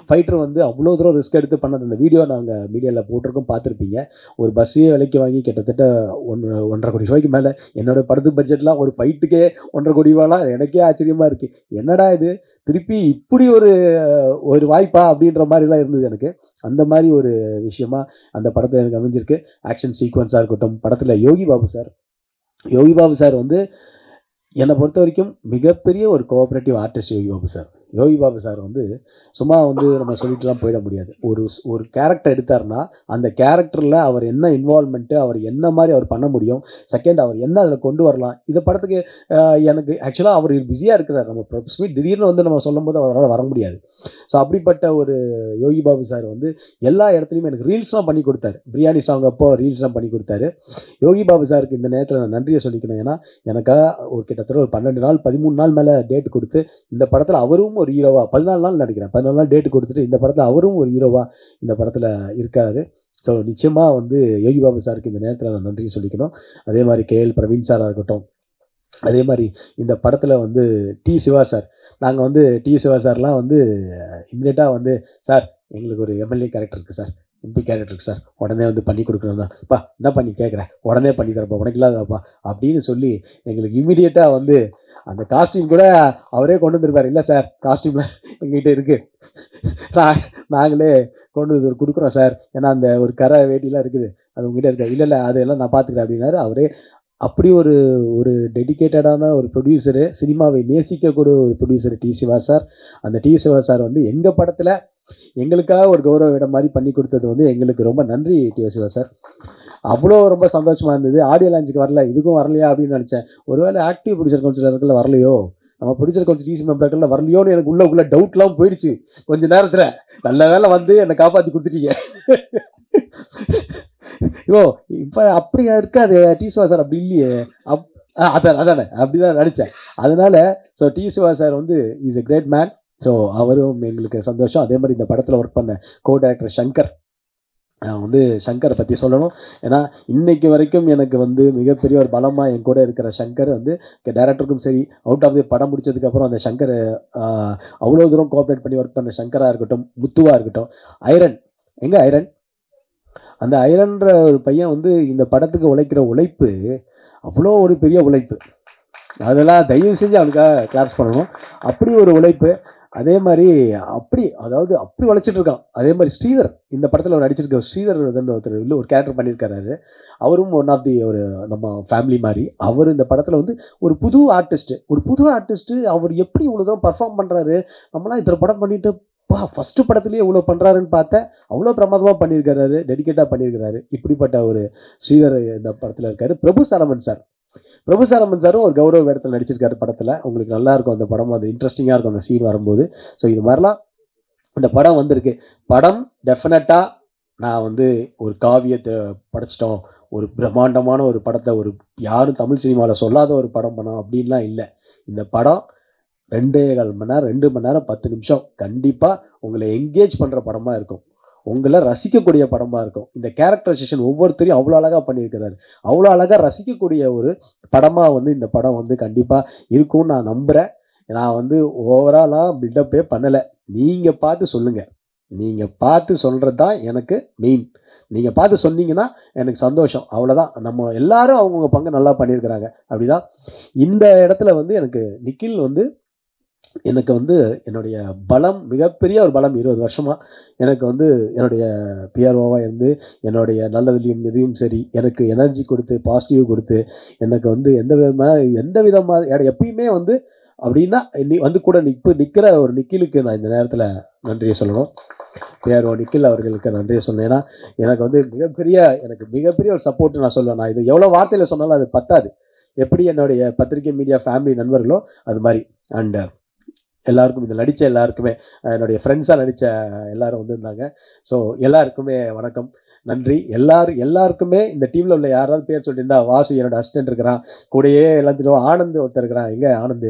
ஃபைட்டர் வந்து அவ்வளோ தூரம் ரிஸ்க் எடுத்து பண்ணது. அந்த வீடியோ நாங்கள் மீடியாவில் போட்டிருக்கோம், பார்த்துருப்பீங்க. ஒரு பஸ்ஸையே விலைக்கு வாங்கி கிட்டத்தட்ட 1.5 கோடி ரூபாய்க்கு மேலே. என்னோட படத்து பட்ஜெட்லாம் ஒரு ஃபைட்டுக்கே 1.5 கோடி ரூபாலாம் எனக்கே ஆச்சரியமாக இருக்குது. என்னடா இது, திருப்பி இப்படி ஒரு வாய்ப்பா அப்படின்ற மாதிரிலாம் இருந்தது எனக்கு. அந்த மாதிரி ஒரு விஷயமா அந்த படத்தில் எனக்கு அமைஞ்சிருக்கு. ஆக்ஷன் சீக்வன்ஸாக இருக்கட்டும், படத்தில் யோகி பாபு சார் வந்து என்னை பொறுத்த வரைக்கும் மிகப்பெரிய ஒரு கோஆப்ரேட்டிவ் ஆர்டிஸ்ட் யோகி பாபு சார் வந்து சும்மா வந்து நம்ம சொல்லிட்டுலாம் போயிட முடியாது. ஒரு கேரக்டர் எடுத்தார்னா அந்த கேரக்டரில் அவர் என்ன இன்வால்மெண்ட்டு, அவர் என்ன மாதிரி அவர் பண்ண முடியும், செகண்ட் அவர் என்ன அதில் கொண்டு வரலாம். இந்த படத்துக்கு எனக்கு ஆக்சுவலாக அவர் பிஸியாக இருக்கிறார். நம்ம ஸ்வீட் திடீர்னு வந்து நம்ம சொல்லும் போது அவரால் வர முடியாது. ஸோ அப்படிப்பட்ட ஒரு யோகி பாபு சார் வந்து எல்லா இடத்துலையுமே எனக்கு ரீல்ஸ்லாம் பண்ணி கொடுத்தாரு. பிரியாணி சாங் அப்போ ரீல்ஸ்லாம் பண்ணி கொடுத்தாரு. யோகி பாபு சாருக்கு இந்த நேரத்தில் நான் நன்றியை சொல்லிக்கணும். ஏன்னா எனக்காக ஒரு கிட்டத்தட்ட ஒரு 12 நாள் 13 நாள் மேலே டேட் கொடுத்து இந்த படத்தில் அவரும் ஒரு ஹீரோவா 14 நாள் நடிக்கிறேன், 14 நாள் டேட்டு கொடுத்துட்டு இந்த படத்தில் அவரும் ஒரு ஹீரோவா இந்த படத்தில் இருக்காரு. ஸோ நிச்சயமாக வந்து யோகி பாபு சாருக்கு இந்த நேரத்தில் நான் நன்றி சொல்லிக்கணும். அதே மாதிரி KL பிரவீன் சாராக இருக்கட்டும், அதே மாதிரி இந்த படத்தில் வந்து டி சிவா சார், நாங்கள் வந்து டி சிவா சார்லாம் வந்து இம்மிடியட்டாக வந்து சார் எங்களுக்கு ஒரு எம்எல்ஏ கேரக்டர் இருக்குது சார், எம்பி கேரக்டர் இருக்குது சார், உடனே வந்து பண்ணி கொடுக்கணும் தான், அப்பா என்ன பண்ணி கேட்குறேன், உடனே பண்ணி தரப்பா, உனக்கு இல்லாதப்பா அப்படின்னு சொல்லி எங்களுக்கு இம்மிடியட்டாக வந்து அந்த காஸ்டியூம் கூட அவரே கொண்டு வந்துருப்பார். இல்லை சார் காஸ்டியூம்லாம் எங்ககிட்ட இருக்குது, நாங்களே கொண்டு வந்து கொடுக்குறோம் சார், ஏன்னா அந்த ஒரு கரை வேட்டிலாம் இருக்குது அது உங்ககிட்ட இருக்கா, இல்லை அதெல்லாம் நான் பார்த்துக்கிறேன் அப்படின்னாரு அவரே. அப்படி ஒரு டெடிக்கேட்டடான ஒரு ப்ரொடியூசரு, சினிமாவை நேசிக்கக்கூடிய ஒரு ப்ரொடியூசர் டி சிவா சார். அந்த டி சிவா சார் வந்து எங்கள் படத்தில் எங்களுக்காக ஒரு கௌரவ இடம் மாதிரி பண்ணி கொடுத்தது வந்து எங்களுக்கு ரொம்ப நன்றி டி சிவா சார். அவ்வளோ ரொம்ப சந்தோஷமாக இருந்தது. ஆடியோ லான்ச்சுக்கு வரல, இதுக்கும் வரலையா அப்படின்னு நினச்சேன். ஒருவேளை ஆக்டிவ் ப்ரொடியூசர் கவுன்சிலருக்குள்ள வரலையோ, நம்ம ப்ரொடியூசர் கொஞ்சம் டிசி மெம்பர்கள் வரலையோன்னு எனக்கு உள்ள டவுட்லாம் போயிடுச்சு கொஞ்ச நேரத்தில். நல்ல வேலை வந்து என்னை காப்பாற்றி கொடுத்துட்டீங்க. ஐயோ இப்போ அப்படியா இருக்காது டி சிவா சார், அப்படி இல்லையே. அதானே அப்படிதான் நினச்சேன். அதனால ஸோ டி சிவா சார் வந்து is a great man. So அவரும் எங்களுக்கு சந்தோஷம். அதே மாதிரி இந்த படத்தில் ஒர்க் பண்ண கோ டைரக்டர் சங்கர், வந்து சங்கரை பற்றி சொல்லணும். ஏன்னா இன்னைக்கு வரைக்கும் எனக்கு வந்து மிகப்பெரிய ஒரு பலமாக என் கூட இருக்கிற சங்கர் வந்து டைரக்டருக்கும் சரி, அவுட் ஆஃப் தி படம் முடிச்சதுக்கப்புறம் அந்த சங்கர் அவ்வளோ தூரம் கோஆப்ரேட் பண்ணி ஒர்க் பண்ண சங்கராக இருக்கட்டும், முத்துவாக இருக்கட்டும், ஐரன் எங்கே ஐரன், அந்த ஐரன்ற ஒரு பையன் வந்து இந்த படத்துக்கு உழைக்கிற உழைப்பு அவ்வளோ ஒரு பெரிய உழைப்பு. அதெல்லாம் தயவு செஞ்சு அவனுக்காக கிளாப்ஸ் பண்ணணும். அப்படி ஒரு உழைப்பு. அதே மாதிரி அப்படி உழைச்சிட்டு இருக்கான். அதே மாதிரி ஸ்ரீதர், இந்த படத்தில் அவர் நடிச்சிருக்க ஸ்ரீதர் ஒருத்தர் இல்லை ஒரு கேரக்டர் பண்ணியிருக்காரு. அவரும் ஒன் ஆஃப் தி ஒரு நம்ம ஃபேமிலி மாதிரி. அவர் இந்த படத்தில் வந்து ஒரு புது ஆர்டிஸ்ட்டு அவர் எப்படி இவ்வளோ தூரம் பர்ஃபார்ம் பண்ணுறாரு. நம்மளாம் இத்தனை படம் பண்ணிட்டு ஃபஸ்ட்டு படத்துலேயே இவ்வளோ பண்ணுறாருன்னு பார்த்தேன். அவ்வளோ பிரமாதமாக பண்ணியிருக்கிறாரு, டெடிக்கேட்டாக பண்ணியிருக்கிறாரு. இப்படிப்பட்ட ஒரு ஸ்ரீதர் இந்த படத்தில் இருக்காரு. பிரபு சாலமன் சாரும் ஒரு கௌரவ வேடத்தில் நடிச்சிருக்காரு படத்தில். உங்களுக்கு நல்லா இருக்கும் அந்த படம், அது இன்ட்ரெஸ்டிங்காக இருக்கும் அந்த சீன் வரும்போது. ஸோ இது மாதிரிலாம் இந்த படம் வந்திருக்கு. படம் டெஃபினட்டாக நான் வந்து ஒரு காவியத்தை படைச்சிட்டோம், ஒரு பிரம்மாண்டமான ஒரு படத்தை ஒரு யாரும் தமிழ் சினிமாவில் சொல்லாத ஒரு படம் பண்ணோம் அப்படின்லாம் இல்லை. இந்த படம் 2.25 மணி நேரம் 2 மணி நேரம் 10 நிமிஷம் கண்டிப்பாக உங்களை என்கேஜ் பண்ணுற படமாக இருக்கும், உங்களை ரசிக்கக்கூடிய படமாக இருக்கும். இந்த கேரக்டரைசேஷன் ஒவ்வொருத்தரையும் அவ்வளோ அழகாக பண்ணியிருக்கிறாரு. அவ்வளோ அழகாக ரசிக்கக்கூடிய ஒரு படமாக வந்து இந்த படம் வந்து கண்டிப்பாக இருக்கும்னு நான் நம்புகிறேன். நான் வந்து ஓவராலாக பில்டப்பே பண்ணலை. நீங்கள் பார்த்து சொல்லுங்கள். நீங்கள் பார்த்து சொல்கிறது தான் எனக்கு மெயின். நீங்கள் பார்த்து சொன்னீங்கன்னா எனக்கு சந்தோஷம், அவ்வளோதான். நம்ம எல்லாரும் அவங்கவுங்க பங்கு நல்லா பண்ணியிருக்கிறாங்க. அப்படிதான் இந்த இடத்துல வந்து எனக்கு நிக்கில் வந்து எனக்கு வந்து என்னுடைய பலம், மிகப்பெரிய ஒரு பலம். 20 வருஷமாக எனக்கு வந்து என்னுடைய பிஆர்ஓவாக இருந்து என்னுடைய நல்லதுலையும் எதையும் சரி எனக்கு எனர்ஜி கொடுத்து பாசிட்டிவ் கொடுத்து எனக்கு வந்து எந்த விதமாக எப்பயுமே வந்து அப்படின்னா வந்து கூட நிற்கிற ஒரு நிக்கிலுக்கு நான் இந்த நேரத்தில் நன்றியை சொல்லணும். பிஆர்ஓ நிக்கில் அவர்களுக்கு நன்றியை சொல்லணும். ஏன்னா எனக்கு வந்து மிகப்பெரிய ஒரு சப்போர்ட் நான் சொல்லுவேன். நான் இது எவ்வளோ வார்த்தையில் சொன்னாலும் அது பத்தாது. எப்படி என்னுடைய பத்திரிகை மீடியா ஃபேமிலி நண்பர்களோ அது மாதிரி. அண்ட் எல்லாருக்கும் இதில் நடித்த எல்லாருக்குமே, என்னுடைய ஃப்ரெண்ட்ஸாக நடித்த எல்லாரும் வந்திருந்தாங்க. ஸோ எல்லாருக்குமே வணக்கம், நன்றி. எல்லாருக்குமே இந்த டீமில் உள்ள யாராவது பேர் சொல்லியிருந்தா, வாசு என்னோட அசிஸ்டன்ட் இருக்கிறான், கூடயே எல்லாத்தையும் ஆனந்த் ஒருத்தர் இருக்கிறான். எங்கே ஆனந்த்,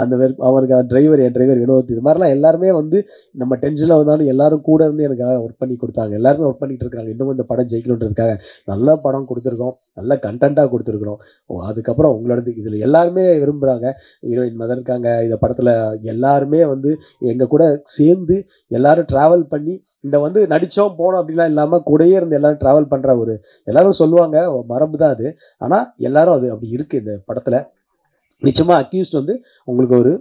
அந்த அவருக்கு டிரைவர், என் டிரைவர் வினோத், இது மாதிரிலாம் எல்லாருமே வந்து நம்ம டென்ஷனில் வந்தாலும் எல்லாரும் கூட இருந்து எனக்காக ஒர்க் பண்ணி கொடுத்தாங்க. எல்லாருமே ஒர்க் பண்ணிட்டு இருக்காங்க. இன்னும் இந்த படம் ஜெயிக்கணுன்றதுக்காக நல்ல படம் கொடுத்துருக்கோம், நல்ல கண்டென்ட்டாக கொடுத்துருக்குறோம். அதுக்கப்புறம் உங்களோட இதில் எல்லாருமே விரும்புகிறாங்க. ஹீரோயின் மதன் இருக்காங்க. இந்த படத்தில் எல்லாருமே வந்து எங்கள் கூட சேர்ந்து எல்லாரும் ட்ராவல் பண்ணி இந்த வந்து நடித்தோம் போனோம் அப்படிலாம் இல்லாமல் கூடயே இருந்து எல்லாரும் ட்ராவல் பண்ணுற ஒரு எல்லாரும் சொல்லுவாங்க மரபு தான் அது. ஆனால் எல்லாரும் அது அப்படி இருக்குது இந்த படத்தில். நிச்சயமாக அக்யூஸ்ட் வந்து உங்களுக்கு ஒரு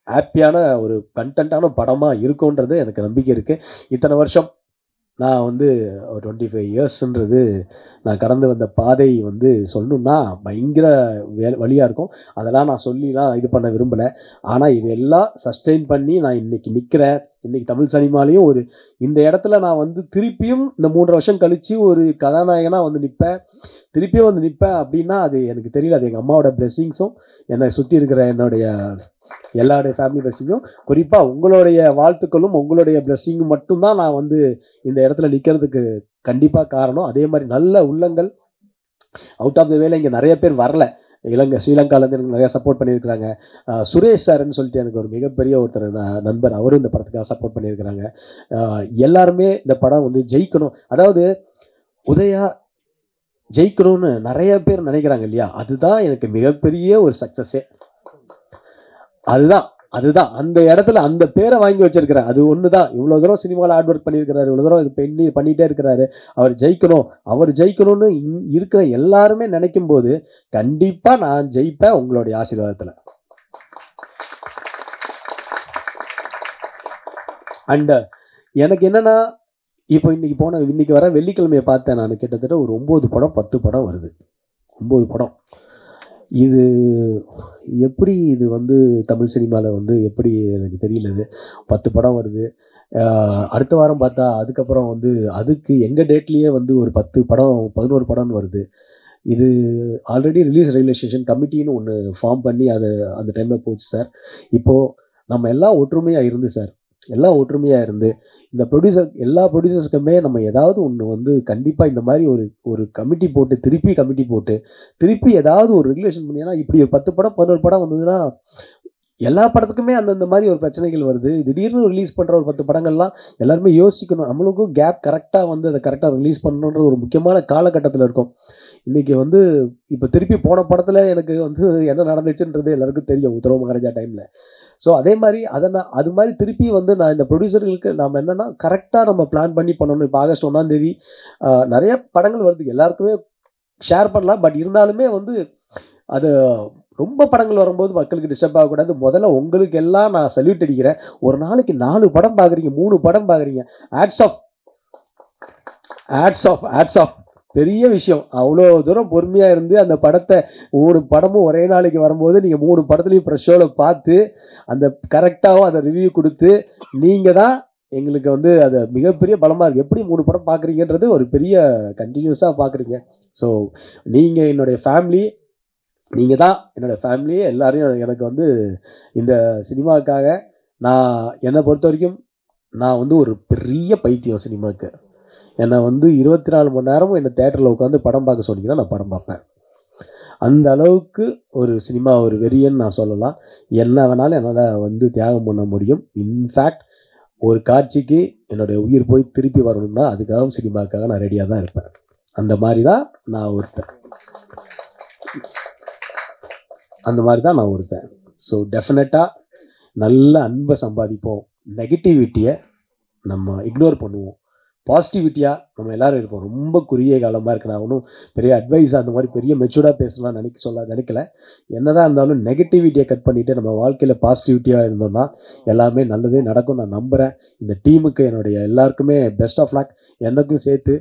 ஹாப்பியான ஒரு கண்டென்ட்டான படமாக இருக்கும்ன்றது எனக்கு நம்பிக்கை இருக்குது. இத்தனை வருஷம் நான் வந்து ஒரு 25 இயர்ஸ்ன்றது நான் கடந்து வந்த பாதை வந்து சொல்லணுன்னா பயங்கர வழியாக இருக்கும். அதெல்லாம் நான் சொல்லிலாம் இது பண்ண விரும்பலை. ஆனால் இது எல்லாம் சஸ்டெயின் பண்ணி நான் இன்றைக்கி நிற்கிறேன். இன்றைக்கி தமிழ் சினிமாலேயும் ஒரு இந்த இடத்துல நான் வந்து திருப்பியும் இந்த 3 வருஷம் கழித்து ஒரு கதாநாயகனாக வந்து திருப்பியும் வந்து நிற்பேன் அப்படின்னா அது எனக்கு தெரியல. அது எங்கள் அம்மாவோட பிளெஸ்ஸிங்ஸும் என்னை சுற்றி இருக்கிற என்னுடைய எல்லாருடைய ஃபேமிலி பிளெஸ்ஸிங்கும், குறிப்பாக உங்களுடைய வாழ்த்துக்களும் உங்களுடைய பிளெஸ்ஸிங்கும் மட்டும்தான் நான் வந்து இந்த இடத்துல நிற்கிறதுக்கு கண்டிப்பாக காரணம். அதே மாதிரி நல்ல உள்ளங்கள் அவுட் ஆஃப் த வேலை இங்கே நிறைய பேர் வரல. ஸ்ரீலங்காலேருந்து எனக்கு நிறையா சப்போர்ட் பண்ணியிருக்கிறாங்க. சுரேஷ் சார்ன்னு சொல்லிட்டு எனக்கு ஒரு மிகப்பெரிய ஒருத்தர் நண்பர், அவரும் இந்த படத்துக்காக சப்போர்ட் பண்ணியிருக்கிறாங்க. எல்லாருமே இந்த படம் வந்து ஜெயிக்கணும், அதாவது உதயா ஜெயிக்கணும்னு நிறைய பேர் நினைக்கிறாங்க இல்லையா, அதுதான் எனக்கு மிகப்பெரிய ஒரு சக்ஸஸே. அதுதான் அந்த இடத்துல அந்த பேரை வாங்கி வச்சிருக்கிறார். அது ஒன்று தான். இவ்வளோ தூரம் சினிமாவில் ஹார்ட் ஒர்க் பண்ணியிருக்கிறாரு, இவ்வளோ தூரம் இது பண்ணிகிட்டே இருக்கிறாரு. அவர் ஜெயிக்கணும்னு இருக்கிற எல்லாருமே நினைக்கும் போது கண்டிப்பாக நான் ஜெயிப்பேன் உங்களுடைய ஆசீர்வாதத்தில். அண்ட் எனக்கு என்னன்னா, இப்போ இன்னைக்கு வர வெள்ளிக்கிழமையை பார்த்தேன் நான், கிட்டத்தட்ட ஒரு 9 படம் 10 படம் வருது. 9 படம். இது எப்படி இது வந்து தமிழ் சினிமாவில் வந்து எப்படி எனக்கு தெரியல. இது 10 படம் வருது. அடுத்த வாரம் பார்த்தா அதுக்கப்புறம் வந்து அதுக்கு எங்கள் டேட்லேயே வந்து ஒரு 10 படம் 11 படம்னு வருது. இது ஆல்ரெடி ரிலீஸ் ரியலைசேஷன் கமிட்டின்னு ஒன்று ஃபார்ம் பண்ணி அது அந்த டைமில் போச்சு சார். இப்போது நம்ம எல்லாம் ஒற்றுமையாக இருந்து சார், எல்லாம் ஒற்றுமையாக இருந்து இந்த எல்லா ப்ரொடியூசர்ஸ்க்குமே நம்ம ஏதாவது ஒன்று வந்து கண்டிப்பாக இந்த மாதிரி ஒரு கமிட்டி போட்டு திருப்பி ஏதாவது ஒரு ரெகுலேஷன் பண்ணி, ஏன்னா இப்படி ஒரு 10 படம் 11 படம் வந்ததுன்னா எல்லா படத்துக்குமே அந்தந்த மாதிரி ஒரு பிரச்சனைகள் வருது. திடீர்னு ரிலீஸ் பண்ணுற ஒரு 10 படங்கள்லாம் எல்லாருமே யோசிக்கணும், நம்மளுக்கும் கேப் கரெக்டாக வந்து அதை கரெக்டாக ரிலீஸ் பண்ணணுன்ற ஒரு முக்கியமான காலகட்டத்தில் இருக்கும். இன்றைக்கி வந்து இப்போ திருப்பி போன படத்தில் எனக்கு வந்து என்ன நடந்துச்சுன்றது எல்லாருக்கும் தெரியும், உத்தரவு மகாராஜா டைமில். ஸோ அதே மாதிரி அது மாதிரி திருப்பி வந்து நான் இந்த ப்ரொடியூசர்களுக்கு நாம் என்னென்னா கரெக்டாக நம்ம பிளான் பண்ணி பண்ணணும். இப்போ ஆகஸ்ட் 1ஆம் தேதி நிறைய படங்கள் வருது, எல்லாருக்குமே ஷேர் பண்ணலாம். பட் இருந்தாலுமே வந்து அது ரொம்ப படங்கள் வரும்போது மக்களுக்கு டிஸ்டர்ப் ஆகக்கூடாது. முதல்ல உங்களுக்கு எல்லாம் நான் சல்யூட் அடிக்கிறேன். ஒரு நாளைக்கு 4 படம் பார்க்குறீங்க, 3 படம் பார்க்குறீங்க, ஆட்ஸ் ஆஃப் பெரிய விஷயம். அவ்வளோ தூரம் பொறுமையாக இருந்து அந்த படத்தை 3 படமும் ஒரே நாளைக்கு வரும்போது நீங்கள் 3 படத்துலையும் ப்ரெஷ் ஷோவில் பார்த்து அந்த கரெக்டாகவும் அதை ரிவ்யூ கொடுத்து நீங்கள் தான் எங்களுக்கு வந்து அது மிகப்பெரிய பலமாக இருக்குது. எப்படி 3 படம் பார்க்குறீங்கன்றது ஒரு பெரிய கண்டினியூஸாக பார்க்குறீங்க. ஸோ நீங்கள் என்னுடைய ஃபேமிலி, நீங்கள் தான் என்னோடய ஃபேமிலியே. எல்லாரையும் எனக்கு வந்து இந்த சினிமாவுக்காக என்னை பொறுத்த வரைக்கும் நான் வந்து ஒரு பெரிய பைத்தியம் சினிமாவுக்கு. என்னை வந்து 24 மணி நேரமும் என்னை தேட்டரில் உட்காந்து படம் பார்க்க சொன்னீங்கன்னா நான் படம் பார்ப்பேன். அந்த அளவுக்கு ஒரு சினிமா ஒரு வெறியன்னு நான் சொல்லலாம். என்ன வேணாலும் என்னால் வந்து தியாகம் பண்ண முடியும். இன்ஃபேக்ட் ஒரு காட்சிக்கு என்னுடைய உயிர் போய் திருப்பி வரணும்னா அதுக்காக சினிமாவுக்காக நான் ரெடியாக தான் இருப்பேன். அந்த மாதிரி தான் நான் ஒருத்தன். ஸோ டெஃபினட்டாக நல்ல அன்பை சம்பாதிப்போம், நெகட்டிவிட்டியை நம்ம இக்னோர் பண்ணுவோம், பாசிட்டிவிட்டியாக நம்ம எல்லோரும் இருப்போம். ரொம்ப குறுகிய காலமாக இருக்கு, நான் ஒன்றும் பெரிய அட்வைஸ் அந்த மாதிரி பெரிய மெச்சூர்டாக பேசலாம் நினைக்கல. என்னதான் இருந்தாலும் நெகட்டிவிட்டியை கட் பண்ணிவிட்டு நம்ம வாழ்க்கையில் பாசிட்டிவிட்டியாக இருந்தோம்னா எல்லாமே நல்லதே நடக்கும் நான் நம்புகிறேன். இந்த டீமுக்கு என்னுடைய எல்லாருக்குமே பெஸ்ட் ஆஃப் லக். எனக்கும் சேர்த்து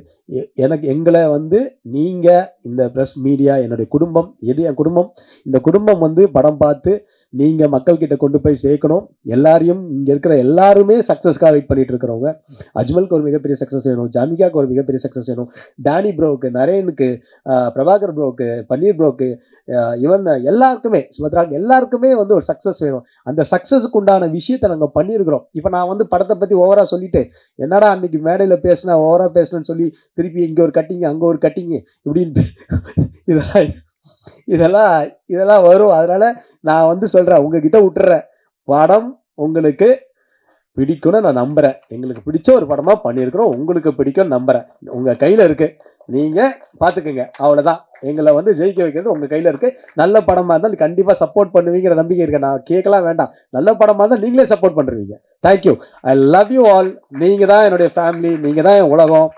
எங்களை வந்து நீங்கள் இந்த ப்ரெஸ் மீடியா என்னுடைய குடும்பம், என் குடும்பம், இந்த குடும்பம் வந்து படம் பார்த்து நீங்கள் மக்கள்கிட்ட கொண்டு போய் சேர்க்கணும். எல்லாரையும் இங்கே இருக்கிற எல்லாருமே சக்ஸஸ்க்காக வெயிட் பண்ணிட்டு இருக்கிறவங்க. அஜ்மலுக்கு ஒரு மிகப்பெரிய சக்ஸஸ் வேணும், ஜாமிகாவுக்கு ஒரு மிகப்பெரிய சக்ஸஸ் வேணும், டேனி ப்ரோவுக்கு, நரேனுக்கு, பிரபாகர் ப்ரோவுக்கு, பன்னீர் ப்ரோவுக்கு, இவன் எல்லாருக்குமே, சுபத்ராவுக்கு எல்லாருக்குமே வந்து ஒரு சக்ஸஸ் வேணும். அந்த சக்ஸஸுக்கு உண்டான விஷயத்தை நாங்கள் பண்ணியிருக்கிறோம். இப்போ நான் வந்து படத்தை பற்றி ஓவராக சொல்லிட்டு என்னடா அன்றைக்கி மேடையில் பேசினா ஓவராக பேசணுன்னு சொல்லி திருப்பி இங்கே ஒரு கட்டிங்க அங்கே ஒரு கட்டிங்க இப்படின்னு இதெல்லாம் வரும். அதனால் நான் வந்து சொல்கிறேன், உங்ககிட்ட விட்டுறேன், படம் உங்களுக்கு பிடிக்கும்னு நான் நம்புகிறேன். எங்களுக்கு பிடிச்ச ஒரு படமாக பண்ணியிருக்கிறோம், உங்களுக்கு பிடிக்கும்னு நம்புகிறேன். உங்கள் கையில் இருக்குது, நீங்கள் பார்த்துக்குங்க, அவ்வளோதான். எங்களை வந்து ஜெயிக்க வைக்கிறது உங்கள் கையில் இருக்குது. நல்ல படமாக இருந்தால் கண்டிப்பாக சப்போர்ட் பண்ணுவீங்கிற நம்பிக்கை இருக்குது. நான் கேட்கலாம் வேண்டாம், நல்ல படமாக இருந்தால் நீங்களே சப்போர்ட் பண்ணுறீங்க. Thank you, I love you all. நீங்கள் தான் என்னுடைய ஃபேமிலி, நீங்கள் தான் என் உலகம்.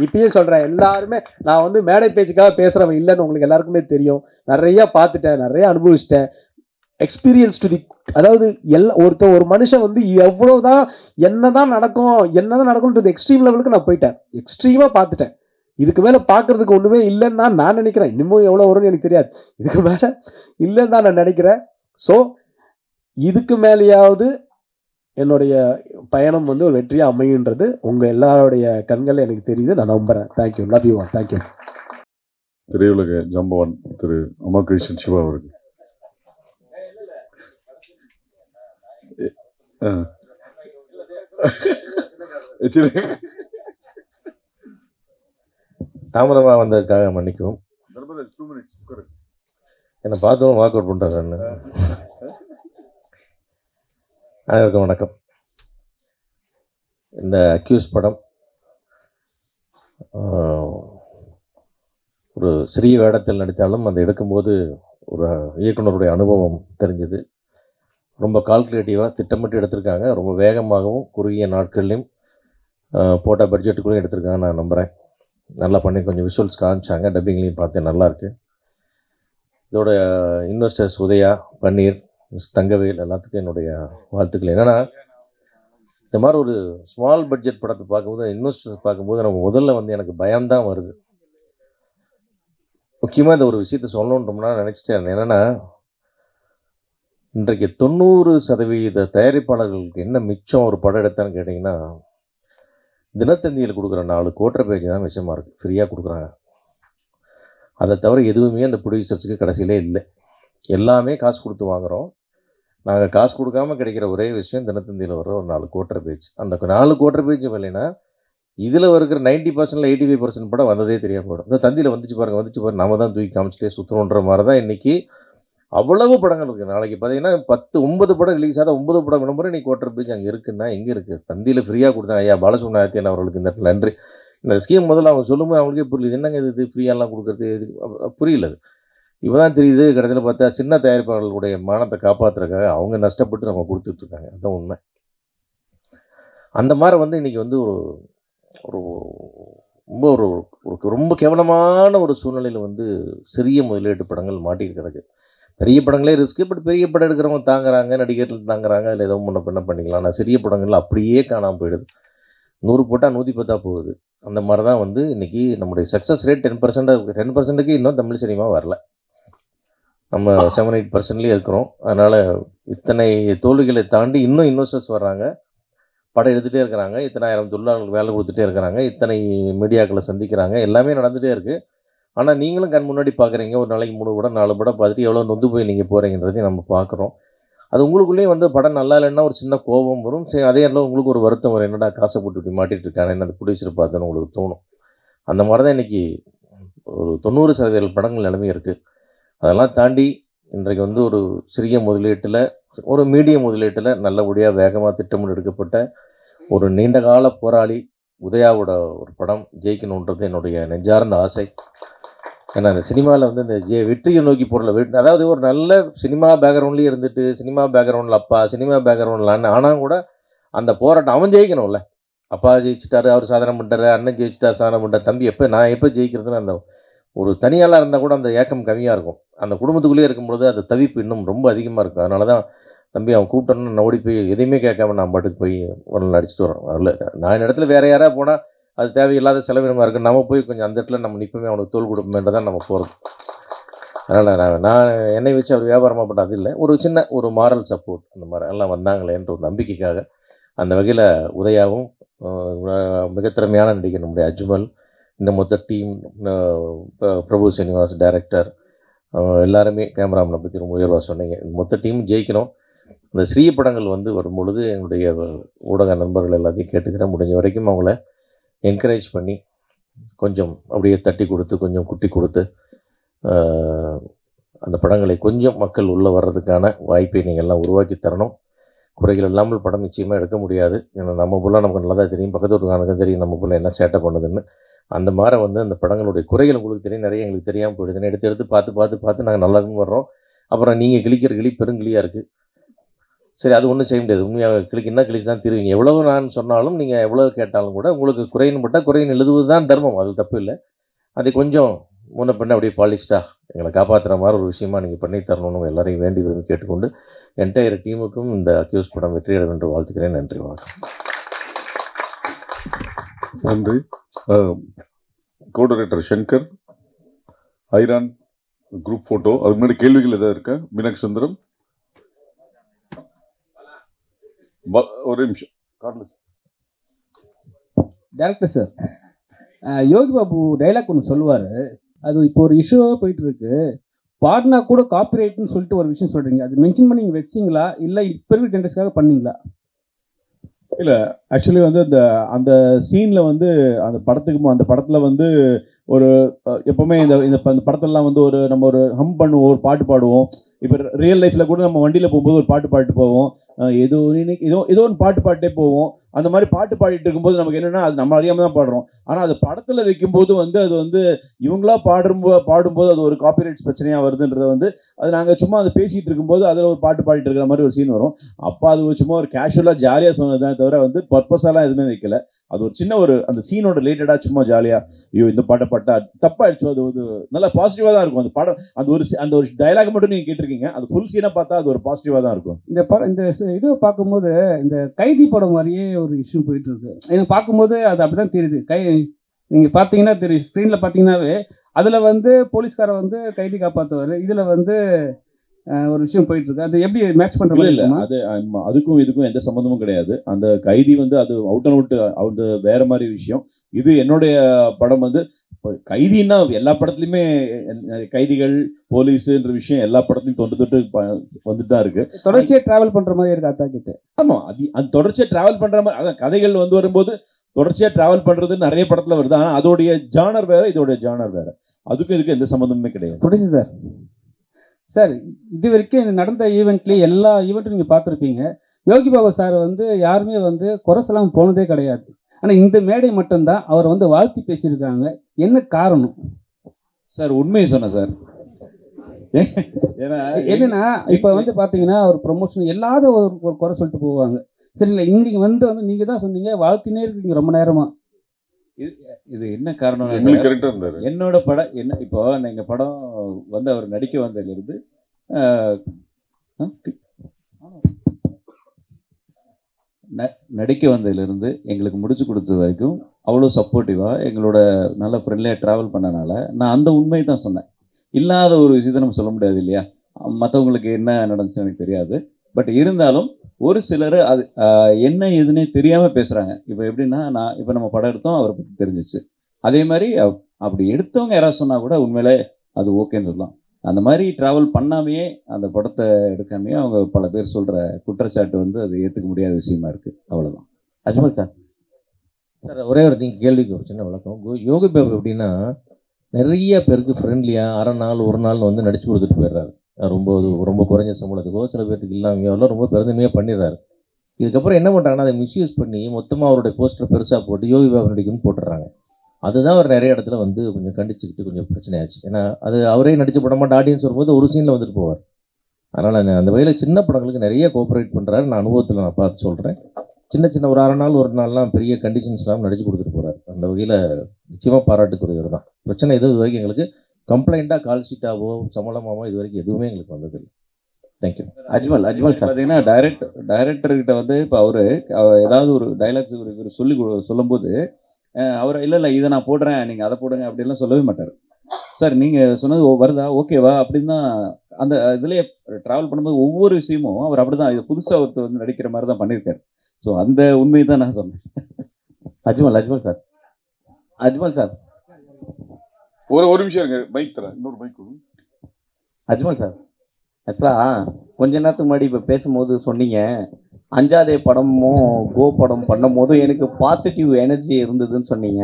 இப்பயும் சொல்கிறேன், எல்லாருமே நான் வந்து மேடை பேச்சுக்காக பேசுகிறவன் இல்லைன்னு உங்களுக்கு எல்லாருக்குமே தெரியும். நிறையா பார்த்துட்டேன், நிறையா அனுபவிச்சிட்டேன். எக்ஸ்பீரியன்ஸ் டு தி, அதாவது ஒரு மனுஷன் வந்து எவ்வளோதான் என்னதான் நடக்கும் எக்ஸ்ட்ரீம் லெவலுக்கு நான் போயிட்டேன், எக்ஸ்ட்ரீமாக பார்த்துட்டேன். இதுக்கு மேலே பார்க்கறதுக்கு ஒன்றுமே இல்லைன்னு தான் நான் நினைக்கிறேன். இன்னமும் எவ்வளோ வரும்னு எனக்கு தெரியாது, இதுக்கு மேலே இல்லைன்னு தான் நான் நினைக்கிறேன். ஸோ இதுக்கு மேலேயாவது என்னுடைய பயணம் வந்து ஒரு வெற்றியாக அமையுன்றது உங்கள் எல்லாருடைய கண்களில் எனக்கு தெரியுது, நான் நம்புகிறேன். Thank you, love you all, thank you. திரையுலக ஜம்பவான் திரு அமர்கிருஷ்ணன் சிவா அவர்கள். தாமதமாக வந்ததுக்காக மன்னிக்கவும். என்னை பார்த்தோம் வாக் அவுட் பண்ணுறாங்க. அனைவருக்கும் வணக்கம். இந்த அக்யூஸ் படம் ஒரு சிறிய வேடத்தில் நடித்தாலும் அந்த எடுக்கும்போது ஒரு இயக்குனருடைய அனுபவம் தெரிஞ்சது. ரொம்ப கால்குலேட்டிவாக திட்டமிட்டு எடுத்திருக்காங்க. ரொம்ப வேகமாகவும் குறுகிய நாட்கள்லையும் போட்ட பட்ஜெட்டுக்குள்ளேயும் எடுத்திருக்காங்க நான் நம்புகிறேன். நல்லா பண்ணி கொஞ்சம் விஷுவல்ஸ் காமிச்சாங்க, டப்பிங்லேயும் பார்த்தேன், நல்லாயிருக்கு. இதோட இன்வெஸ்டர்ஸ் உதயா, பன்னீர், தங்கவேல் எல்லாத்துக்கும் என்னுடைய வாழ்த்துக்கள். என்னென்னா இந்த மாதிரி ஒரு ஸ்மால் பட்ஜெட் படத்தை பார்க்கும்போது, இன்வெஸ்டர்ஸ் பார்க்கும்போது நம்ம முதல்ல வந்து எனக்கு பயம்தான் வருது. முக்கியமாக இந்த ஒரு விஷயத்த சொல்லணுன்றோம்னா நினச்சிட்டேன். என்னென்னா இன்றைக்கு 90% தயாரிப்பாளர்களுக்கு என்ன மிச்சம் ஒரு படம் எடுத்தான்னு கேட்டிங்கன்னா, தினத்தந்தியில் கொடுக்குற 4 கோட்டர் பேஜ் தான் மிச்சமாக இருக்குது, ஃப்ரீயாக கொடுக்குறாங்க. அதை தவிர எதுவுமே அந்த ப்ரொடியூசர்ஸுக்கு கடைசியிலே இல்லை. எல்லாமே காசு கொடுத்து வாங்குகிறோம். நாங்கள் காசு கொடுக்காம கிடைக்கிற ஒரே விஷயம் தினத்தந்தியில் வர ஒரு 4 குவார்ட்டர் பேஜ். அந்த 4 குவார்ட்டர் பேஜ் இல்லைன்னா இதில் இருக்கிற 90% 85% படம் வந்ததே தெரியாமல் போயிடும். இந்த தந்தியில் வந்துச்சு பாருங்க நம்ம தான் தூக்கி காமிச்சிட்டே சுற்றுறோன்ற மாதிரி தான் இன்றைக்கி அவ்வளவு படங்கள் இருக்குது. நாளைக்கு பார்த்தீங்கன்னா 9 படம் ரிலீஸ் ஆகாத 9 படம் விளம்பரம் இன்றைக்கி குவார்ட்டர் பேஜ் அங்கே இருக்குன்னா எங்கே இருக்குது? தந்தியில் ஃப்ரீயாக கொடுத்தாங்க. ஐயா பாலசுப்ரமணியன் அவர்களுக்கு இந்த நன்றி. இந்த ஸ்கீம் முதல்ல அவங்க சொல்லும்போது அவங்களுக்கே புரியல, என்னங்க இது ஃப்ரீயாலாம் கொடுக்குறது, புரியல. அது இப்போ தான் தெரியுது. கடைசியில் பார்த்தா சின்ன தயாரிப்பாளர்களுடைய மானத்தை காப்பாற்றுறதுக்காக அவங்க நஷ்டப்பட்டு நம்ம கொடுத்துட்ருக்காங்க. அதுதான் உண்மை. அந்த மாதிரி இன்றைக்கி ஒரு ஒரு ரொம்ப ஒரு ரொம்ப கேவலமான ஒரு சூழ்நிலையில் சிறிய முதலீட்டு படங்கள் மாட்டிட்டு கிடக்கு. பெரிய படங்களே ரிஸ்க்கு. பட் பெரிய படம் எடுக்கிறவங்க தாங்குறாங்க, நடிகர்கள் தாங்குறாங்க, அதில் ஏதோ முன்ன பண்ணிக்கலாம். ஆனால் சிறிய படங்கள் அப்படியே காணாமல் போயிடுது. 100 போட்டால் 110 போகுது. அந்த மாதிரி தான் இன்றைக்கி நம்முடைய சக்ஸஸ் ரேட் 10%க்கு இன்னும் தமிழ் சினிமா வரல. நம்ம 7-8%லேயே இருக்கிறோம். அதனால் இத்தனை தோல்விகளை தாண்டி இன்னும் இன்வெஸ்டர்ஸ் வர்றாங்க, படம் எடுத்துகிட்டே இருக்கிறாங்க, இத்தனை ஆயிரம் தொழிலாளர்களுக்கு வேலை கொடுத்துட்டே இருக்கிறாங்க, இத்தனை மீடியாக்களை சந்திக்கிறாங்க, எல்லாமே நடந்துகிட்டே இருக்குது. ஆனால் நீங்களும் கண் முன்னாடி பார்க்குறீங்க. ஒரு நாளைக்கு 3 படம் 4 படம் பார்த்துட்டு எவ்வளோ நொந்து போய் நீங்கள் போகிறீங்கன்றதையும் நம்ம பார்க்குறோம். அது உங்களுக்குள்ளேயே படம் நல்லா இல்லைன்னா ஒரு சின்ன கோபம் வரும். சரி, அதே எல்லாம் உங்களுக்கு ஒரு வருத்தம் வரும். என்னடா காசை போட்டு இப்படி மாட்டிகிட்டு இருக்காங்க, என்ன ப்ரொடியூசர் பார்த்தோன்னு உங்களுக்கு தோணும். அந்த மாதிரி தான் இன்றைக்கி ஒரு 90% படங்கள் நிலைமை இருக்குது. அதெல்லாம் தாண்டி இன்றைக்கு ஒரு சிறிய முதலீட்டில், ஒரு மீடியம் முதலீட்டில் நல்லபடியாக வேகமாக திட்டமிட்டு எடுக்கப்பட்ட ஒரு நீண்டகால போராளி உதயாவோட ஒரு படம் ஜெயிக்கணுன்றது என்னுடைய நெஞ்சார்ந்த ஆசை. ஏன்னா இந்த சினிமாவில் இந்த வெற்றியை நோக்கி போடல. அதாவது ஒரு நல்ல சினிமா பேக்ரவுண்ட்லேயே இருந்துட்டு, சினிமா பேக்ரவுண்டில் அப்பா, சினிமா பேக்ரவுண்டில் அண்ணன், ஆனால் கூட அந்த போராட்டம் அவன் ஜெயிக்கணும்ல. அப்பா ஜெயிச்சிட்டாரு, அவர் சாதனை பண்ணிட்டாரு, அண்ணன் ஜெயிச்சிட்டார், சாதனை பண்ணிட்டார், தம்பி நான் எப்போ ஜெயிக்கிறதுன்னு அந்த ஒரு தனியாளாக இருந்தால் கூட அந்த ஏக்கம் கம்மியாக இருக்கும். அந்த குடும்பத்துக்குள்ளேயே இருக்கும்பொழுது அந்த தவிப்பு இன்னும் ரொம்ப அதிகமாக இருக்கும். அதனால தான் தம்பி அவன் கூப்பிட்டோன்னு நான் ஓடி போய் எதையுமே கேட்காம நான் பாட்டுக்கு போய் ஒரு நடிச்சிட்டு வரோம். அதில் நான் இடத்துல வேறு யாராவது போனால் அது தேவையில்லாத செலவினமாக இருக்குது. நம்ம போய் கொஞ்சம் அந்த இடத்துல நம்ம நிற்போமே, அவனுக்கு தோல் கொடுப்போமேன்ற தான் நம்ம போகிறது. அதனால் நான் என்னை வச்சு அவர் வியாபாரமாக பண்ண அது இல்லை, ஒரு சின்ன ஒரு மாரல் சப்போர்ட் அந்த மாதிரி எல்லாம் வந்தாங்களேன்ற ஒரு நம்பிக்கைக்காக. அந்த வகையில் உதயாவும் மிக திறமையான நடிகர் நம்முடைய அஜ்மல், இந்த மொத்த டீம், பிரபு ஸ்ரீனிவாஸ் டைரக்டர், எல்லாருமே கேமராமேனை பற்றி ரொம்ப உயர்வாக சொன்னீங்க. மொத்த டீம் ஜெயிக்கணும். இந்த சிறிய படங்கள் வரும்பொழுது என்னுடைய ஊடக நண்பர்கள் எல்லாத்தையும் கேட்டுக்கிறேன், முடிஞ்ச வரைக்கும் அவங்கள என்கரேஜ் பண்ணி கொஞ்சம் அப்படியே தட்டி கொடுத்து, கொஞ்சம் குட்டி கொடுத்து அந்த படங்களை கொஞ்சம் மக்கள் உள்ளே வர்றதுக்கான வாய்ப்பை நீங்கள் எல்லாம் உருவாக்கி தரணும். குறைகள் இல்லாமல் படம் நிச்சயமாக எடுக்க முடியாது. ஏன்னா நம்ம புள்ள நமக்கு நல்லா தான் தெரியும், பக்கத்து ஊருக்கானுக்கும் தெரியும் நம்ம புள்ள என்ன சேட்டை பண்ணுதுன்னு. அந்த மாதிரி அந்த படங்களுடைய குறைகள் உங்களுக்கு தெரியும், நிறைய எங்களுக்கு தெரியாமல் போயிடுதுன்னு எடுத்து பார்த்து நாங்கள் நல்லாவும் வர்றோம். அப்புறம் நீங்கள் கிளிக்கிற கிளி பெருங்கிளியாக இருக்குது. சரி, அது ஒன்றும் செய்ய முடியாது. உண்மையாக கிளிக்குன்னா கிளிச்சு தான் தீருவீங்க. எவ்வளவு நான் சொன்னாலும், நீங்கள் எவ்வளோ கேட்டாலும் கூட உங்களுக்கு குறைன்னு பட்டால் குறைன்னு எழுதுவது தான் தர்மம், அது தப்பு இல்லை. அதை கொஞ்சம் முன்ன பின்ன அப்படியே பாலிஷ்டாக எங்களை காப்பாற்றுற மாதிரி ஒரு விஷயமா நீங்கள் பண்ணி தரணும்னு எல்லாரையும் வேண்டி விரும்பி கேட்டுக்கொண்டு என்டையர் டீமுக்கும் இந்த அக்யூஸ் படம் வெற்றியடையும் என்று வாழ்த்துக்கிறேன். நன்றி, வணக்கம். நன்றி. Coordinator Shankar, iron group photo. அதுக்கு முன்னாடி கேள்விகள் எதாவது இருக்கா? மீனாட்சி சுந்தரம், ஒரு நிமிஷம். Director sir, Yogi Babu dialogue ஒன்று சொல்லுவார், அது இப்போ ஒரு இஷ்யூவாக போயிட்டு இருக்கு. பாடினா கூட காப்பிரைட்னு சொல்லிட்டு ஒரு விஷயம் சொல்கிறீங்க, அது மென்ஷன் பண்ணி நீங்கள் வச்சிங்களா இல்லை இப்போ இருக்கிற ஜென்ரேஷனுக்காக பண்ணீங்களா? இல்லை, ஆக்சுவலி அந்த சீனில் அந்த படத்துக்கு அந்த படத்தில் ஒரு எப்போவுமே இந்த படத்தெல்லாம் நம்ம ஒரு ஹம் பண்ணுவோம், ஒரு பாட்டு பாடுவோம். இப்போ ரியல் லைஃப்பில் கூட நம்ம வண்டியில் போகும்போது ஒரு பாட்டு பாடிட்டு போவோம், ஏதோ ஒன்று பாட்டே போவோம். அந்த மாதிரி பாட்டு பாடிட்டு இருக்கும்போது நமக்கு என்னென்னா அது நம்ம அறியாமல் தான் பாடுறோம். ஆனால் அது படத்தில் வைக்கும்போது அது இவங்களா பாடும்போது அது ஒரு காப்பிரைட்ஸ் பிரச்சனையாக வருதுன்றதை அது நாங்கள் சும்மா அதை பேசிகிட்டு இருக்கும்போது அதில் ஒரு பாட்டு பாடிட்டு இருக்கிற மாதிரி ஒரு சீன் வரும். அப்போ அது சும்மா ஒரு கேஷுவலாக ஜாலியாக சொன்னதான் தவிர பர்பஸாலாம் எதுவுமே வைக்கல. அது ஒரு சின்ன அந்த சீனோட ரிலேட்டடாக சும்மா ஜாலியாக, ஐயோ இந்த பாட்டை பாட்டா தப்பாயிடுச்சு, அது நல்லா பாசிட்டிவாக தான் இருக்கும். அந்த படம் அந்த ஒரு டைலாக் மட்டும் நீங்கள் கேட்டிருக்கீங்க, அது ஃபுல் சீனை பார்த்தா அது ஒரு பாசிட்டிவாக தான் இருக்கும். இந்த இதை பார்க்கும்போது இந்த கைதி படம் மாதிரியே ஒரு இஷ்யூ போயிட்டு இருக்கு. எனக்கு பார்க்கும்போது அது அப்படிதான் தெரியுது. நீங்கள் பார்த்தீங்கன்னா தெரியும், ஸ்க்ரீனில் பார்த்தீங்கன்னாவே அதில் போலீஸ்காரை கைதி காப்பாற்றுவார், இதில் ஒரு விஷயம் போயிட்டு இருக்கு. அது எப்படி மேட்ச் பண்றது? இல்லை, அது அதுக்கும் இதுக்கும் எந்த சம்மந்தமும் கிடையாது. அந்த கைதி அது அவுட் அண்ட் அவுட் வேற மாதிரி விஷயம். இது என்னுடைய படம் இப்போ கைதின்னா எல்லா படத்துலையுமே கைதிகள் போலீஸுன்ற விஷயம் எல்லா படத்துலையும் தொட்டு வந்துட்டு தான் இருக்கு. தொடர்ச்சியாக டிராவல் பண்ற மாதிரி இருக்கு அத்தா கிட்ட. ஆமாம், அது தொடர்ச்சியாக டிராவல் பண்ற மாதிரி. அதான் கதைகள் வந்து வரும்போது தொடர்ச்சியாக டிராவல் பண்றது நிறைய படத்துல வருது. ஆனால் அதோடைய ஜானர் வேற, இதோடைய ஜானர் வேற. அதுக்கும் இதுக்கும் எந்த சம்மந்தமே கிடையாது. புரியுது சார். சார், இது வரைக்கும் நடந்த ஈவெண்ட்லேயே எல்லா ஈவெண்ட்டும் நீங்கள் பார்த்துருப்பீங்க. யோகி பாபு சார் வந்து யாருமே வந்து குறை சொல்லாமல் போனதே கிடையாது. ஆனால் இந்த மேடை மட்டும்தான் அவர் வந்து வாழ்த்தி பேசியிருக்காங்க. என்ன காரணம் சார்? உண்மையை சொன்னேன் சார். ஏன்னா என்னன்னா இப்போ வந்து பார்த்தீங்கன்னா அவர் ப்ரொமோஷன் எல்லாத ஒரு குறை சொல்லிட்டு போவாங்க. சரிங்களா, இங்கே வந்து நீங்கள் தான் சொன்னீங்க வாழ்த்தினே இருக்கீங்க ரொம்ப நேரமா. இது என்ன காரணம்? என்னோட படம் என்ன, இப்போ எங்க படம் வந்து அவர் நடிக்க வந்ததிலிருந்து நடிக்க வந்ததிலிருந்து எங்களுக்கு முடிச்சு கொடுத்தது வரைக்கும் அவ்வளோ சப்போர்ட்டிவாக எங்களோட நல்ல ஃப்ரெண்ட்லியாக ட்ராவல் பண்ணனால நான் அந்த உண்மையை தான் சொன்னேன். இல்லாத ஒரு விஷயத்தை நம்ம சொல்ல முடியாது இல்லையா? மற்றவங்களுக்கு என்ன நடந்துச்சு எனக்கு தெரியாது. பட் இருந்தாலும் ஒரு சிலர் அது என்ன எதுன்னே தெரியாமல் பேசுகிறாங்க. இப்போ எப்படின்னா, இப்போ நம்ம படம் எடுத்தோம், அவரை பற்றி தெரிஞ்சிச்சு. அதே மாதிரி அப்படி எடுத்தவங்க யாராவது சொன்னால் கூட உண்மையிலே அது ஓகேன்னு சொல்லலாம். அந்த மாதிரி ட்ராவல் பண்ணாமையே அந்த படத்தை எடுக்காமையே அவங்க பல பேர் சொல்கிற குற்றச்சாட்டு வந்து அது ஏற்றுக்க முடியாத விஷயமா இருக்குது. அவ்வளோதான். அஜ்மல் சார், ஒரே ஒரு நீங்கள் கேள்விக்கு ஒரு சின்ன விளக்கம். யோகி பாபு எப்படின்னா நிறைய பேருக்கு ஃப்ரெண்ட்லியாக அரை நாள் ஒரு நாள் வந்து நடிச்சு கொடுத்துட்டு போயிடுறாரு. ரொம்ப குறைஞ்ச சம்பளத்துக்கோ சில பேருக்கு இல்லாமையோ எல்லாம் ரொம்ப பெருந்தன்மையாக பண்ணிடுறாரு. இதுக்கப்புறம் என்ன பண்ணுறாங்கன்னா அதை மிஸ்யூஸ் பண்ணி மொத்தமாக அவருடைய போஸ்டர் பெருசாக போட்டு யோகி பாபு நடிக்கும்னு போட்டுடுறாங்க. அதுதான் அவர் நிறைய இடத்துல வந்து கொஞ்சம் கண்டிச்சுக்கிட்டு கொஞ்சம் பிரச்சனையாச்சு. ஏன்னா அது அவரே நடிச்ச படமாட்ட ஆடியன்ஸ் வரும்போது ஒரு சீனில் வந்துட்டு போவார். அதனால் அந்த வகையில் சின்ன படங்களுக்கு நிறைய கோஆப்ரேட் பண்ணுறாரு. நான் அனுபவத்தில் நான் பார்த்து சொல்கிறேன். சின்ன ஒரு அரை நாள் ஒரு நாள்லாம் பெரிய கண்டிஷன்ஸ்லாம் நடிச்சு கொடுத்துட்டு போகிறார். அந்த வகையில் நிச்சயமாக பாராட்டுக்குரியவர் தான். பிரச்சனை எதுவும் இது வரைக்கும் எங்களுக்கு கம்ப்ளைண்ட்டாக கால் ஷீட்டாவோ சம்பளமாவோ இது வரைக்கும் எதுவுமே எங்களுக்கு வந்ததில்லை. தேங்க்யூ. அஜ்மல் சார் பார்த்தீங்கன்னா டைரக்டர்கிட்ட வந்து இப்போ அவர் ஏதாவது ஒரு டைலாக்ஸ் இவர் சொல்லும்போது அவர் இல்லை இதை நான் போடுறேன் நீங்கள் அதை போடுங்க அப்படின்லாம் சொல்லவே மாட்டார். சார் நீங்கள் சொன்னது வருதா, ஓகேவா அப்படின்னு தான் அந்த இதுலேயே ட்ராவல் பண்ணும்போது ஒவ்வொரு விஷயமும் அவர் அப்படி தான் இது புதுசாக ஒருத்தர் வந்து நடிக்கிற மாதிரி தான் பண்ணியிருக்காரு. ஸோ அந்த உண்மையை தான் நான் சொன்னேன். அஜ்மல் சார் ஒரு நிமிஷம் இருங்க, பைக் தரேன், இன்னொரு பைக். அஜ்மல் சார், ஆக்சுவலாக கொஞ்ச நேரத்துக்கு முன்னாடி இப்போ பேசும்போது சொன்னீங்க, அஞ்சாதே படமும் கோ படம் பண்ணும் போதும் எனக்கு பாசிட்டிவ் எனர்ஜி இருந்ததுன்னு சொன்னீங்க.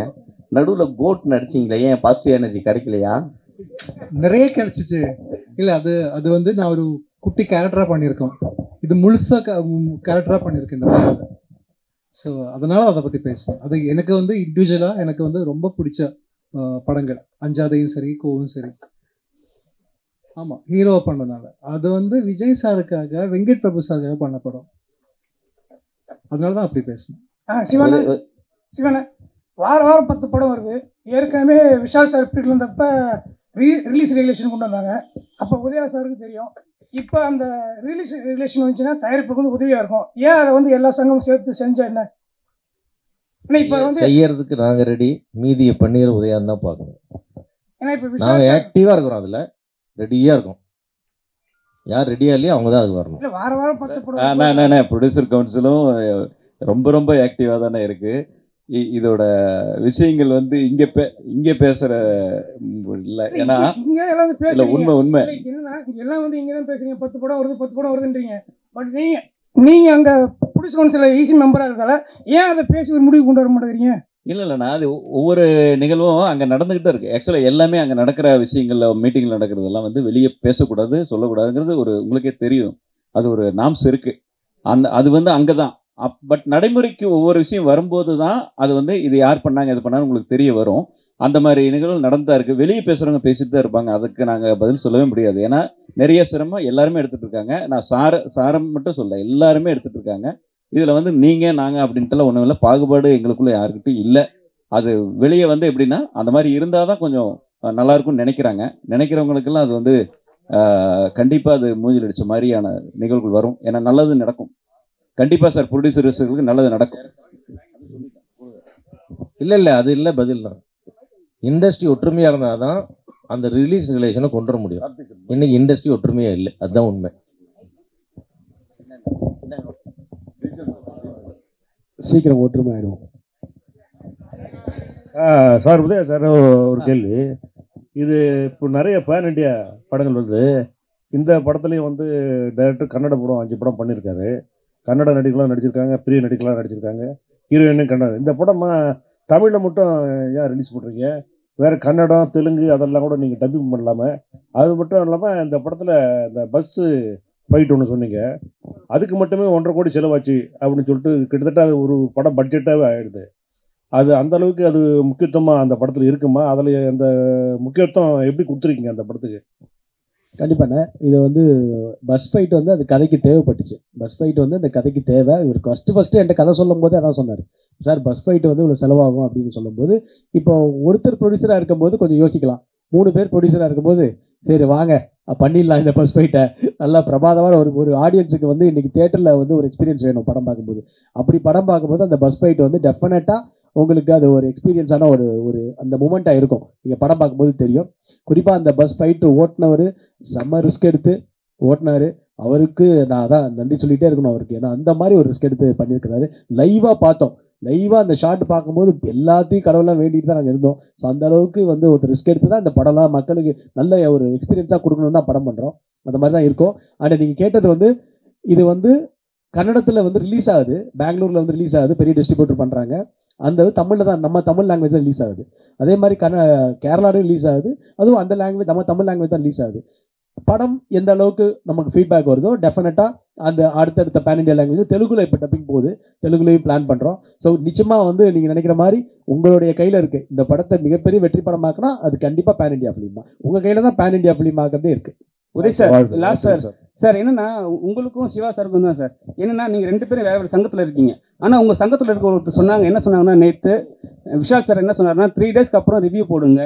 நடுவில் கோட் நடிச்சிங்களே, ஏன் பாசிட்டிவ் எனர்ஜி கிடைக்கலையா? நிறைய கிடைச்சிச்சு. இல்லை அது வந்து நான் ஒரு குட்டி கேரக்டராக பண்ணியிருக்கோம். இது முழுசாக கேரக்டராக பண்ணியிருக்கேன் இந்த படத்தில். ஸோ அதனால அதை பற்றி பேசுகிறேன். அது எனக்கு வந்து இண்டிவிஜுவலாக எனக்கு வந்து ரொம்ப பிடிச்ச படங்கள். அஞ்சாதையும் சரி, கோவும் சரி. ஆமாம், ஹீரோவை பண்ணனால அது வந்து விஜய் சாருக்காக, வெங்கட் பிரபு சாருக்காக பண்ண படம். அதனால தான் அப்படி பேசுனேன். சிவன வாரம் 10 படம் வருது. ஏற்கனவே விஷால் சார் பீரியட்ல இருந்தப்ப ரிலீஸ் ரெகுலேஷன் கொண்டு வந்தாங்க. அப்போ உதயா சாருக்கு தெரியும். இப்போ அந்த ரிலீஸ் ரெகுலேஷன் வந்துச்சுன்னா தயாரிப்புக்கு வந்து உதவியாக இருக்கும். ஏன் அதை வந்து எல்லா சங்கமும் சேர்த்து செஞ்சா என்ன? இப்போ வந்து செய்யறதுக்கு நாங்கள் ரெடி, மீதியை பண்ணிடுற உதயான்னு தான் பார்க்கணும். ஏன்னா இப்போ நாங்கள் ஆக்டிவாக இருக்கிறோம், அதில் ரெடியாக இருக்கும். யார் ரெடியாக இல்லையோ அவங்க தான் அது வரணும். இல்லை வாரம் 10 படம். ப்ரொடியூசர் கவுன்சிலும் ரொம்ப ஆக்டிவாக தானே இருக்குது. இதோட விஷயங்கள் வந்து இங்கே பேசுகிற இல்லை. ஏன்னா இல்லை உண்மை என்னன்னா எல்லாம் வந்து இங்கே தான் பேசுறீங்க. 10 படம் வருதுன்றீங்க. பட் நீங்கள் அங்கே ப்ரொடியூசர் கவுன்சில் ஈஸி மெம்பராக இருக்கால, ஏன் அதை பேசி ஒரு முடிவு கொண்டு வர மாட்டேங்கிறீங்க? இல்லைண்ணா, அது ஒவ்வொரு நிகழ்வும் அங்கே நடந்துக்கிட்டே இருக்குது. ஆக்சுவலாக எல்லாமே அங்கே நடக்கிற விஷயங்களில் மீட்டிங்கில் நடக்கிறதெல்லாம் வந்து வெளியே பேசக்கூடாது, சொல்லக்கூடாதுங்கிறது ஒரு உங்களுக்கே தெரியும். அது ஒரு நாம்ஸ் இருக்குது. அது வந்து அங்கே தான். பட் நடைமுறைக்கு ஒவ்வொரு விஷயம் வரும்போது தான் அது வந்து இது யார் பண்ணாங்க, இது பண்ணாங்க உங்களுக்கு தெரிய வரும். அந்த மாதிரி நிகழ்வு நடந்தா இருக்குது. வெளியே பேசுகிறவங்க பேசிட்டு தான் இருப்பாங்க. அதுக்கு நாங்கள் பதில் சொல்லவே முடியாது. ஏன்னா நிறைய சிரமம் எல்லாருமே எடுத்துகிட்டு இருக்காங்க. நான் சாரம் மட்டும் சொல்ல, எல்லாருமே எடுத்துகிட்டு இருக்காங்க. இதில் வந்து நீங்கள் நாங்கள் அப்படின்ட்டுலாம் ஒன்றும் இல்லை. பாகுபாடு எங்களுக்குள்ளே யாருக்கிட்டும் இல்லை. அது வெளியே வந்து எப்படின்னா அந்த மாதிரி இருந்தால் தான் கொஞ்சம் நல்லாயிருக்கும்னு நினைக்கிறவங்களுக்கெல்லாம் அது வந்து கண்டிப்பாக அது மூஞ்சில் அடித்த மாதிரியான நிகழ்வுகள் வரும். ஏன்னா நல்லது நடக்கும் கண்டிப்பாக சார். ப்ரொடியூசர்களுக்கு நல்லது நடக்கும். இல்லை அது இல்லை, பதில் தான். இண்டஸ்ட்ரி ஒற்றுமையாக இருந்தால் தான் அந்த ரிலீஸ் ரெகுலேஷனை கொண்டு வர முடியும். இன்னைக்கு இண்டஸ்ட்ரி ஒற்றுமையாக இல்லை, அதுதான் உண்மை. சீக்கிரம் ஒற்றுமை ஆயிடும். சார் உதயா சார் ஒரு கேள்வி. இது இப்போ நிறைய பேன் இண்டியா படங்கள் வருது. இந்த படத்துலையும் வந்து டைரக்டர் கன்னட படம் 5 படம் பண்ணியிருக்காரு. கன்னட நடிகர்களாக நடிச்சிருக்காங்க, பெரிய நடிகர்களாக நடிச்சிருக்காங்க, ஹீரோயினும் கன்னட. இந்த படமா தமிழில் மட்டும் ஏன் ரிலீஸ் பண்ணுறீங்க? வேறு கன்னடம், தெலுங்கு அதெல்லாம் கூட நீங்கள் டப்பிங் பண்ணலாமா? அது மட்டும் இல்லாமல் இந்த படத்தில் இந்த பஸ்ஸு ஃபைட் ஒன்று சொன்னீங்க, அதுக்கு மட்டுமே 1.5 கோடி செலவாச்சு அப்படின்னு சொல்லிட்டு கிட்டத்தட்ட அது ஒரு படம் பட்ஜெட்டாகவே ஆகிடுது. அது அந்த அளவுக்கு அது முக்கியத்துவமாக அந்த படத்தில் இருக்குமா? அதில் அந்த முக்கியத்துவம் எப்படி கொடுத்துருக்கீங்க அந்த படத்துக்கு? கண்டிப்பாண்ணே. இது வந்து பஸ் ஃபைட் வந்து அது கதைக்கு தேவைப்பட்டுச்சு. பஸ் ஃபைட் வந்து அந்த கதைக்கு தேவை. இவர் ஃபஸ்ட்டு என்கிட்ட கதை சொல்லும் போதே அதான் சொன்னார், சார் பஸ் ஃபைட் வந்து இவ்வளோ செலவாகும் அப்படின்னு சொல்லும்போது, இப்போ ஒருத்தர் ப்ரொடியூசராக இருக்கும்போது கொஞ்சம் யோசிக்கலாம். 3 பேர் ப்ரொடியூசராக இருக்கும்போது சரி வாங்க பண்ணிடலாம் இந்த பஸ் ஃபைட்டை. நல்லா பிரமாதமான ஒரு ஆடியன்ஸுக்கு வந்து இன்றைக்கி தேட்டரில் வந்து ஒரு எக்ஸ்பீரியன்ஸ் வேணும் படம் பார்க்கும்போது. அப்படி படம் பார்க்கும்போது அந்த பஸ் ஃபைட் வந்து டெஃபினட்டாக உங்களுக்கு அது ஒரு எக்ஸ்பீரியன்ஸான ஒரு அந்த மூமெண்ட்டாக இருக்கும். நீங்கள் படம் பார்க்கும்போது தெரியும். குறிப்பாக அந்த பஸ் ஃபைட்டு ஓட்டுனவர் செம்ம ரிஸ்க் எடுத்து ஓட்டினார். அவருக்கு நான் அதான் நன்றி சொல்லிகிட்டே இருக்கணும் அவருக்கு. ஏன்னா அந்த மாதிரி ஒரு ரிஸ்க் எடுத்து பண்ணியிருக்கிறாரு. லைவாக பார்த்தோம். லைவாக அந்த ஷாட் பார்க்கும்போது எல்லாத்தையும் கடவுளாக வேண்டிட்டு தான் நாங்கள் இருந்தோம். ஸோ அந்த அளவுக்கு வந்து ஒரு ரிஸ்க் எடுத்து தான் இந்த படம்லாம் மக்களுக்கு நல்ல ஒரு எக்ஸ்பீரியன்ஸாக கொடுக்கணும்னு தான் படம் பண்ணுறோம். அந்த மாதிரி தான் இருக்கும். அண்ட் நீங்கள் கேட்டது வந்து இது வந்து கன்னடத்தில் வந்து ரிலீஸ் ஆகுது, பெங்களூரில் வந்து ரிலீஸ் ஆகுது, பெரிய டிஸ்ட்ரிபியூட்டர் பண்ணுறாங்க. அந்த தமிழில் தான், நம்ம தமிழ் லாங்குவேஜ் தான் ரிலீஸ் ஆகுது. அதே மாதிரி கேரளாவிலும் ரிலீஸ் ஆகுது, அதுவும் அந்த லாங்குவேஜ் நம்ம தமிழ் லாங்குவேஜ் தான் ரிலீஸ் ஆகுது. படம் எந்த அளவுக்கு நமக்கு ஃபீட்பேக் வருதோ டெஃபினட்டாக அந்த அடுத்தடுத்த பேன் இண்டியா லாங்குவேஜ் தெலுங்குல இப்போ டப்பிங் போகுது, தெலுங்குலையும் பிளான் பண்ணுறோம். ஸோ நிச்சயமாக வந்து நீங்கள் நினைக்கிற மாதிரி உங்களுடைய கையில் இருக்குது. இந்த படத்தை மிகப்பெரிய வெற்றி படமாக்கினா அது கண்டிப்பாக பேன் இண்டியா ஃபிலிம் தான். உங்கள் கையில் தான் பேன் இண்டியா ஃபிலிம் ஆகிறதே இருக்குது. உதய் சார், லாஸ்ட் சார் என்னன்னா உங்களுக்கும் சிவா சாருக்கும் தான் சார். என்னன்னா நீங்கள் 2 பேரும் வேற சங்கத்தில் இருக்கீங்க. ஆனால் உங்கள் சங்கத்தில் இருக்க ஒருத்தர் சொன்னாங்க, என்ன சொன்னாங்கன்னா, நேற்று விஷால் சார் என்ன சொன்னார்னா 3 டேஸ்க்கு அப்புறம் ரிவ்யூ போடுங்க,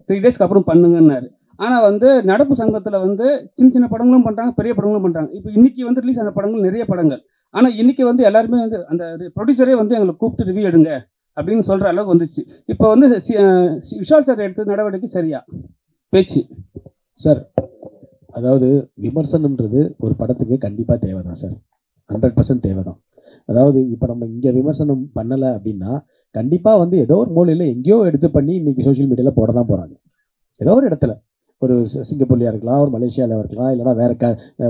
3 டேஸ்க்கு அப்புறம் பண்ணுங்கன்னாரு. ஆனால் வந்து நடப்பு சங்கத்தில் வந்து சின்ன சின்ன படங்களும் பண்ணுறாங்க, பெரிய படங்களும் பண்ணுறாங்க. இப்போ இன்னைக்கு வந்து ரிலீஸ் ஆன படங்கள் நிறைய படங்கள். ஆனால் இன்னைக்கு வந்து எல்லாருமே வந்து அந்த ப்ரொடியூசரே வந்து எங்களை கூப்பிட்டு ரிவ்யூ எடுங்க அப்படின்னு சொல்கிற அளவுக்கு வந்துச்சு. இப்போ வந்து விஷால் சார் எடுத்த நடவடிக்கை சரியா பேச்சு சார்? அதாவது விமர்சனம்ன்றது ஒரு படத்துக்கு கண்டிப்பாக தேவை தான் சார், 100% தேவை தான். அதாவது இப்போ நம்ம இங்கே விமர்சனம் பண்ணலை அப்படின்னா கண்டிப்பாக வந்து ஏதோ ஒரு மூலையில் எங்கேயோ எடுத்து பண்ணி இன்றைக்கி சோஷியல் மீடியாவில் போட தான் போகிறாங்க. ஏதோ ஒரு இடத்துல, ஒரு சிங்கப்பூர்லையாக இருக்கலாம், ஒரு மலேசியாவில் இருக்கலாம், இல்லைனா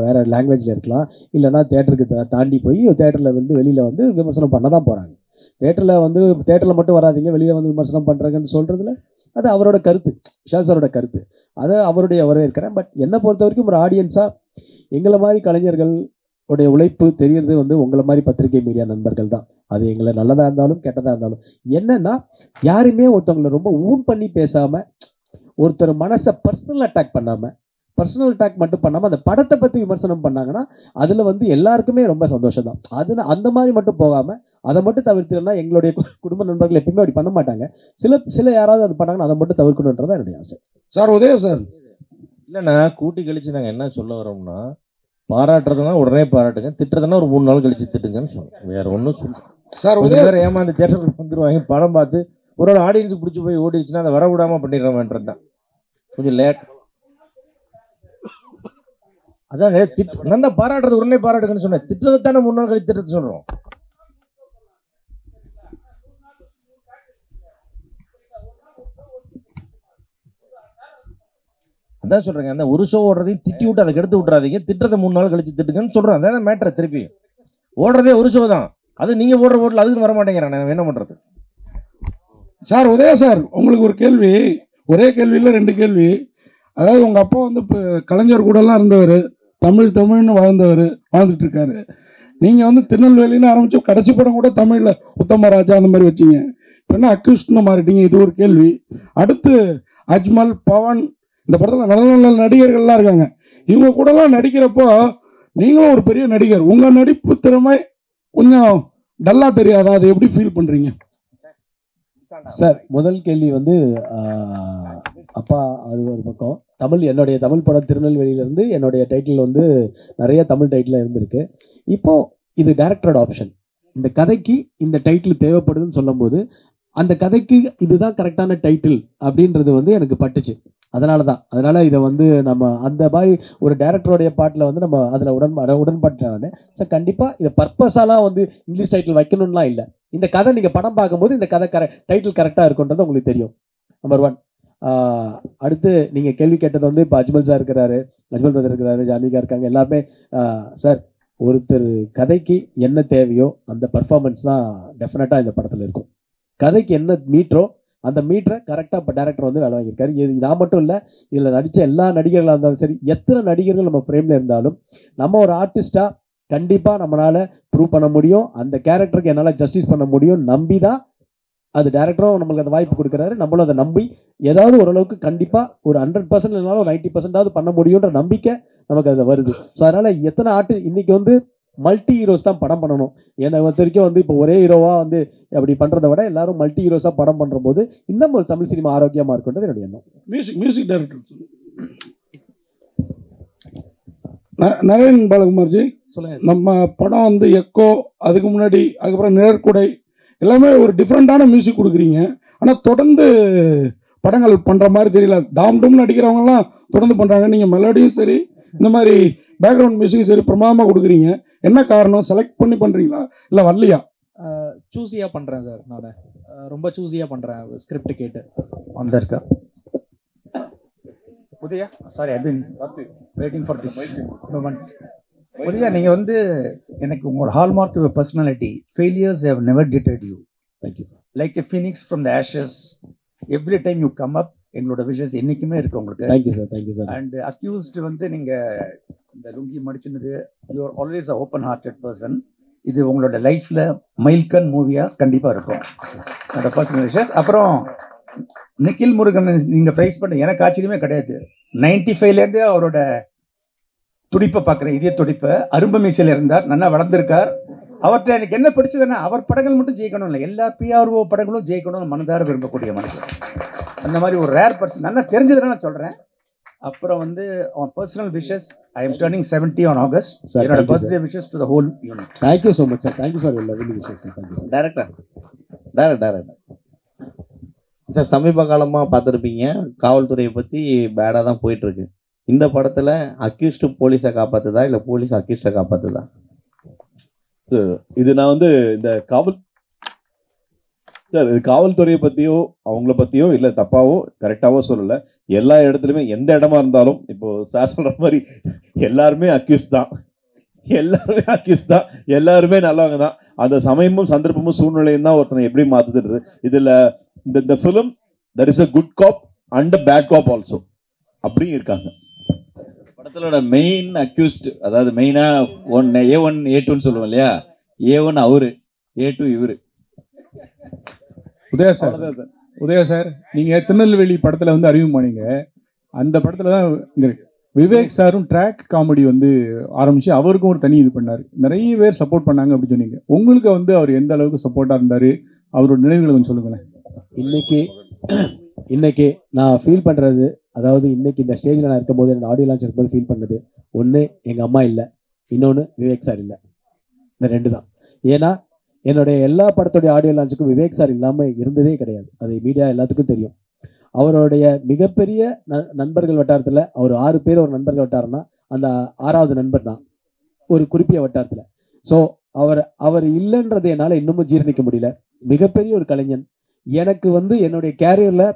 வேறு லாங்குவேஜில் இருக்கலாம், இல்லைனா தேட்டருக்கு தாண்டி போய் தேட்டரில் வந்து வெளியில் வந்து விமர்சனம் பண்ண தான் போகிறாங்க. தேட்டரில் மட்டும் வராதிங்க, வெளியில் வந்து விமர்சனம் பண்ணுறாங்கன்னு சொல்கிறதுல அது அவரோட கருத்து, விஷால் சாரோட கருத்து, அதை அவருடைய வரவேற்கிறேன். பட் என்னை பொறுத்த வரைக்கும் ஒரு ஆடியன்ஸாக எங்களை மாதிரி கலைஞர்கள் உடைய உழைப்பு தெரியறது வந்து உங்களை மாதிரி பத்திரிகை மீடியா நண்பர்கள் தான். அது எங்களை நல்லதாக இருந்தாலும் கெட்டதாக இருந்தாலும் என்னன்னா, யாருமே ஒருத்தவங்களை ரொம்ப ஊன் பண்ணி பேசாமல், ஒருத்தர் மனசை பர்சனல் அட்டாக் பண்ணாமல், பர்சனல் அட்டாக் மட்டும் பண்ணாமல் அந்த படத்தை பற்றி விமர்சனம் பண்ணாங்கன்னா அதில் வந்து எல்லாருக்குமே ரொம்ப சந்தோஷம் தான். அது அந்த மாதிரி மட்டும் போகாமல் அதை மட்டும் தவிர்த்துனா எங்களுடைய குடும்ப நண்பர்கள் எப்பயுமே அப்படி பண்ண மாட்டாங்க. சில யாராவது அது பண்ணாங்கன்னா அதை மட்டும் தவிர்க்கணுன்றதான் என்னுடைய ஆசை. சார் உதய சார், இல்லைண்ணா கூட்டி கழிச்சு நாங்கள் என்ன சொல்ல வரோம்னா, பாராட்டுறதுனா உடனே பாராட்டுங்க, திட்டுறதுனா ஒரு 3 நாள் கழிச்சு திட்டுங்கன்னு சொல்லுவோம். வேற ஒன்றும் சொல்லுவோம் சார். உதய சார் ஏமாந்து தேட்டருக்கு வந்துடுவாங்க, படம் பார்த்து ஒரு ஆடியன்ஸுக்கு பிடிச்சி போய் ஓடிடுச்சுன்னா அதை வர விடாமல் பண்ணிடுறோம்ன்றது தான் கொஞ்சம் லேட். அதாங்க நான் தான் பாராட்டுறது உடனே பாராட்டுங்கன்னு சொன்னேன், திட்டுறது தானே 3 நாள் கழிச்சு திட்டுறது சொல்கிறோம். அதான் சொல்றேங்க, அந்த ஒரு ஷோ ஓடுறதையும் திட்டி விட்டு அதை கெடுத்து விட்றாதீங்க, திட்டுறதை 3 நாள் கழிச்சு திட்டுங்கன்னு சொல்றேன். அதான் மேட்டர். திருப்பி ஓடுறதே ஒரு ஷோ தான், அது நீங்க ஓடுற ஓட்டல அதுக்கு வர மாட்டேங்கிறான், என்ன பண்றது? சார் உதயா சார், உங்களுக்கு ஒரு கேள்வி, ஒரே கேள்வியில் 2 கேள்வி. அதாவது உங்கள் அப்பா வந்து இப்போ கலைஞர் கூடலாம் இருந்தவர், தமிழ்னு வாழ்ந்துட்டு இருக்காரு. நீங்கள் வந்து திருநெல்வேலின்னு ஆரம்பிச்சு கடைசி படம் கூட தமிழில் உத்தமராஜா அந்த மாதிரி வச்சிங்க. இப்போ என்ன அக்யூஸ்ட்னு மாறிட்டீங்க? இது ஒரு கேள்வி. அடுத்து அஜ்மல், பவன், இந்த படத்தில் நல்ல நல்ல நடிகர்கள்லாம் இருக்காங்க. இவங்க கூடலாம் நடிக்கிறப்போ நீங்களும் ஒரு பெரிய நடிகர், உங்கள் நடிப்பு திறமை கொஞ்சம் டல்லாக தெரியாதா? அதை எப்படி ஃபீல் பண்ணுறீங்க சார்? முதல் கேள்வி வந்து அப்பா அது ஒரு பக்கம். என்னுடைய தமிழ் படம் திருநெல்வேலியிலேருந்து என்னுடைய டைட்டில் வந்து நிறைய தமிழ் டைட்டில் இருந்திருக்கு. இப்போ இது டைரக்டரோட ஆப்ஷன். இந்த கதைக்கு இந்த டைட்டில் தேவைப்படுதுன்னு சொல்லும் போது அந்த கதைக்கு இதுதான் கரெக்டான டைட்டில் அப்படின்றது வந்து எனக்கு பட்டுச்சு. அதனால இதை வந்து நம்ம அந்த மாதிரி ஒரு டைரக்டருடைய பாட்டில் வந்து நம்ம அதில் உடன்பட்டானே. ஸோ கண்டிப்பாக இதை பர்பஸாலாம் வந்து இங்கிலீஷ் டைட்டில் வைக்கணும்லாம் இல்லை. இந்த கதை நீங்கள் படம் பார்க்கும்போது இந்த கதை டைட்டில் கரெக்டாக இருக்குன்றது உங்களுக்கு தெரியும். நம்பர் 1. அடுத்து நீங்கள் கேள்வி கேட்டது வந்து இப்போ அஜ்மல் சார் இருக்கிறாரு, அஜ்மல் பிரதர் இருக்கிறாரு, ஜானிகா இருக்காங்க, எல்லாருமே சார் ஒருத்தர் கதைக்கு என்ன தேவையோ அந்த பர்ஃபார்மன்ஸ் தான் டெஃபினட்டாக இந்த படத்தில் இருக்கும். கதைக்கு என்ன மீட்டரோ அந்த மீட்டரை கரெக்டாக இப்போ டேரக்டர் வந்து வேலை வாங்கியிருக்காரு. இது நான் மட்டும் இல்லை, இதில் நடித்த எல்லா நடிகர்களாக இருந்தாலும் சரி, எத்தனை நடிகர்கள் நம்ம ஃப்ரேமில் இருந்தாலும் நம்ம ஒரு ஆர்டிஸ்டாக கண்டிப்பாக நம்மளால் ப்ரூவ் பண்ண முடியும், அந்த கேரக்டருக்கு என்னால் ஜஸ்டிஸ் பண்ண முடியும். நம்பி தான் அது டேரக்டரும் நம்மளுக்கு அந்த வாய்ப்பு கொடுக்குறாரு. நம்மளும் அதை நம்பி ஏதாவது ஓரளவுக்கு கண்டிப்பாக ஒரு 100% இல்லைனாலும் ஒரு 90% பண்ண முடியுன்ற நம்பிக்கை நமக்கு அதில் வருது. ஸோ அதனால் எத்தனை இன்னைக்கு வந்து மல்டி ஹீரோஸ் தான் படம் பண்ணணும். என்னை பொறுத்த வரைக்கும் வந்து இப்போ ஒரே ஹீரோவாக வந்து அப்படி பண்ணுறதை விட எல்லாரும் மல்டி ஹீரோஸாக படம் பண்ணுற போது இன்னும் ஒரு தமிழ் சினிமா ஆரோக்கியமாக இருக்குன்றது என்னுடைய எண்ணம். மியூசிக் டைரக்டர் நரேன் பாலகுமார்ஜி சொல்லுங்க. நம்ம படம் வந்து எக்கோ, அதுக்கு முன்னாடி அதுக்கப்புறம் நிழற்குடை எல்லாமே ஒரு டிஃப்ரெண்ட்டான மியூசிக் கொடுக்குறீங்க. ஆனால் தொடர்ந்து படங்கள் பண்ணுற மாதிரி தெரியல. டாம் டூம்னு நடிக்கிறவங்கலாம் தொடர்ந்து பண்ணுறாங்க. நீங்கள் மெலோடியும் சரி, இந்த மாதிரி பேக்ரவுண்ட் மியூசிக்கும் சரி பிரமாதமாக கொடுக்குறீங்க. என்ன காரணம்? செலக்ட் பண்ணி பண்ணுறீங்களா இல்லை வரலையா? சூஸியாக பண்ணுறேன் சார். நான் ரொம்ப சூஸியாக பண்ணுறேன். ஸ்கிரிப்ட் கேட்டு வந்திருக்கேன். Udaya, sorry, I been waiting for this moment. Udaya, நீங்கள் வந்து எனக்கு உங்களோட hallmark your personality. Failures have never deterred you. Thank you sir. Like a phoenix from the ashes, every time you come up. எங்களோட விஷஸ் என்றைக்குமே இருக்கு உங்களுக்கு. Thank you sir. Thank you sir. And accused வந்து நீங்கள் இந்த லுங்கி மடிச்சினது, you are always a open hearted person. இது உங்களோட லைஃப்பில் மைல்கன் மூவியாக கண்டிப்பாக இருக்கும். என்னோட பர்சனல் விஷஸ். அப்புறம் நிக்கில் முருகன் நீங்கள் ப்ரைஸ் பண்ண எனக்கு ஆச்சரியமே கிடையாது. 95லேருந்து அவரோட துடிப்பை பார்க்குறேன், இதே துடிப்பை. அரும்பு மீசையில் இருந்தார், நல்லா வளர்ந்துருக்கார். அவர்கிட்ட எனக்கு என்ன பிடிச்சதுன்னா அவர் படங்கள் மட்டும் ஜெயிக்கணும் இல்லை, எல்லா PRO படங்களும் ஜெயிக்கணும்னு மனதார விரும்பக்கூடிய மனுஷன். அந்த மாதிரி ஒரு ரேர் பர்சன், நல்லா தெரிஞ்சதுன்னா நான் சொல்கிறேன். அப்புறம் வந்து அவன் personal wishes, I am turning 70 on August. என்னோட birthday wishes to the whole unit. Thank you so much sir. Thank you sir. Lovely wishes sir. Thank you sir. Director sir, சமீப காலமாக பார்த்துருப்பீங்க, காவல்துறையை பற்றி பேடாக தான் போயிட்டுருக்கு. இந்த படத்தில் அக்யூஸ்டு போலீஸை காப்பாற்றுதா இல்லை போலீஸ் அக்யூஸ்டை காப்பாற்றுதா? இது நான் வந்து இந்த காவல்துறையை பற்றியோ அவங்கள பற்றியோ இல்லை தப்பாவோ கரெக்டாவோ சொல்லலை. எல்லா இடத்துலையுமே எந்த இடமா இருந்தாலும் இப்போ சார் சொல்கிற மாதிரி எல்லாருமே அக்யூஸ் தான், எல்லாருமே நல்லவங்க தான். அந்த சமயமும் சந்தர்ப்பமும் சூழ்நிலையும் தான் ஒருத்தனை எப்படி மாற்றுது. இதில் இந்த film there is a good cop and a bad cop also அப்படியும் இருக்காங்க. படத்தோட மெயின் அக்யூஸ்ட், அதாவது மெயினாக A1 A2ன்னு சொல்லுவோம் இல்லையா, A1 அவரு, A2 இவரு. உதயா சார், நீங்கள் திருநெல்வேலி படத்தில் வந்து அறிமுகமானீங்க. அந்த படத்தில் தான் இந்த விவேக் சாரும் ட்ராக் காமெடி வந்து ஆரம்பித்து அவருக்கும் ஒரு தனி இது பண்ணார். நிறைய பேர் சப்போர்ட் பண்ணாங்க அப்படின்னு சொன்னீங்க. உங்களுக்கு வந்து அவர் எந்த அளவுக்கு சப்போர்ட்டாக இருந்தார், அவரோட நினைவுகளை கொஞ்சம் சொல்லுங்களேன். இன்னைக்கு நான் ஃபீல் பண்ணுறது, அதாவது இன்னைக்கு இந்த ஸ்டேஜில் நான் இருக்கும்போது, என்னோட ஆடியோ லான்ச் இருக்கும்போது ஃபீல் பண்ணது, ஒன்று எங்கள் அம்மா இல்லை, இன்னொன்று விவேக் சார் இல்லை. இந்த 2 தான். ஏன்னா என்னுடைய எல்லா படத்துடைய ஆடியோ லான்ச்சுக்கும் விவேக் சார் இல்லாமல் இருந்ததே கிடையாது. அது மீடியா எல்லாத்துக்கும் தெரியும். அவருடைய மிகப்பெரிய நண்பர்கள் வட்டாரத்தில் அவர் 6 பேர் ஒரு நண்பர்கள் வட்டாரம்னா அந்த 6வது நண்பர் தான் ஒரு குறிப்பிட்ட வட்டாரத்தில். ஸோ அவர் இல்லைன்றது என்னால் இன்னமும் ஜீரணிக்க முடியல. மிகப்பெரிய ஒரு கலைஞன். எனக்கு வந்து என்னுடைய கேரியரில்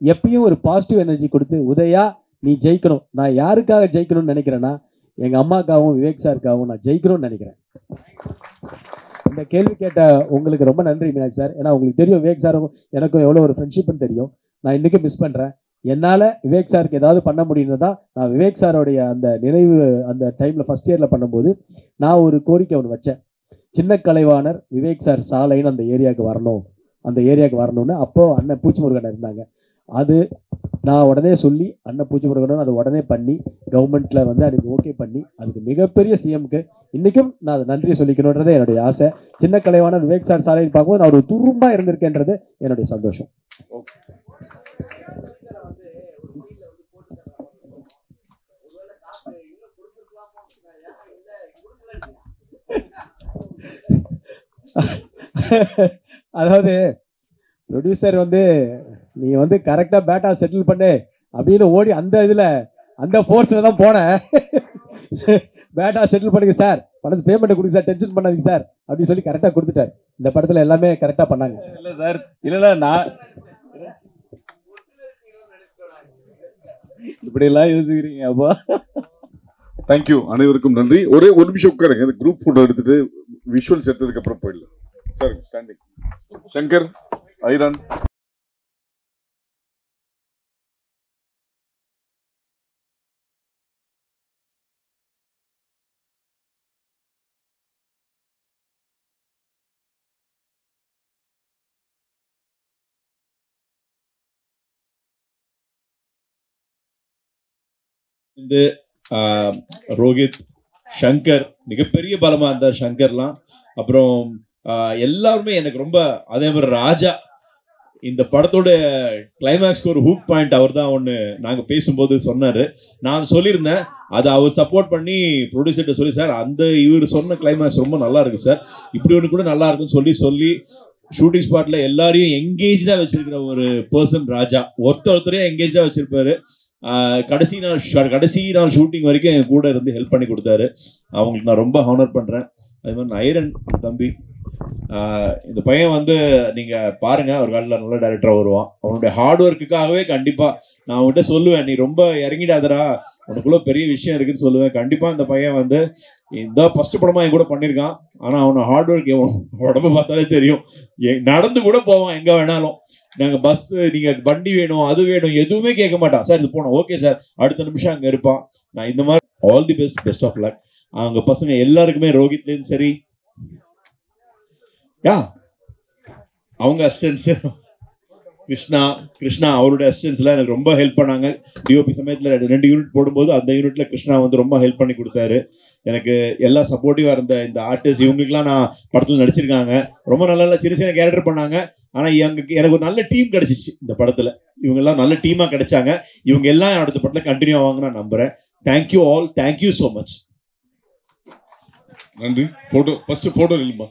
எப்பயும் ஒரு பாசிட்டிவ் எனர்ஜி கொடுத்து, உதயா நீ ஜெயிக்கணும், நான் யாருக்காக ஜெயிக்கணும்னு நினைக்கிறேன்னா எங்கள் அம்மாக்காகவும் விவேக் சாருக்காகவும் நான் ஜெயிக்கணும்னு நினைக்கிறேன். இந்த கேள்வி கேட்ட உங்களுக்கு ரொம்ப நன்றி மீனாட்சி சார். ஏன்னா உங்களுக்கு தெரியும் விவேக் சாரும் எனக்கும் எவ்வளோ ஒரு ஃப்ரெண்ட்ஷிப்னு தெரியும். நான் இன்றைக்கும் மிஸ் பண்ணுறேன். என்னால் விவேக் சாருக்கு ஏதாவது பண்ண முடியும்னு தான் நான் விவேக் சாரோடைய அந்த நினைவு அந்த டைமில் ஃபஸ்ட் இயரில் பண்ணும்போது நான் ஒரு கோரிக்கை ஒன்று வச்சேன். சின்ன கலைவாணர் விவேக் சார் சாலைன்னு அந்த ஏரியாவுக்கு வரணும்னு. அப்போது அண்ணன் பூச்சிமுருகன் இருந்தாங்க. அது நான் உடனே சொல்லி அண்ணன் பூச்சிமுருகன் அதை உடனே பண்ணி கவர்மெண்ட்டில் வந்து அதுக்கு ஓகே பண்ணி அதுக்கு மிகப்பெரிய சிஎம்க்கு இன்றைக்கும் நான் அதை நன்றியை சொல்லிக்கணுன்றதே என்னுடைய ஆசை. சின்ன கலைவாணர் விவேக் சார் சாலைன்னு பார்க்கும்போது நான் ஒரு துரும்பாக இருந்திருக்கேன்றது என்னுடைய சந்தோஷம். அதாவது ப்ரொடியூசர் வந்து நீ வந்து கரெக்டாக பேட்டா செட்டில் பண்ணு அப்படின்னு ஓடி அந்த இதில் அந்த ஃபோர்ஸில் தான் போனேன். பேட்டா செட்டில் பண்ணுங்க சார், பணத்து பேமெண்ட்டை கொடுங்க சார், டென்ஷன் பண்ணாதீங்க சார் அப்படின்னு சொல்லி கரெக்டாக கொடுத்துட்டார். இந்த படத்தில் எல்லாமே கரெக்டாக பண்ணாங்க. இல்லை சார், இல்லைல்ல நான் இப்படியெல்லாம் யோசிக்கிறீங்க அப்பா. தேங்க்யூ, அனைவருக்கும் நன்றி. ஒரே ஒரு நிமிஷம் உட்காருங்க, இந்த குரூப் ஃபோட்டோ எடுத்துட்டு விஷுவல்ஸ் எடுத்ததுக்கு அப்புறம் போயிடலாம். Sir standing. சங்கர், ஐரான். வந்து ரோஹித், சங்கர் மிகப்பெரிய பலமா இருந்தார் சங்கர்லாம். அப்புறம் எல்லாருமே எனக்கு ரொம்ப, அதே மாதிரி ராஜா. இந்த படத்தோட கிளைமேக்ஸ்க்கு ஒரு ஹூக் பாயிண்ட் அவர் தான் ஒன்று நாங்கள் பேசும்போது சொன்னார். நான் சொல்லியிருந்தேன், அதை அவர் சப்போர்ட் பண்ணி ப்ரொடியூசர்கிட்ட சொல்லி, சார் அந்த இவர் சொன்ன கிளைமேக்ஸ் ரொம்ப நல்லா இருக்கு சார், இப்படி ஒன்று கூட நல்லா இருக்குன்னு சொல்லி ஷூட்டிங் ஸ்பாட்டில் எல்லாரையும் எங்கேஜாக வச்சிருக்கிற ஒரு பர்சன் ராஜா. ஒருத்தரையும் எங்கேஜாக வச்சிருப்பாரு. கடைசி நாள் ஷூட்டிங் வரைக்கும் என் கூட இருந்து ஹெல்ப் பண்ணி கொடுத்தாரு. அவங்களுக்கு நான் ரொம்ப ஹானர் பண்ணுறேன். அது மாதிரி ஐரன் தம்பி, இந்த பையன் வந்து நீங்கள் பாருங்கள், ஒரு காலத்தில் நல்ல டைரக்டராக வருவான். அவனுடைய ஹார்ட் ஒர்க்குக்காகவே கண்டிப்பாக நான் அவன்கிட்ட சொல்லுவேன், நீ ரொம்ப இறங்கிடாதரா, உனக்குள்ள பெரிய விஷயம் இருக்குன்னு சொல்லுவேன். கண்டிப்பாக இந்த பையன் வந்து இந்த ஃபர்ஸ்ட் படமாக என் கூட பண்ணியிருக்கான். ஆனால் அவனை ஹார்ட் ஒர்க் உடம்பு பார்த்தாலே தெரியும். நடந்து கூட போவான் எங்கே வேணாலும். நாங்கள் பஸ்ஸு, நீங்கள் வண்டி வேணும், அது வேணும், எதுவுமே கேட்க மாட்டான். சார் இது போனோம், ஓகே சார், அடுத்த நிமிஷம் அங்கே இருப்பான். நான் இந்த மாதிரி all the best of luck. அவங்க பசங்க எல்லாருக்குமே, ரோஹித்லேயும் சரி, அவங்க அசிஸ்டன்ஸு கிருஷ்ணா அவருடைய அசிஸ்டன்ஸ்லாம் எனக்கு ரொம்ப ஹெல்ப் பண்ணாங்க. டிஓபி சமயத்தில் 2 யூனிட் போடும்போது அந்த யூனிட்ல கிருஷ்ணா வந்து ரொம்ப ஹெல்ப் பண்ணி கொடுத்தாரு. எனக்கு எல்லா சப்போர்ட்டிவாக இருந்த இந்த ஆர்டிஸ்ட், இவங்களுக்குலாம் நான் படத்தில் நடிச்சிருக்காங்க. ரொம்ப நல்ல சின்ன கேரக்டர் பண்ணாங்க. ஆனால் எனக்கு ஒரு நல்ல டீம் கிடைச்சிச்சு இந்த படத்தில். இவங்கெல்லாம் நல்ல டீமாக கிடைச்சாங்க. இவங்க எல்லாம் அடுத்த படத்தில் கண்டினியூ ஆவாங்க நான் நம்புகிறேன். Thank you all, thank you so much. நன்றி. ஃபோட்டோ ஃபர்ஸ்ட் ஃபோட்டோ இல்லைம்மா.